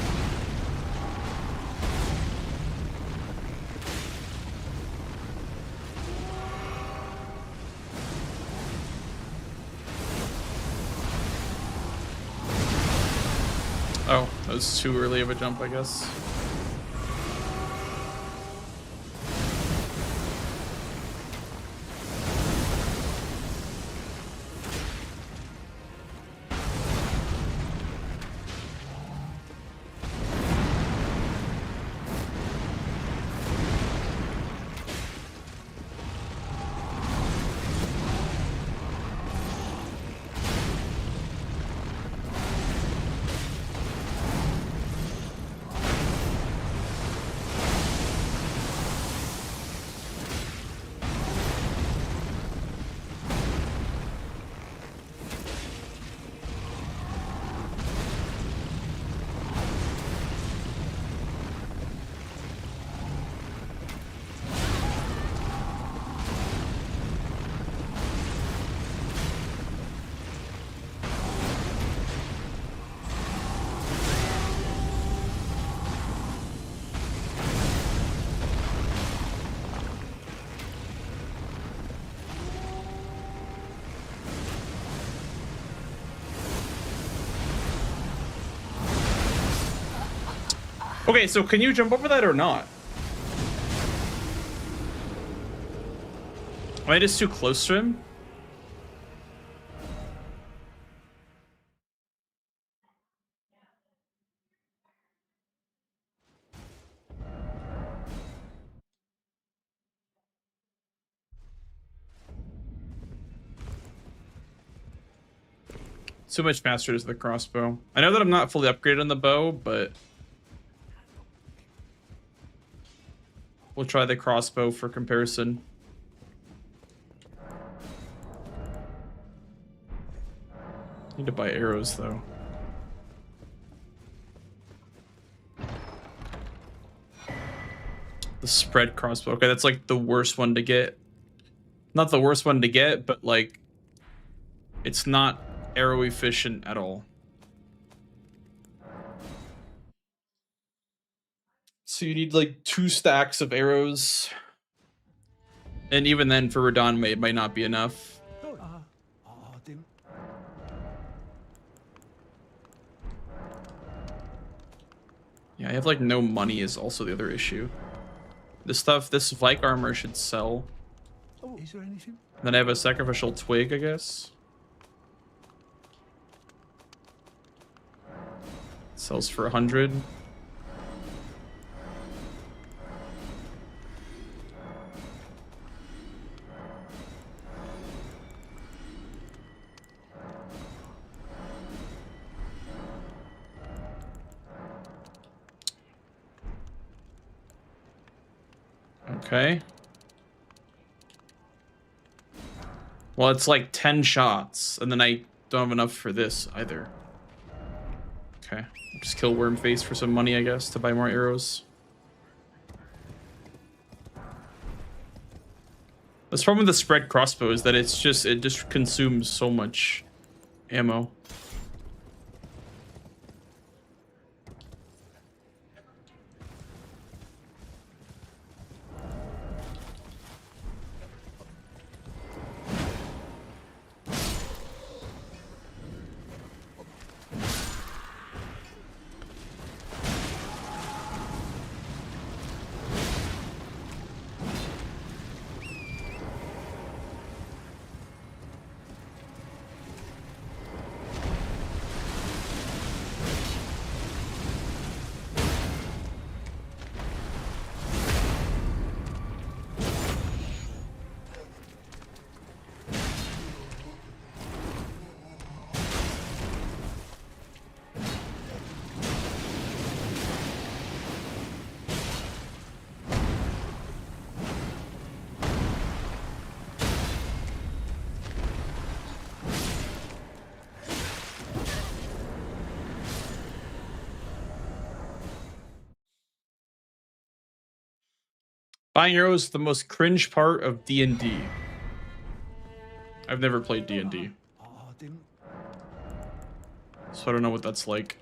Oh, that was too early of a jump, I guess. Okay, so can you jump over that or not? Am I just too close to him? Too much mastered is the crossbow. I know that I'm not fully upgraded on the bow, but we'll try the crossbow for comparison. Need to buy arrows though. The spread crossbow. Okay, that's like the worst one to get. Not the worst one to get, but like it's not arrow efficient at all. So you need like 2 stacks of arrows. And even then for Radon it might not be enough. Yeah, I have like no money is also the other issue. This stuff, this Vike armor should sell. Oh, is there anything? Then I have a sacrificial twig, I guess. Sells for 100. Okay. Well, it's like 10 shots, and then I don't have enough for this either. Okay. Just kill Wormface for some money, I guess, to buy more arrows. The problem with the spread crossbow is that it just consumes so much ammo. Buying arrows is the most cringe part of D&D. I've never played D&D, so I don't know what that's like.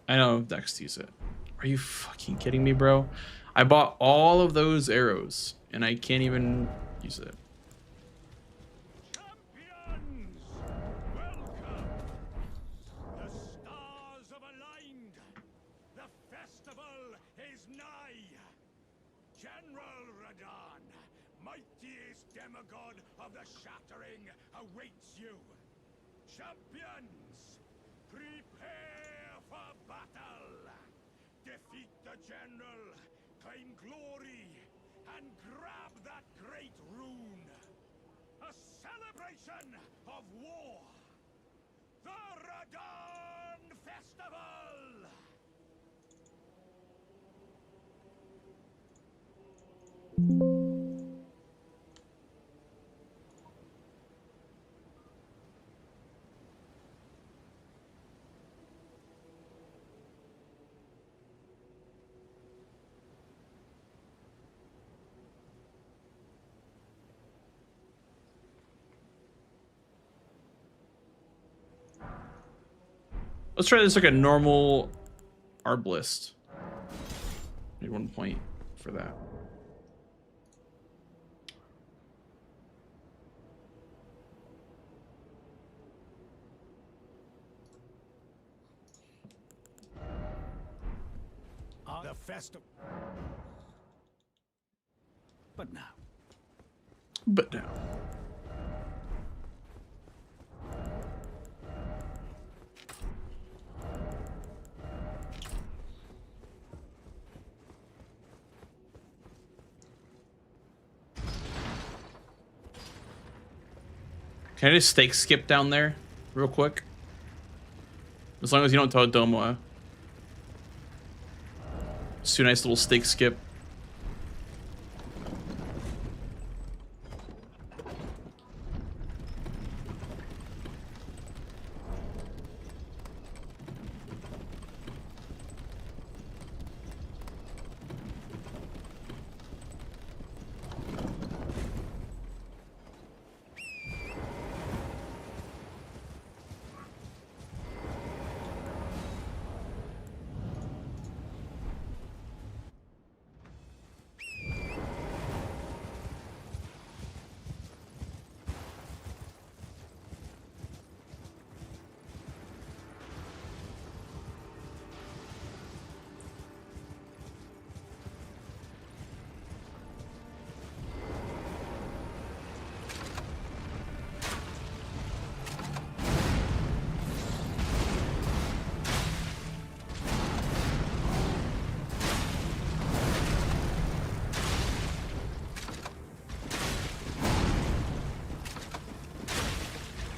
I know Dex sees it. Are you fucking kidding me, bro? I bought all of those arrows and I can't even use it. Champions, welcome. The stars have aligned. The festival is nigh. General Radon, mightiest demigod of the Shattering, awaits you. Champions, prepare for battle. Defeat the general, claim glory, and grab that great rune. A celebration of war. The Radon Festival! Let's try this like a normal arbalist. Need 1 point for that. The festival. But now. But now. Can I just stake skip down there real quick? As long as you don't tell Domoa. Just do a nice little stake skip.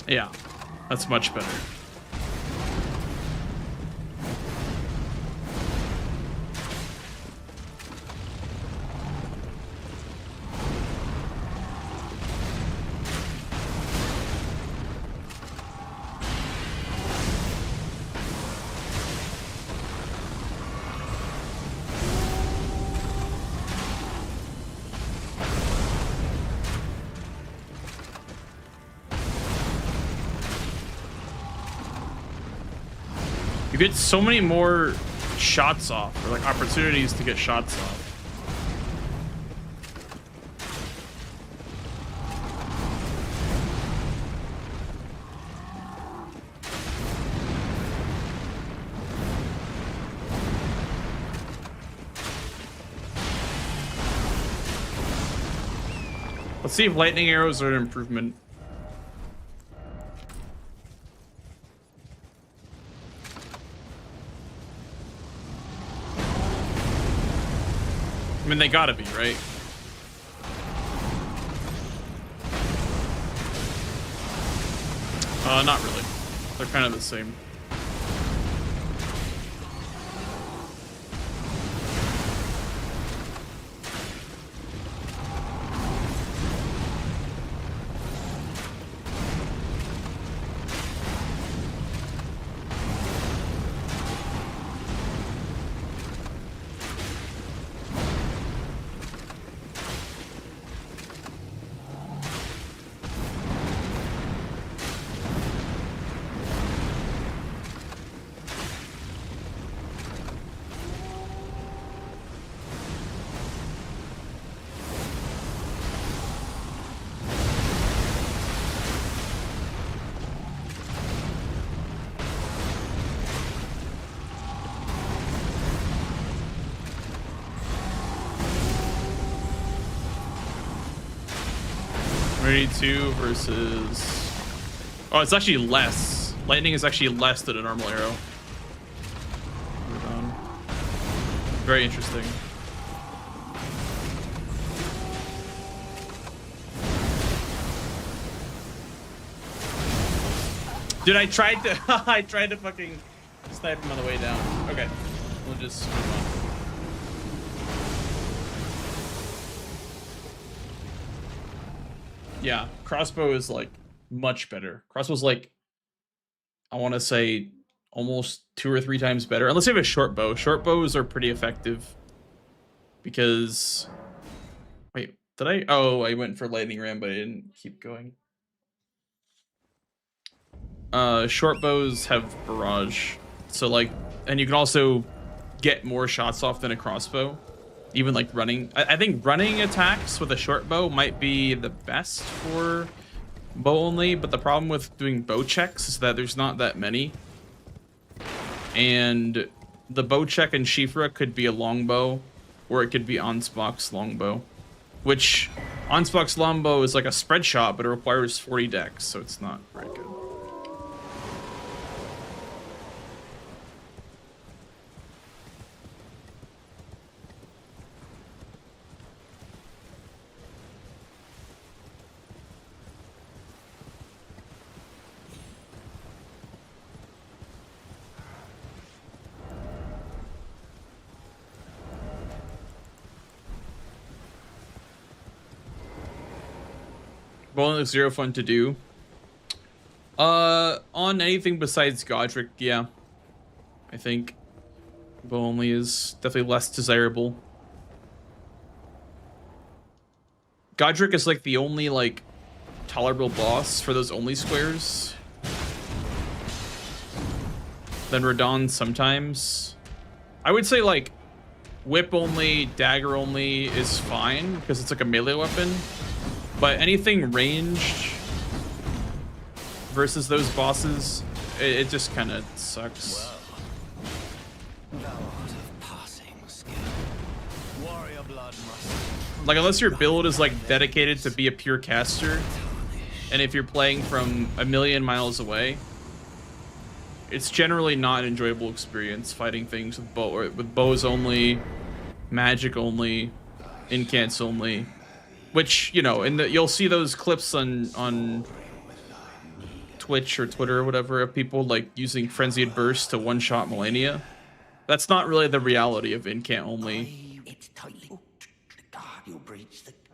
Yeah, that's much better. You get so many more shots off, or like opportunities to get shots off. Let's see if lightning arrows are an improvement. I mean, they gotta be, right? Not really. They're kind of the same. 182 versus... Oh, it's actually less. Lightning is actually less than a normal arrow. Very interesting. Dude, I tried to I tried to fucking snipe him on the way down. Okay. We'll just move on. Yeah, crossbow is like much better. Crossbow's like, I want to say almost 2 or 3 times better. Unless you have a short bow. Short bows are pretty effective because, wait, did I? Oh, I went for lightning ram, but I didn't keep going. Short bows have barrage, so like, and you can also get more shots off than a crossbow. Even like running, I think running attacks with a short bow might be the best for bow only, but the problem with doing bow checks is that there's not that many. And the bow check in Shifra could be a longbow, or it could be Ansbach's longbow, which Ansbach's longbow is like a spread shot, but it requires 40 dex, so it's not very good. Bowling looks zero fun to do. On anything besides Godric, yeah. I think bow only is definitely less desirable. Godric is like the only like tolerable boss for those only squares. Then Radon sometimes. I would say like whip only, dagger only is fine because it's like a melee weapon. But anything ranged versus those bosses, it just kind of sucks. Like, unless your build is like dedicated to be a pure caster, and if you're playing from a million miles away, it's generally not an enjoyable experience fighting things with bows only, magic only, incants only. Which, you know, you'll see those clips on Twitch or Twitter or whatever of people like using Frenzied Burst to one-shot Melania. That's not really the reality of incant only.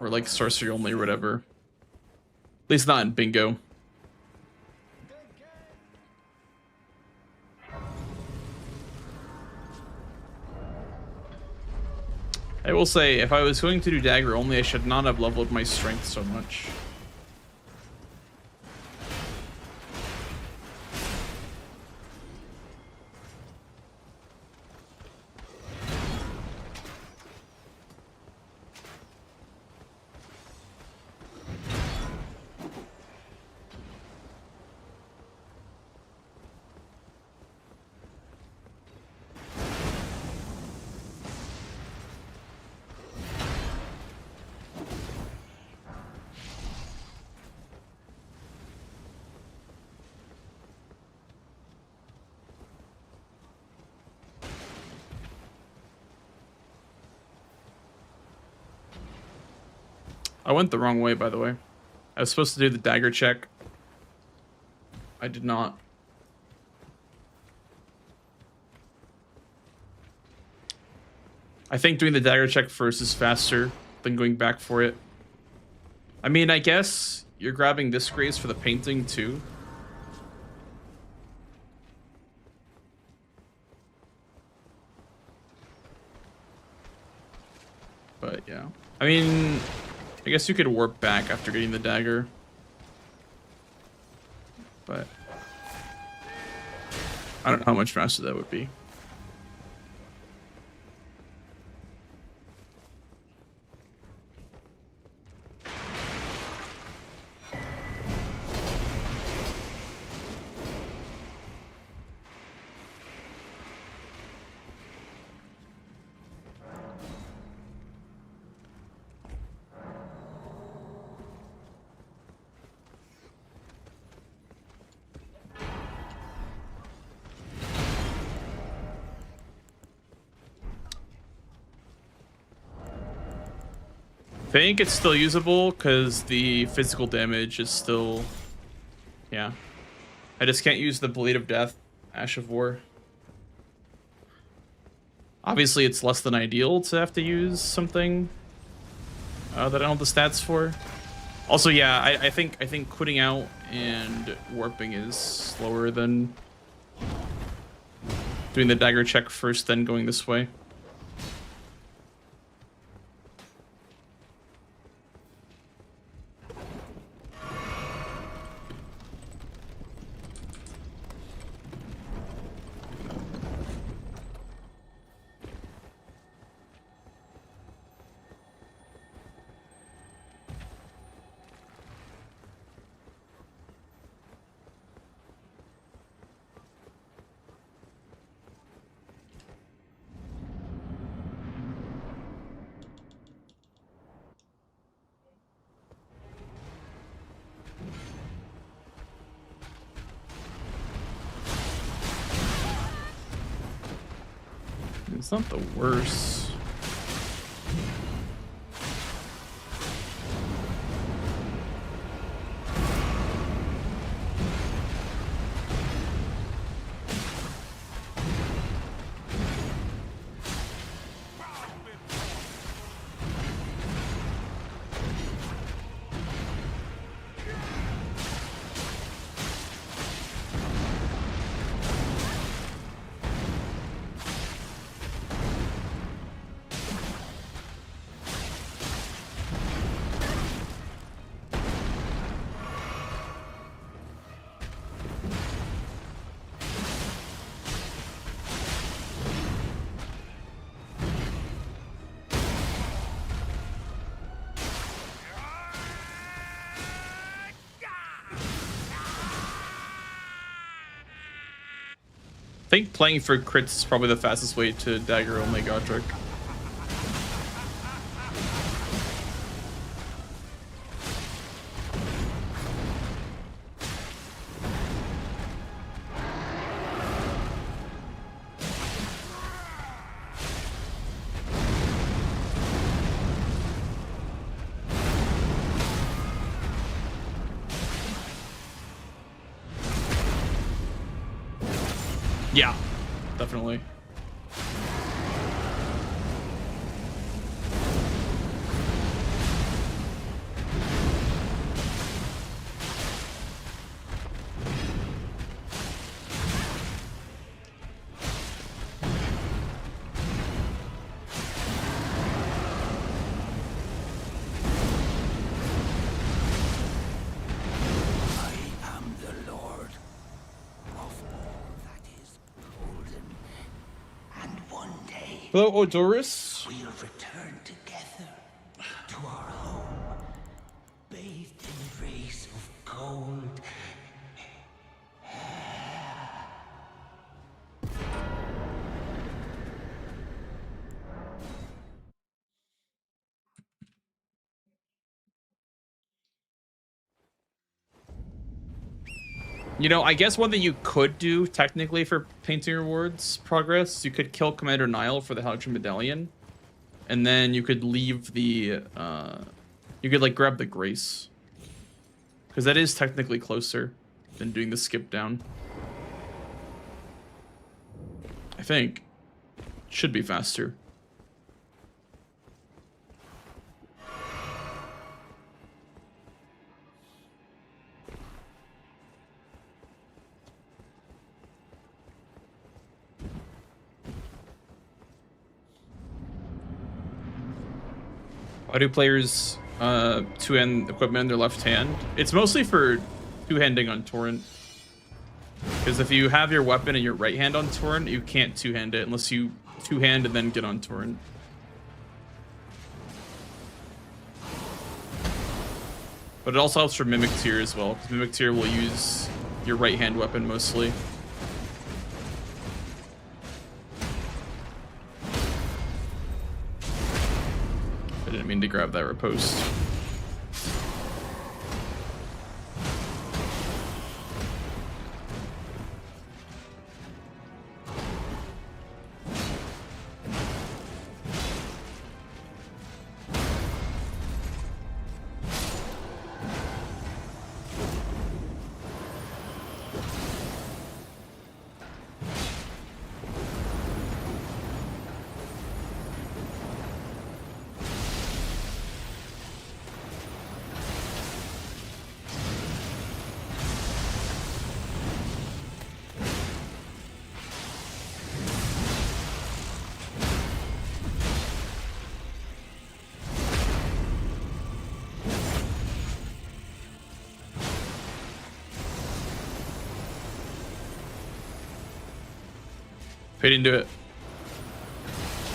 Or like sorcery only or whatever. At least not in bingo. I will say, if I was going to do dagger only, I should not have leveled my strength so much. I went the wrong way, by the way. I was supposed to do the dagger check. I did not. I think doing the dagger check first is faster than going back for it. I mean, I guess you're grabbing this grace for the painting too. But yeah. I mean, I guess you could warp back after getting the dagger. But I don't know how much faster that would be. think it's still usable because the physical damage is still, yeah. I just can't use the Blade of Death, Ash of War. Obviously, it's less than ideal to have to use something that I don't have the stats for. Also, yeah, I think quitting out and warping is slower than doing the dagger check first, then going this way. It's not the worst. I think playing for crits is probably the fastest way to dagger only Godric. Yeah, definitely. Hello, Odorus. We'll return together to our home, bathed in rays of gold. You know, I guess one thing you could do technically for painting rewards progress, you could kill Commander Nile for the Halcyon Medallion, and then you could leave the, you could like grab the Grace, because that is technically closer than doing the skip down. I think should be faster. Why do players two-hand equipment in their left hand? It's mostly for two-handing on Torrent. Because if you have your weapon in your right hand on Torrent, you can't two-hand it unless you two-hand and then get on Torrent. But it also helps for Mimic Tier as well, because Mimic Tier will use your right hand weapon mostly. I didn't mean to grab that riposte. He didn't do it.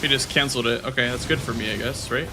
He just canceled it. Okay, that's good for me, I guess, right?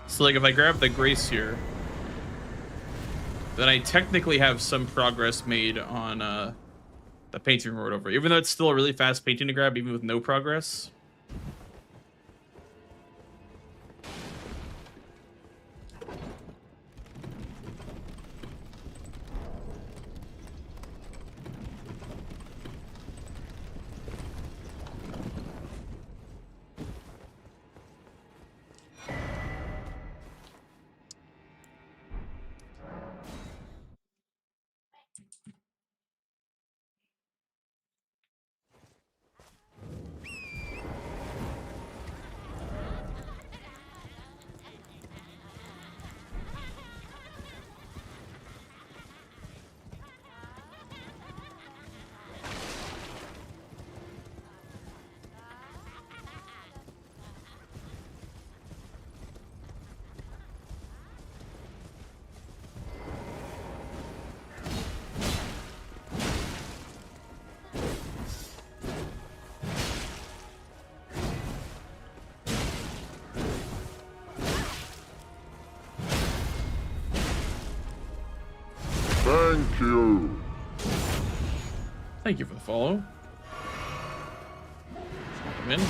So like if I grab the Grace here, then I technically have some progress made on the painting road over, even though it's still a really fast painting to grab, even with no progress. Thank you. Thank you for the follow. Come in.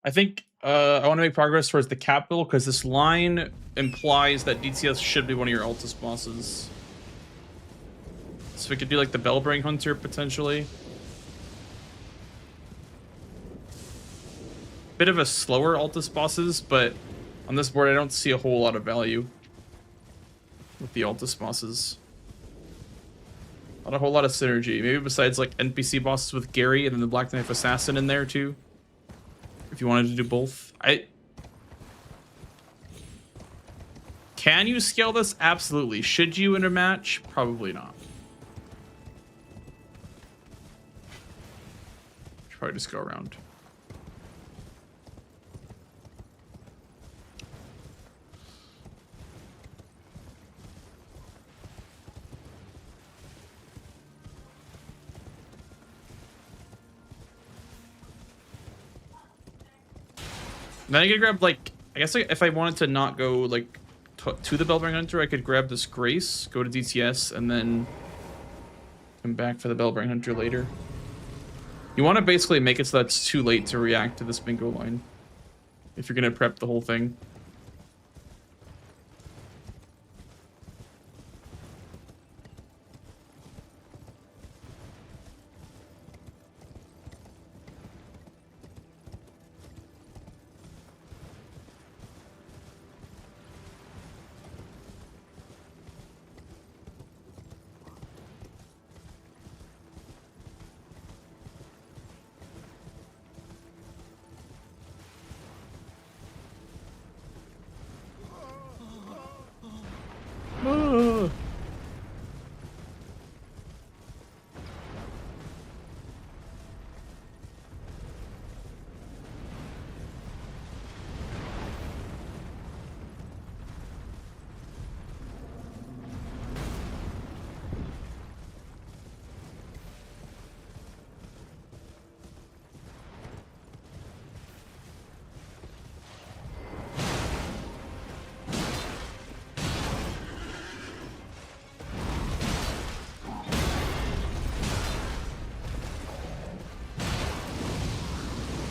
I think I want to make progress towards the capital because this line implies that DTS should be one of your Altus bosses. So we could do like the Bellbring Hunter potentially. Bit of a slower Altus bosses, but on this board I don't see a whole lot of value with the Altus bosses. Not a whole lot of synergy. Maybe besides like NPC bosses with Gary and then the Black Knife Assassin in there too. If you wanted to do both. Can you scale this? Absolutely. Should you in a match? Probably not. Should probably just go around. Then I could grab, like, I guess if I wanted to not go, like, to the Bellbring Hunter, I could grab this Grace, go to DTS, and then come back for the Bellbring Hunter later. You want to basically make it so that it's too late to react to this bingo line if you're going to prep the whole thing.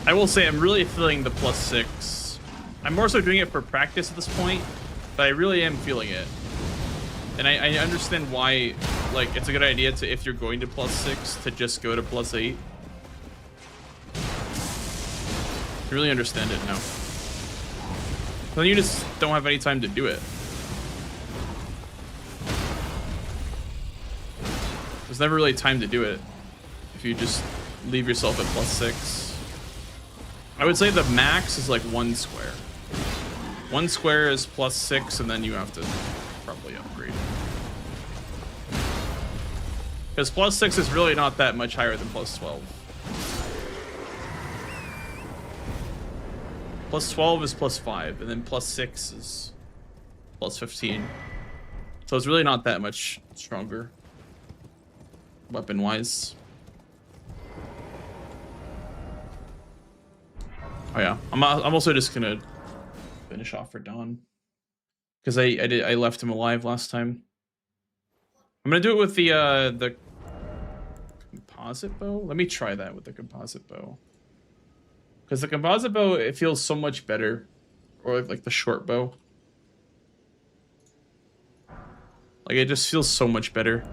I will say I'm really feeling the +6. I'm more so doing it for practice at this point, but I really am feeling it. And I understand why, like, it's a good idea to, if you're going to +6, to just go to +8. I really understand it now. Then you just don't have any time to do it. There's never really time to do it if you just leave yourself at +6. I would say the max is like 1 square. 1 square is +6, and then you have to probably upgrade. Because +6 is really not that much higher than +12. +12 is +5, and then +6 is +15. So it's really not that much stronger, weapon-wise. Oh yeah, I'm also just gonna finish off for Dawn, because I left him alive last time. I'm gonna do it with the composite bow. Let me try that with the composite bow, because the composite bow, it feels so much better, or like the short bow. Like it just feels so much better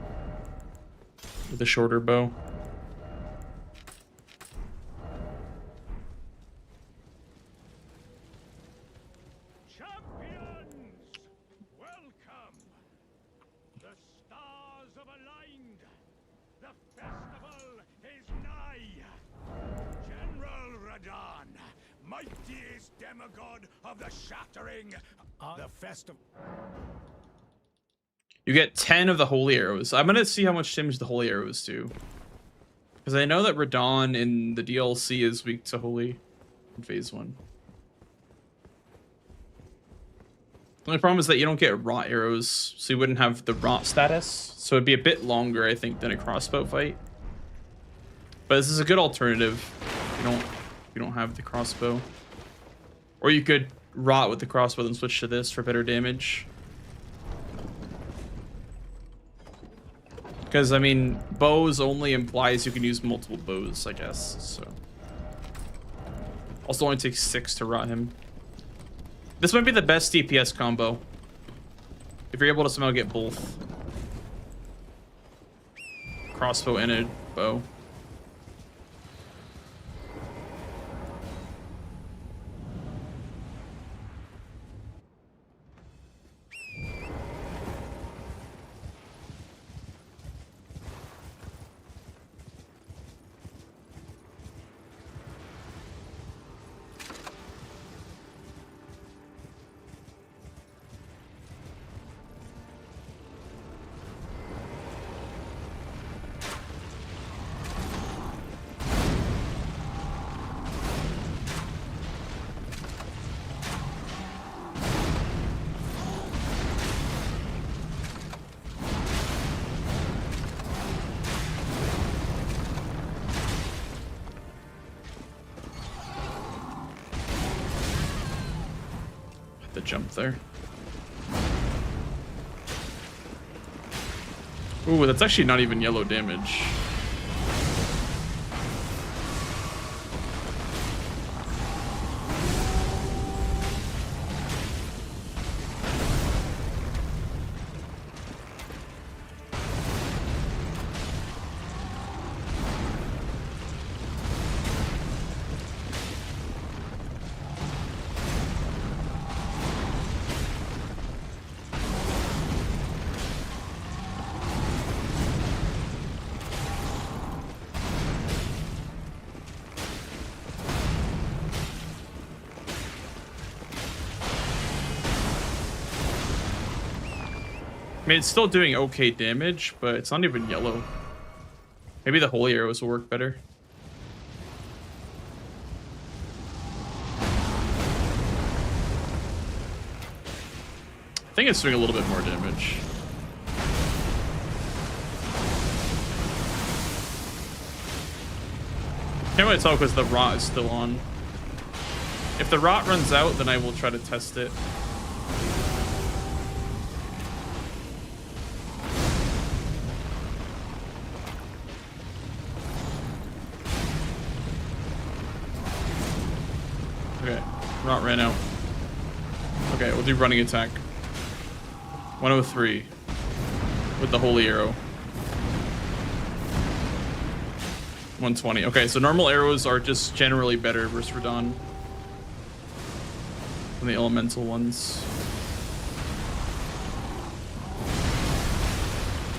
with the shorter bow. Mightiest demigod of the shattering, the festival. You get 10 of the holy arrows. I'm gonna see how much damage the holy arrows do, because I know that Radon in the DLC is weak to holy in phase 1. The only problem is that you don't get rot arrows, so you wouldn't have the rot status. So it'd be a bit longer, I think, than a crossbow fight. But this is a good alternative. You don't have the crossbow, or you could rot with the crossbow and switch to this for better damage. Because I mean, bows only implies you can use multiple bows, I guess. So also only takes 6 to rot him. This might be the best DPS combo if you're able to somehow get both crossbow and a bow. The jump there. Ooh, that's actually not even yellow damage. I mean, it's still doing okay damage, but it's not even yellow. Maybe the holy arrows will work better. I think it's doing a little bit more damage. Can't really tell because the rot is still on. If the rot runs out, then I will try to test it. Okay, Rot ran out. Okay, we'll do running attack. 103 with the holy arrow. 120. Okay, so normal arrows are just generally better versus Radon than the elemental ones.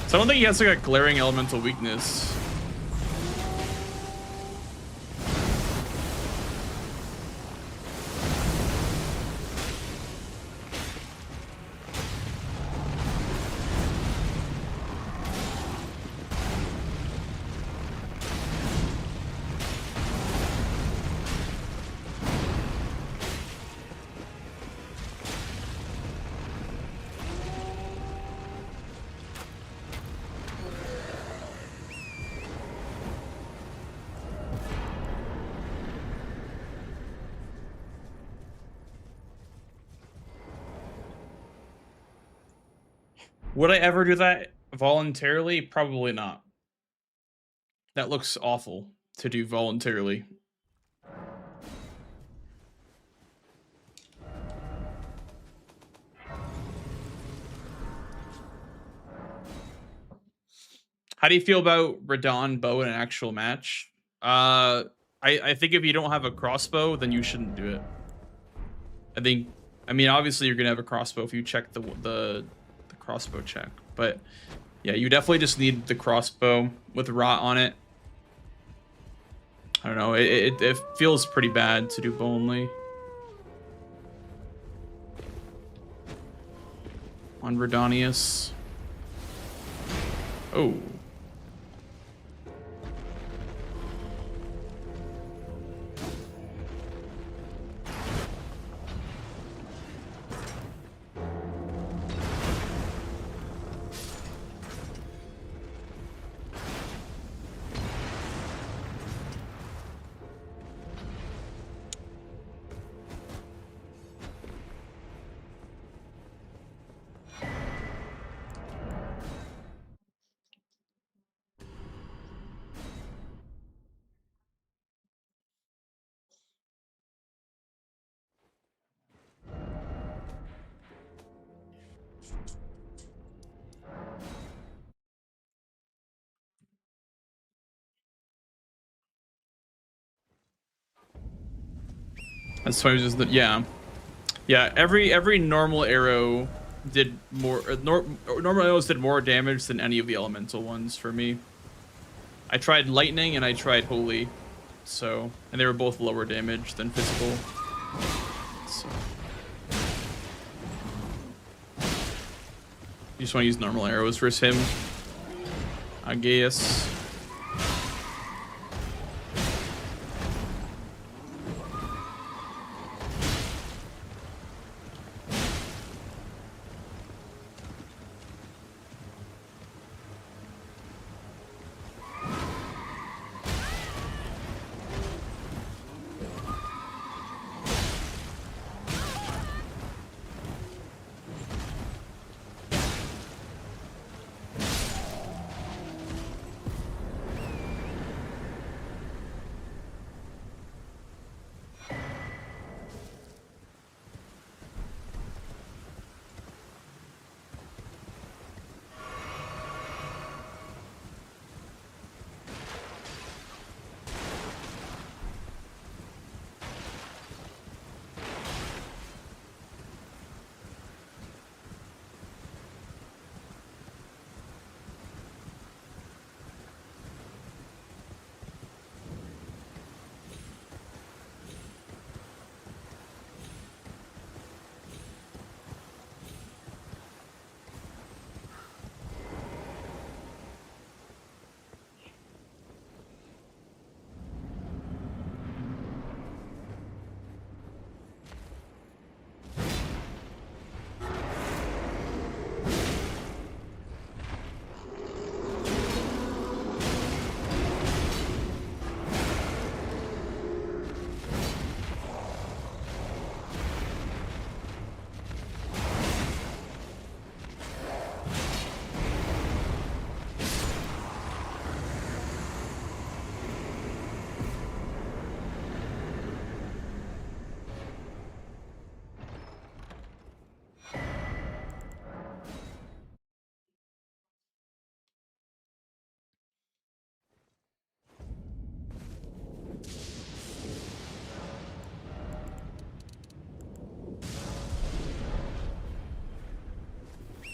So I don't think he has like a glaring elemental weakness. Would I ever do that voluntarily? Probably not. That looks awful to do voluntarily. How do you feel about Radon bow in an actual match? I think if you don't have a crossbow, then you shouldn't do it. I mean, obviously you're gonna have a crossbow if you check the crossbow check, but yeah, you definitely just need the crossbow with rot on it. I don't know. It feels pretty bad to do bow only on Radonius. Oh. That's why it was just yeah. Every normal arrow did more. Normal arrows did more damage than any of the elemental ones for me. I tried lightning and I tried holy, and they were both lower damage than physical. So. You just want to use normal arrows versus him, I guess.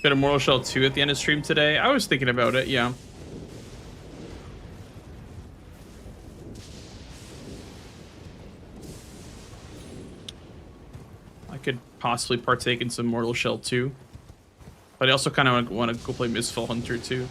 Got a Mortal Shell 2 at the end of stream today. I was thinking about it, yeah. I could possibly partake in some Mortal Shell 2. But I also kind of want to go play Mistfall Hunter too.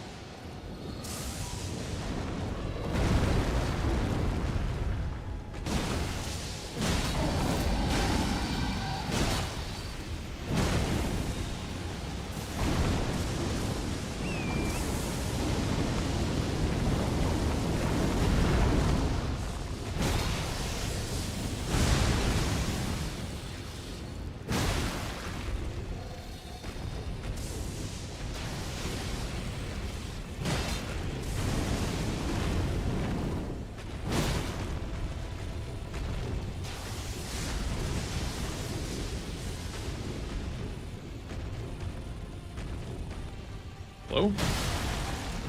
Hello?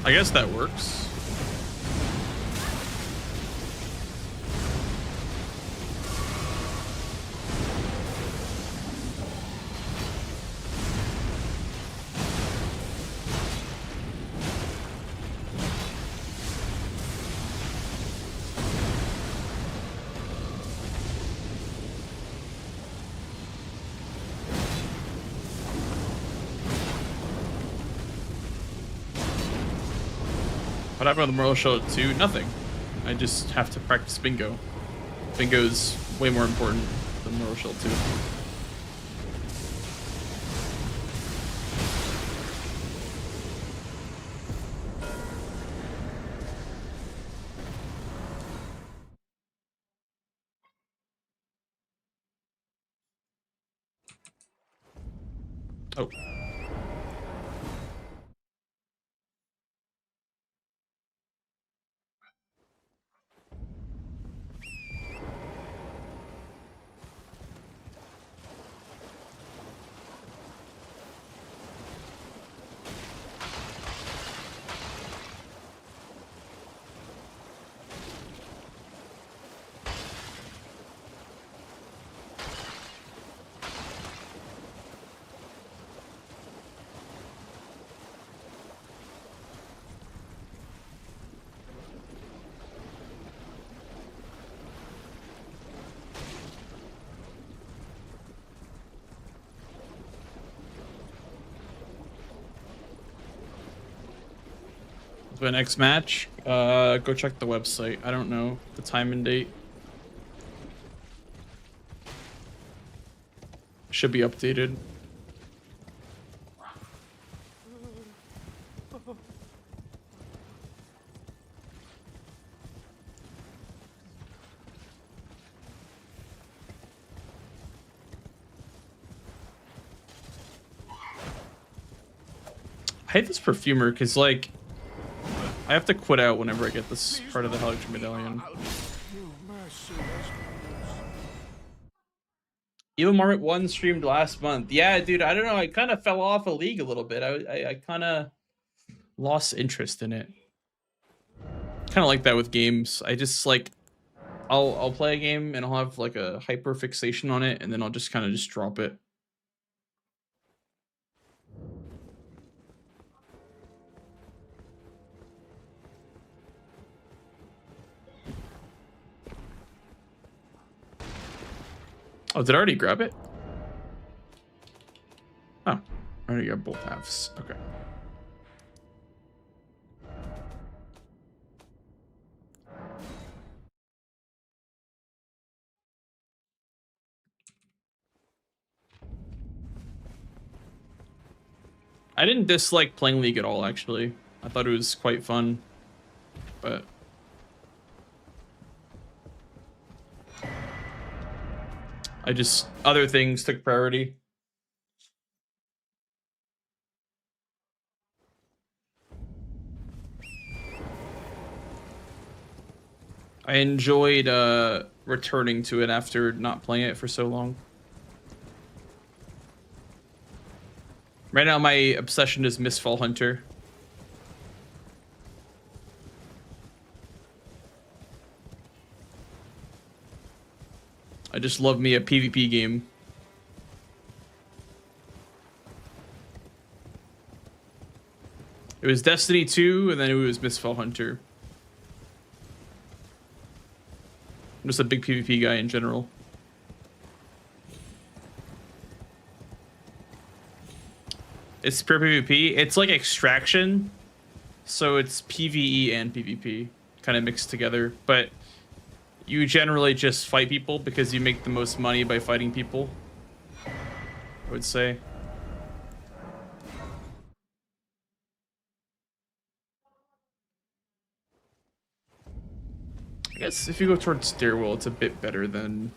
I guess that works. What happened with the Mortal Shell 2? Nothing. I just have to practice bingo. Bingo is way more important than Mortal Shell 2. Oh. The next match, go check the website. I don't know the time and date. Should be updated. I hate this perfumer because, like, I have to quit out whenever I get this part of the Helix Medallion. Evil Marmot 1 streamed last month. Yeah, dude, I don't know. I kind of fell off a league a little bit. I kind of lost interest in it. Kind of like that with games. I just, like, I'll play a game and I'll have, like, a hyper fixation on it, and then I'll just kind of just drop it. Oh, did I already grab it? Oh, I already got both halves. Okay. I didn't dislike playing League at all, actually. I thought it was quite fun, but other things took priority. I enjoyed returning to it after not playing it for so long. Right now, my obsession is Mistfall Hunter. I just love me a PvP game. It was Destiny 2, and then it was Mistfall Hunter. I'm just a big PvP guy in general. It's pure PvP. It's like Extraction, so it's PvE and PvP kind of mixed together. But you generally just fight people because you make the most money by fighting people, I would say. I guess if you go towards Stairwell, it's a bit better than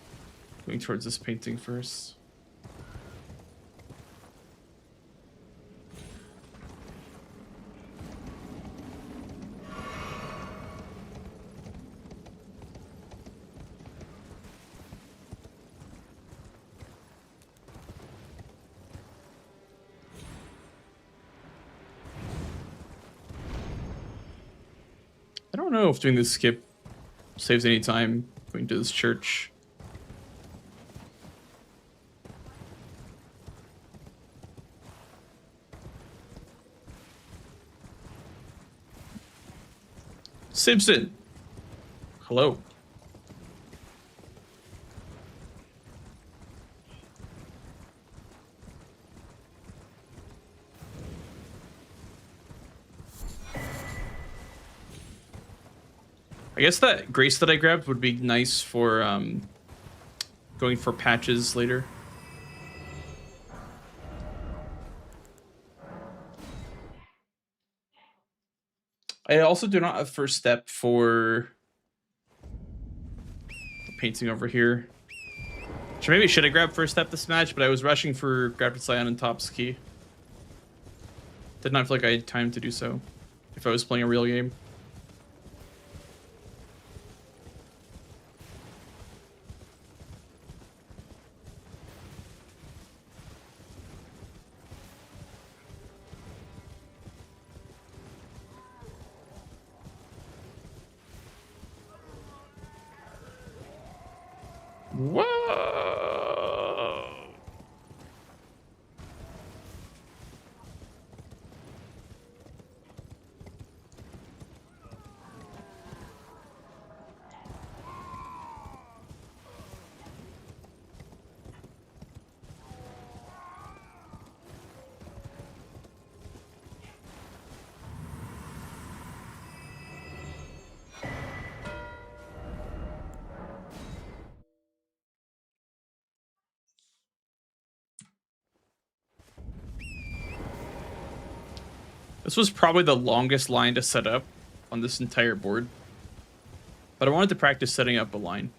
going towards this painting first. I don't know if doing this skip saves any time going to this church. Simpson. Hello. I guess that grace that I grabbed would be nice for going for patches later. I also do not have first step for the painting over here. So maybe I should have grabbed first step this match, but I was rushing for Grafted Scion and Top's Key. Did not feel like I had time to do so if I was playing a real game. Whoa! This was probably the longest line to set up on this entire board. But I wanted to practice setting up a line.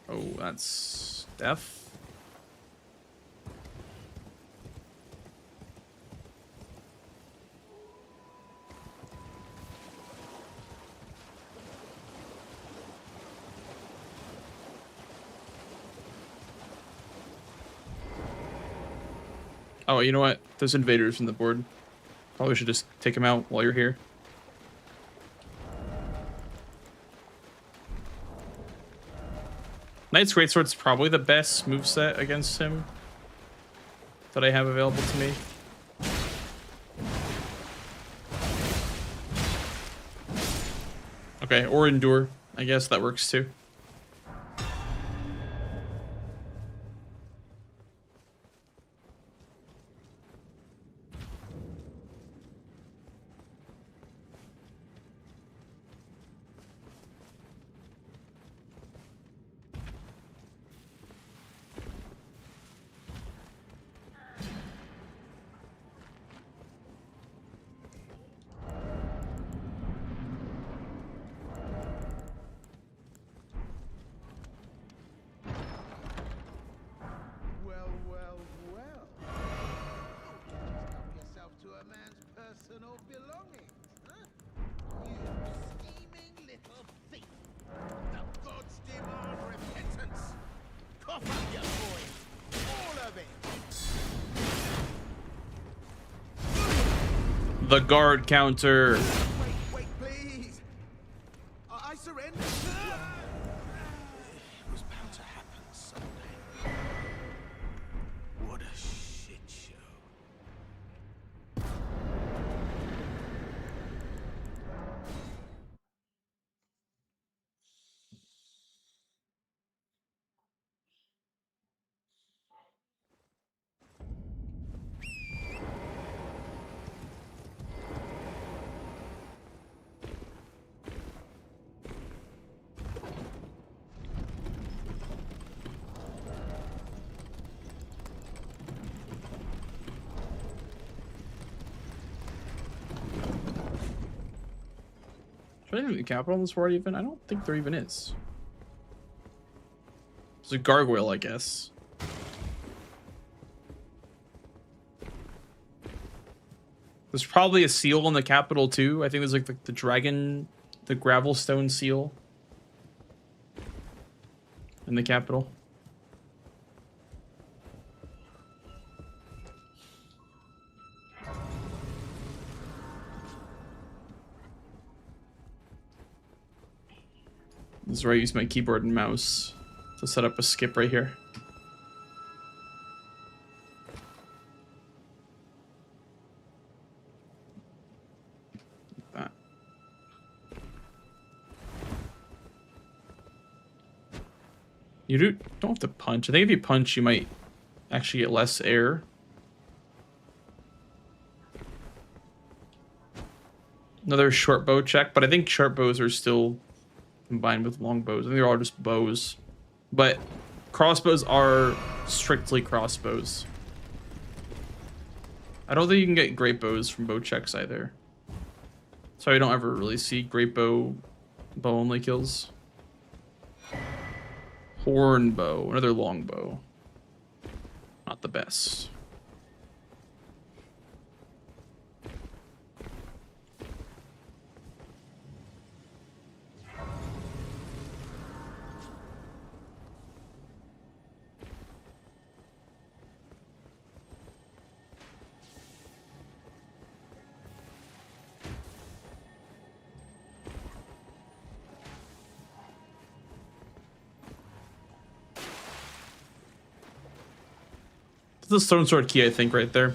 Oh, that's death. Oh, you know what? There's invaders in the board. Probably should just take him out while you're here. Knight's Greatsword's probably the best moveset against him that I have available to me. Okay, or Endure. I guess that works too. Well, well, well. Help yourself to a man's personal belongings, huh? You scheming little thief. The gods demand repentance. Cough up your boy. All of it. The guard counter. Wait, please. I surrender. It was bound to happen someday. What a shit show. Putting the capital in this ward even? I don't think there even is. It's a gargoyle, I guess. There's probably a seal in the capital too. I think there's like the dragon, the gravelstone seal in the capital. This is where I use my keyboard and mouse to set up a skip right here. Like that. You don't have to punch. I think if you punch, you might actually get less air. Another short bow check, but I think short bows are still combined with long bows. I think they're all just bows. But crossbows are strictly crossbows. I don't think you can get great bows from bow checks either. So I don't ever really see great bow only kills. Horn bow, another long bow. Not the best. The stone sword key, I think, right there.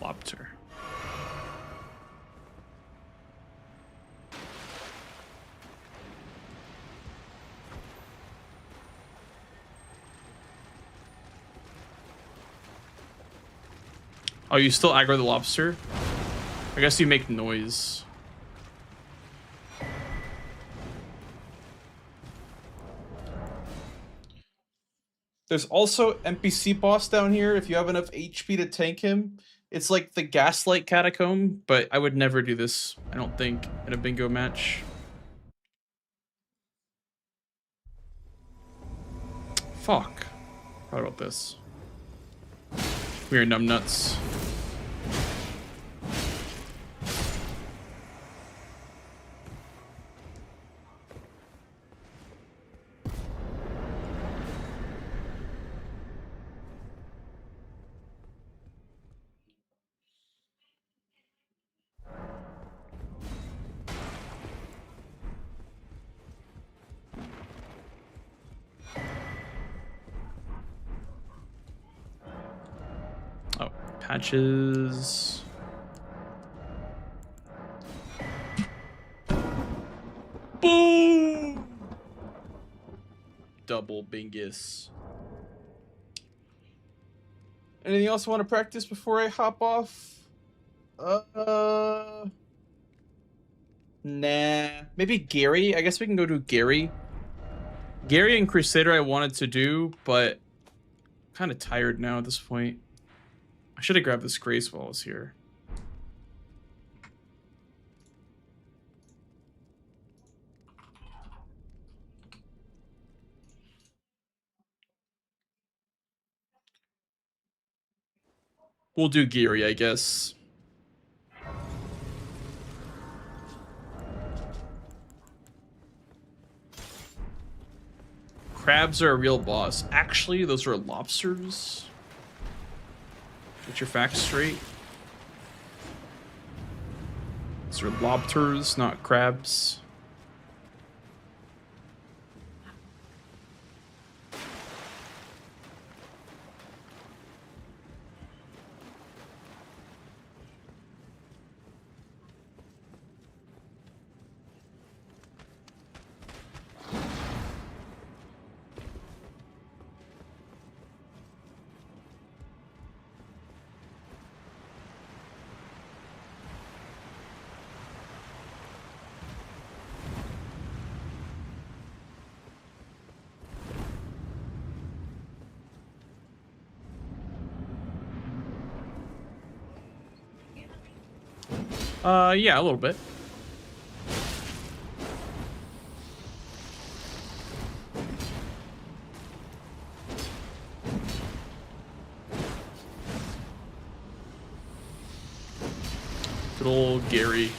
Lobster. Oh, you still aggro the lobster? I guess you make noise. There's also NPC boss down here if you have enough HP to tank him. It's like the Gaslight Catacomb, but I would never do this, I don't think, in a bingo match. Fuck. Forgot about this. Weird numbnuts. Oh, patches. Boom! Double bingus. Anything else I want to practice before I hop off? Nah. Maybe Gary. I guess we can go to Gary. Gary and Crusader I wanted to do, but I'm kind of tired now at this point. I should have grabbed this Grace while I was here. We'll do Geary, I guess. Crabs are a real boss. Actually, those are lobsters. Get your facts straight. Those are lobsters, not crabs. Yeah, a little bit. Good old Gary.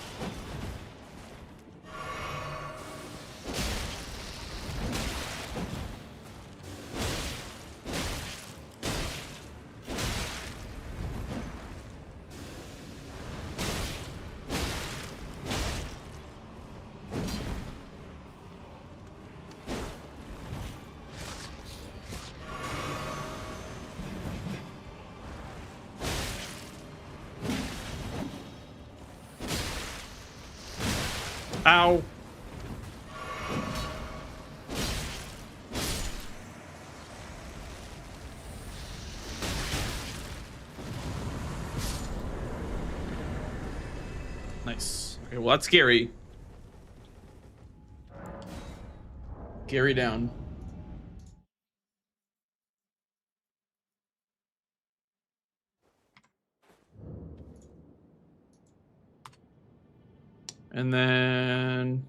Ow. Nice. Okay, well, that's Gary. Gary down. And then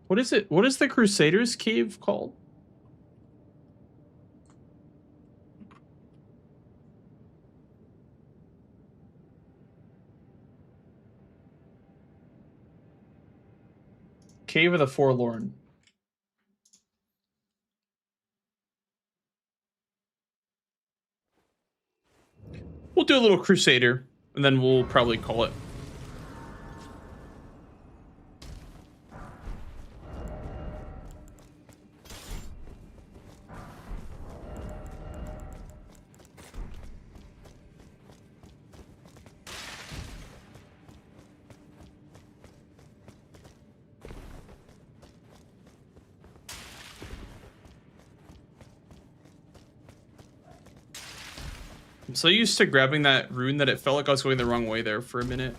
what is it? What is the Crusaders Cave called? Cave of the Forlorn. We'll do a little Crusader, and then we'll probably call it. I'm so used to grabbing that rune that it felt like I was going the wrong way there for a minute.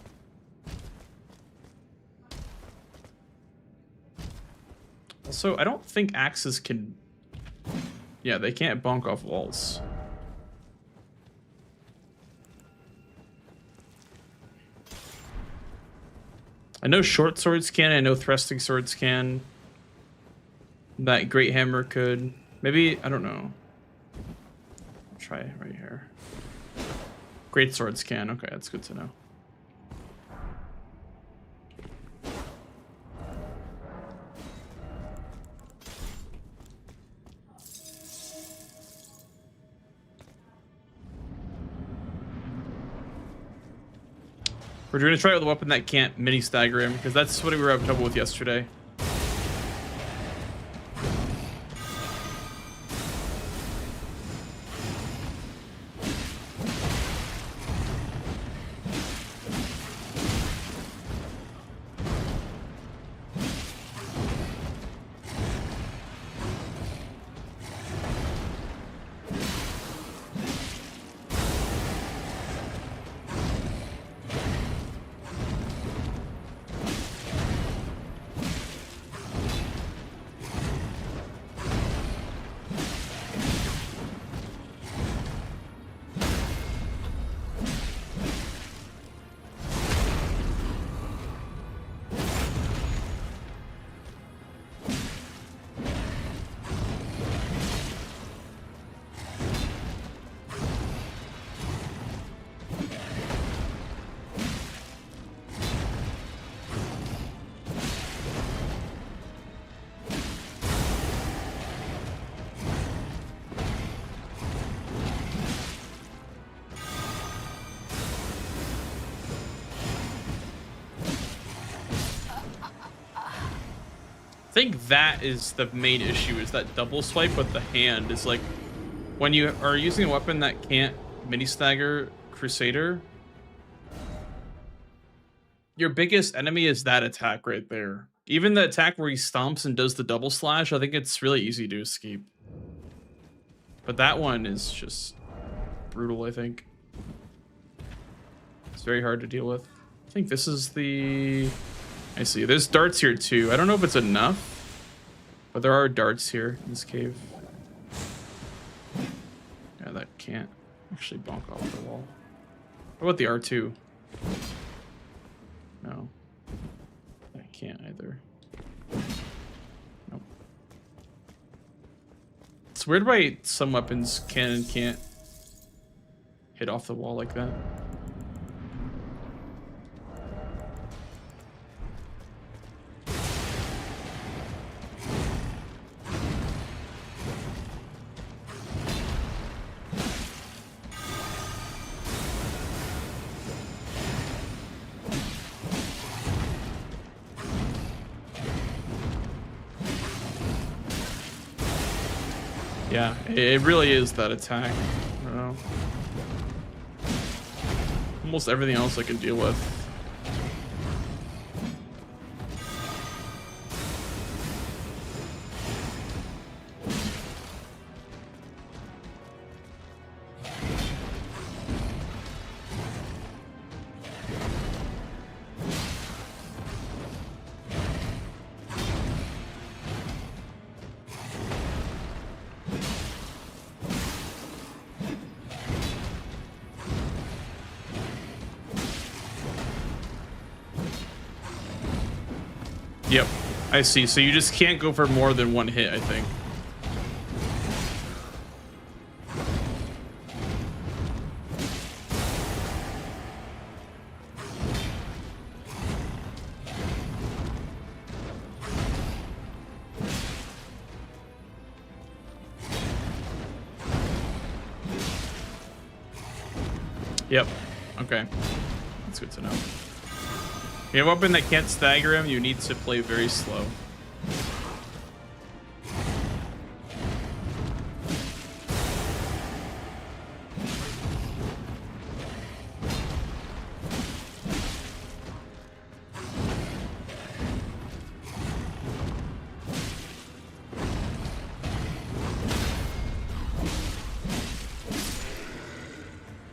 Also, I don't think axes can... Yeah, they can't bonk off walls. I know short swords can, I know thrusting swords can. That great hammer could. Maybe, I don't know. Try it right here. Great swords can. Okay, that's good to know. We're going to try it with a weapon that can't mini stagger him, because that's what we were having trouble with yesterday. think that is the main issue, is that double swipe with the hand is like when you are using a weapon that can't mini stagger Crusader, your biggest enemy is that attack right there. Even the attack where he stomps and does the double slash, I think it's really easy to escape. But that one is just brutal, I think. It's very hard to deal with. I think this is the... I see. There's darts here too. I don't know if it's enough, but there are darts here in this cave. Yeah, that can't actually bonk off the wall. What about the R2? No. I can't either. Nope. It's weird why some weapons can and can't hit off the wall like that. Yeah, it really is that attack. I don't know. Almost everything else I can deal with. Yep, I see. So you just can't go for more than one hit, I think. Yep. Okay. That's good to know. You have a weapon that can't stagger him, you need to play very slow.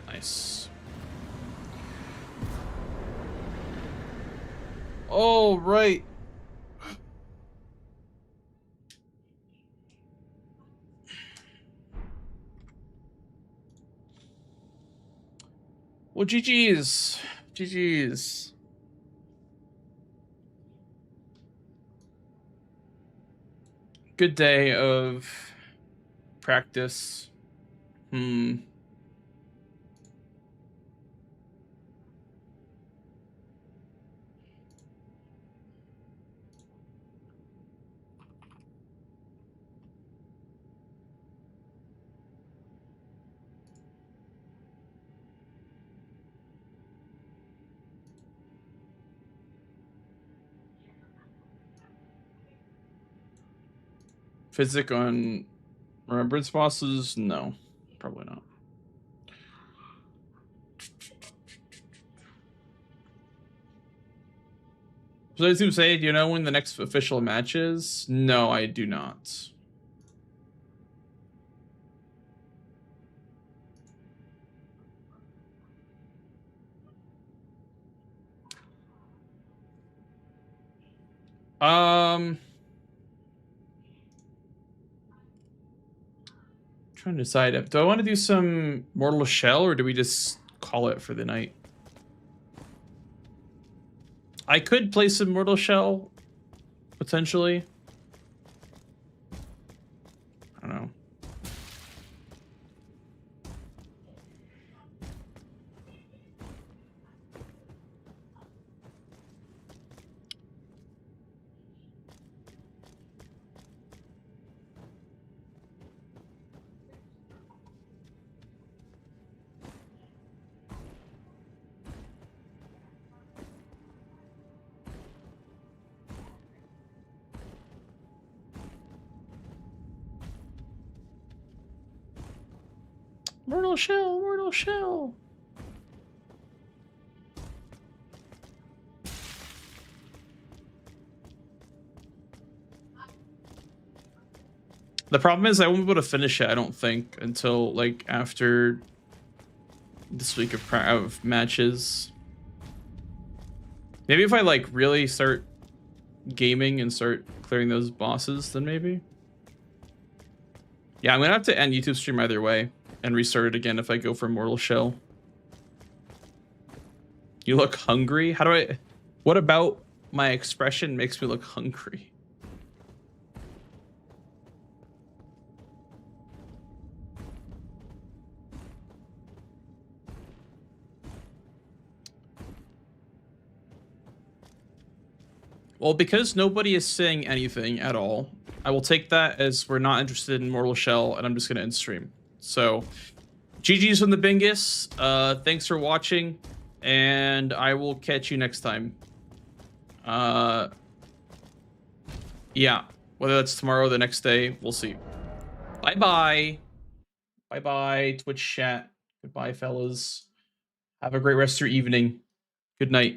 Nice. Oh, right. Well, GG's. GG's. Good day of practice. Physic on remembrance bosses? No, probably not. So I was gonna say, do you know when the next official match is? No, I do not. Trying to decide. Do I want to do some Mortal Shell or do we just call it for the night? I could play some Mortal Shell, potentially. I don't know. Mortal Shell, Mortal Shell. The problem is I won't be able to finish it, I don't think, until like after this week of matches. Maybe if I like really start gaming and start clearing those bosses, then maybe. Yeah, I'm gonna have to end YouTube stream either way and restart it again if I go for Mortal Shell. You look hungry? How do I... What about my expression makes me look hungry? Well, because nobody is saying anything at all, I will take that as we're not interested in Mortal Shell, and I'm just going to end stream. So, GG's from the Bingus. Thanks for watching, and I will catch you next time. Yeah, whether that's tomorrow or the next day, we'll see. Bye-bye. Bye-bye, Twitch chat. Goodbye, fellas. Have a great rest of your evening. Good night.